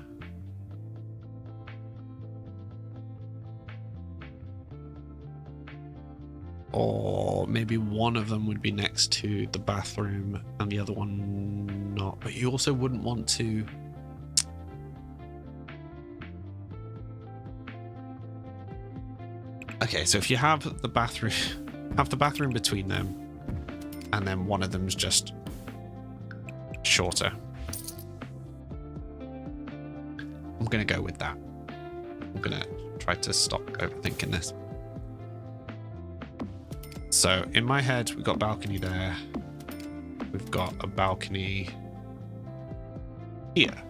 [SPEAKER 1] Or maybe one of them would be next to the bathroom and the other one not. But you also wouldn't want to... Okay, so if you have the bathroom between them, and then one of them's just shorter. I'm gonna go with that. I'm gonna try to stop overthinking this. So in my head, we've got a balcony there. We've got a balcony here.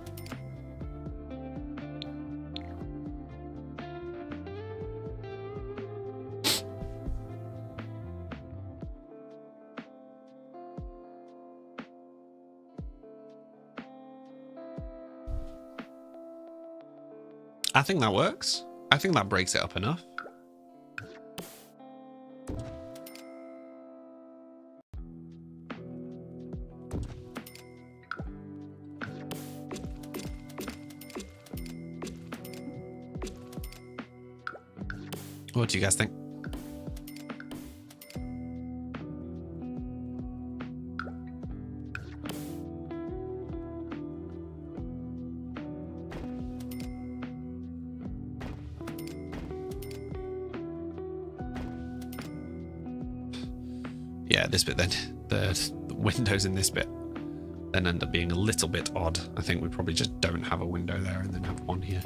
[SPEAKER 1] I think that works. I think that breaks it up enough. What do you guys think? Yeah, this bit then, the windows in this bit then end up being a little bit odd. I think we probably just don't have a window there and then have one here.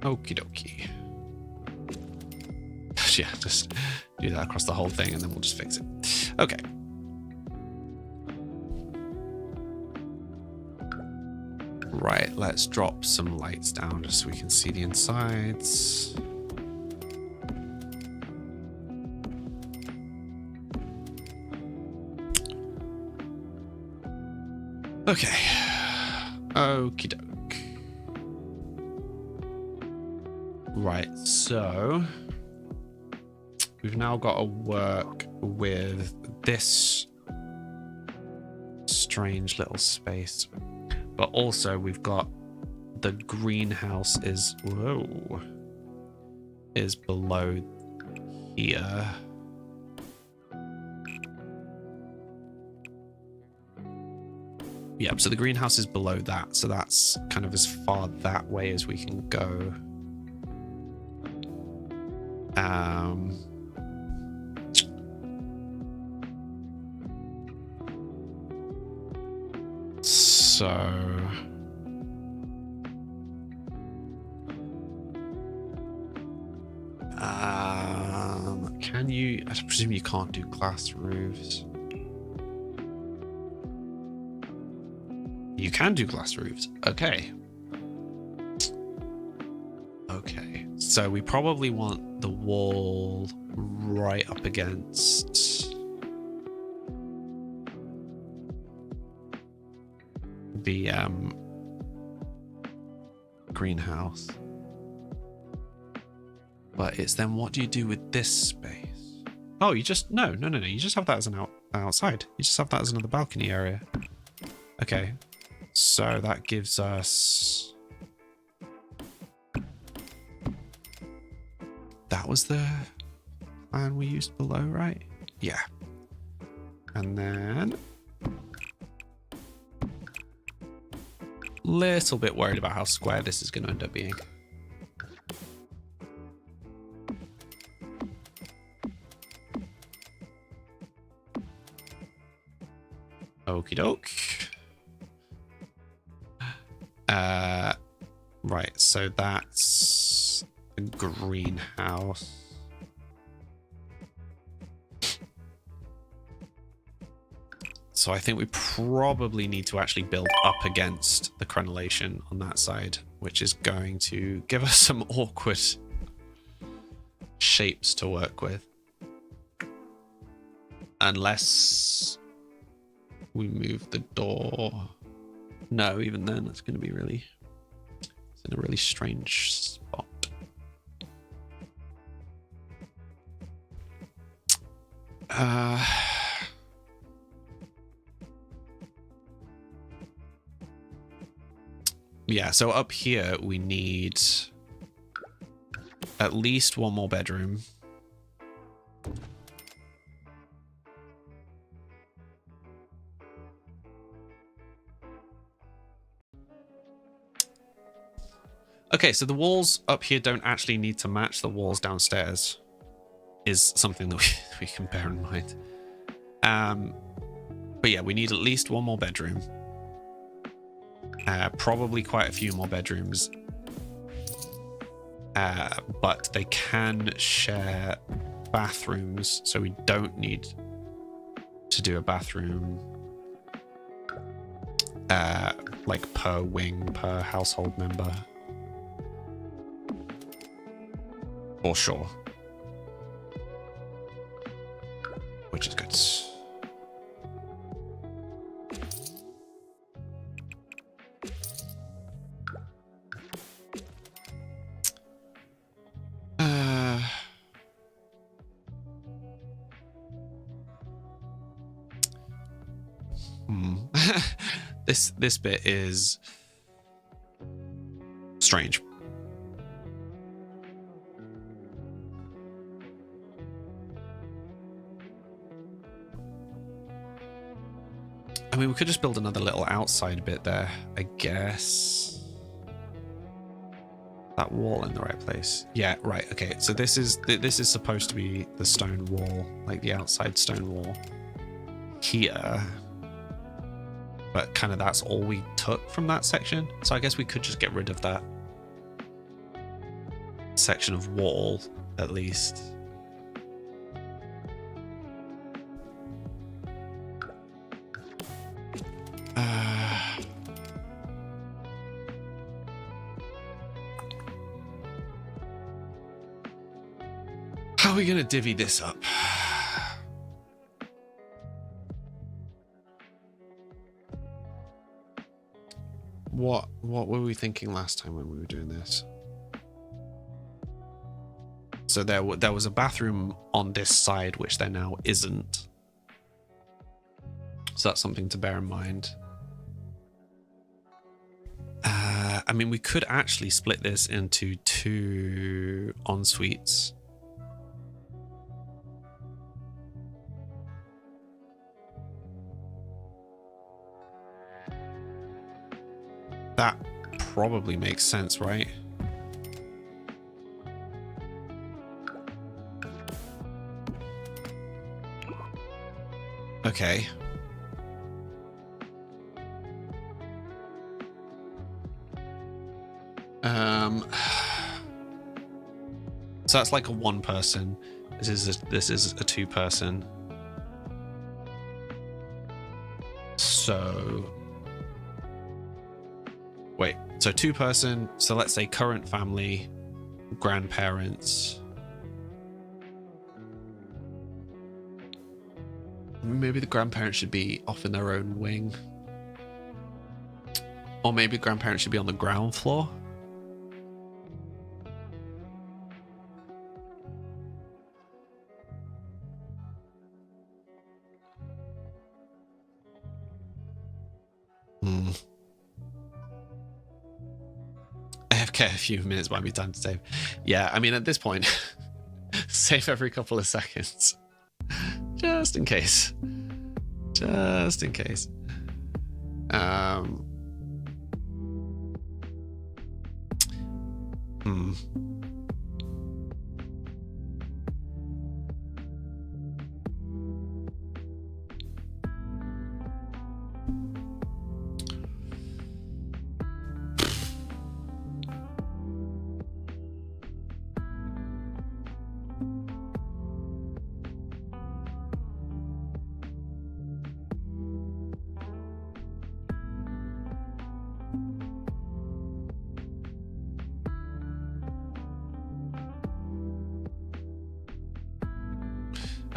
[SPEAKER 1] Okie dokie. Yeah, just do that across the whole thing and then we'll just fix it. Okay. Right, let's drop some lights down just so we can see the insides. Okay. Okie doke. Right, so we've now got to work with this strange little space, but also we've got the greenhouse is below here. Yeah, so the greenhouse is below that, so that's kind of as far that way as we can go. Can you, I presume you can't do glass roofs. You can do glass roofs. Okay. Okay. So we probably want the wall right up against the greenhouse. But it's then what do you do with this space? Oh, you just no. You just have that as an outside. You just have that as another balcony area. Okay. So that gives us, that was the plan we used below, right? Yeah. And then little bit worried about how square this is going to end up being. Okie doke. Right, so that's a greenhouse. So I think we probably need to actually build up against the crenellation on that side, which is going to give us some awkward shapes to work with. Unless we move the door. No, even then, that's going to be really, it's in a really strange spot. Yeah, so up here we need at least one more bedroom. Okay, so the walls up here don't actually need to match the walls downstairs, is something that we can bear in mind. But yeah, we need at least one more bedroom. Probably quite a few more bedrooms. But they can share bathrooms, so we don't need to do a bathroom like per wing, per household member. For sure. Which is good. This bit is strange. I mean, we could just build another little outside bit there, I guess. That wall in the right place. Yeah, right. Okay, so this is supposed to be the stone wall, like the outside stone wall here. But kind of that's all we took from that section. So I guess we could just get rid of that section of wall, at least. How are we going to divvy this up? What were we thinking last time when we were doing this? So there was a bathroom on this side, which there now isn't. So that's something to bear in mind. I mean, we could actually split this into 2 en-suites. That probably makes sense, right? Okay. So that's like a 1 person. This is a 2 person. So wait, so 2 person. So let's say current family, grandparents. Maybe the grandparents should be off in their own wing. Or maybe grandparents should be on the ground floor. AFK a few minutes might be time to save. Yeah, I mean, at this point, save every couple of seconds. Just in case. Just in case.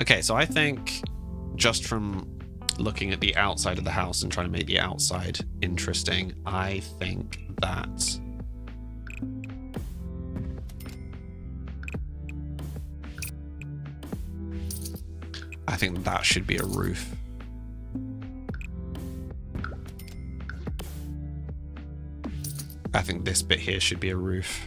[SPEAKER 1] Okay, so I think just from looking at the outside of the house and trying to make the outside interesting, I think that should be a roof. I think this bit here should be a roof.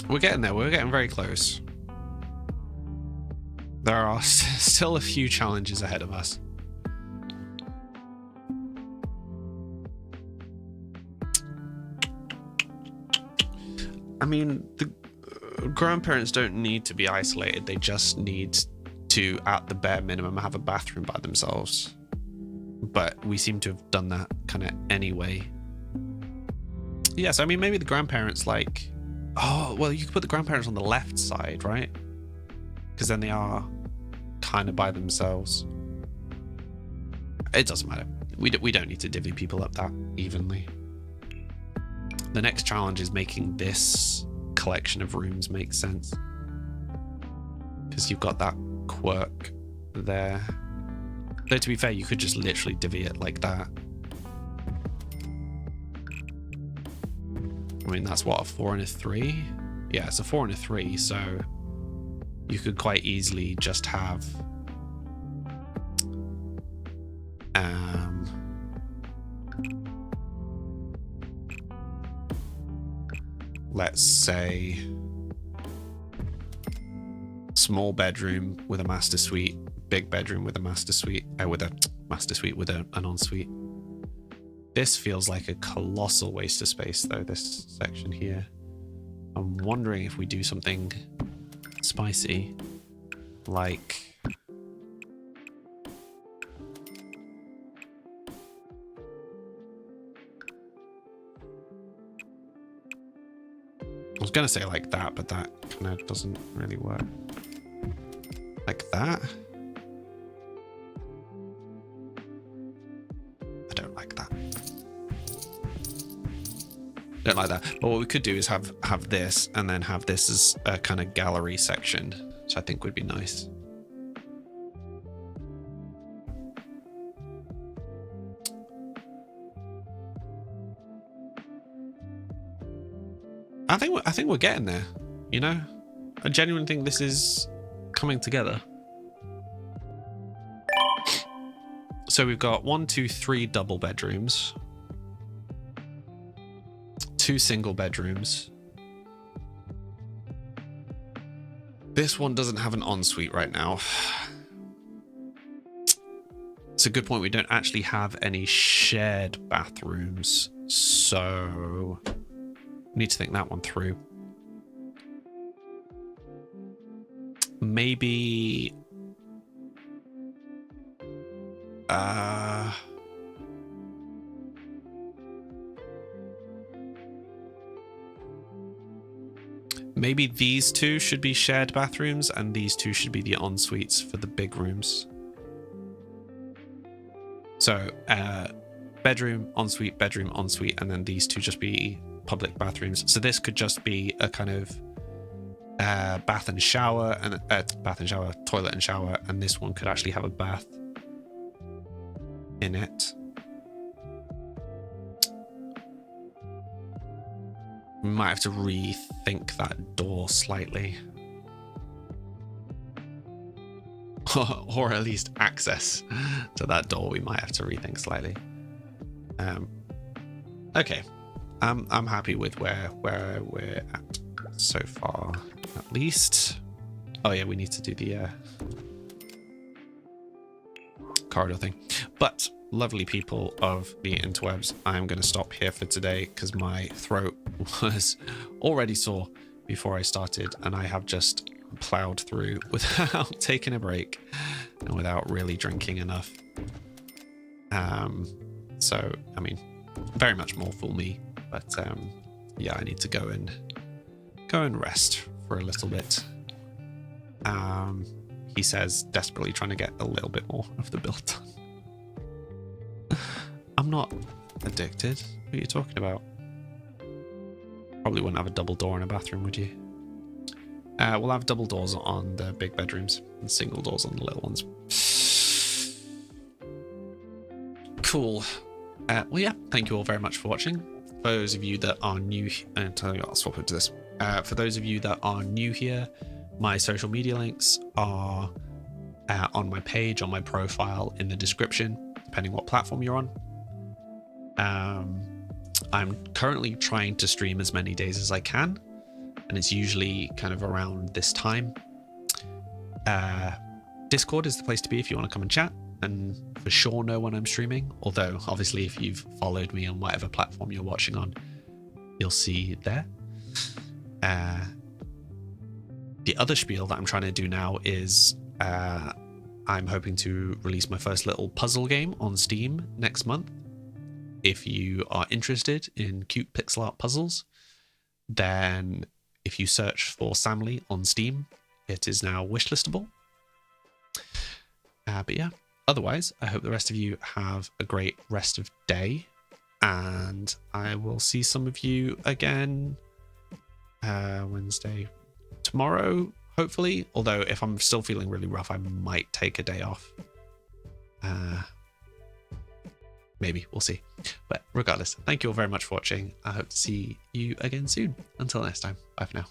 [SPEAKER 1] We're getting there. We're getting very close. There are still a few challenges ahead of us. I mean, the grandparents don't need to be isolated. They just need to, at the bare minimum, have a bathroom by themselves. But we seem to have done that kind of anyway. Yes, I mean, maybe the grandparents, like... Oh, well, you could put the grandparents on the left side, right? Because then they are kind of by themselves. It doesn't matter. We don't need to divvy people up that evenly. The next challenge is making this collection of rooms make sense. Because you've got that quirk there. Though, to be fair, you could just literally divvy it like that. I mean, that's what, a 4 and a 3? Yeah, it's a 4 and a 3, so you could quite easily just have let's say small bedroom with a master suite, big bedroom with a master suite, with a master suite with an ensuite. This feels like a colossal waste of space, though, this section here. I'm wondering if we do something spicy, like... I was going to say like that, but that kind of doesn't really work. Like that? I don't like that. Don't like that. But what we could do is have this and then have this as a kind of gallery section, which I think would be nice. I think we're getting there, you know? I genuinely think this is coming together. So we've got 1, 2, 3 double bedrooms, 2 single bedrooms. This one doesn't have an ensuite right now. It's a good point. We don't actually have any shared bathrooms, so need to think that one through. Maybe maybe these two should be shared bathrooms and these two should be the en-suites for the big rooms. So bedroom, ensuite, and then these two just be public bathrooms. So this could just be a kind of bath and shower, toilet and shower, and this one could actually have a bath in it. We might have to rethink that door slightly. Or at least access to that door we might have to rethink slightly. Okay. I'm happy with where we're at so far, at least. Oh yeah, we need to do the corridor thing. But lovely people of the interwebs, I'm going to stop here for today because my throat was already sore before I started, and I have just plowed through without taking a break and without really drinking enough. So I mean, very much more for me, but yeah, I need to go and rest for a little bit. He says, desperately trying to get a little bit more of the build done. I'm not addicted. What are you talking about? Probably wouldn't have a double door in a bathroom, would you? We'll have double doors on the big bedrooms and single doors on the little ones. Cool. Well, yeah, thank you all very much for watching. For those of you that are new, I'll swap into this. For those of you that are new here, my social media links are on my page, on my profile, in the description, depending what platform you're on. I'm currently trying to stream as many days as I can, and it's usually kind of around this time. Discord is the place to be if you want to come and chat and for sure know when I'm streaming, although obviously if you've followed me on whatever platform you're watching on, you'll see there. The other spiel that I'm trying to do now is I'm hoping to release my first little puzzle game on Steam next month. If you are interested in cute pixel art puzzles, then if you search for Samly on Steam, it is now wishlistable. But yeah, otherwise, I hope the rest of you have a great rest of day, and I will see some of you again Wednesday, tomorrow, hopefully. Although if I'm still feeling really rough, I might take a day off. Maybe, we'll see. But regardless, thank you all very much for watching. I hope to see you again soon. Until next time, bye for now.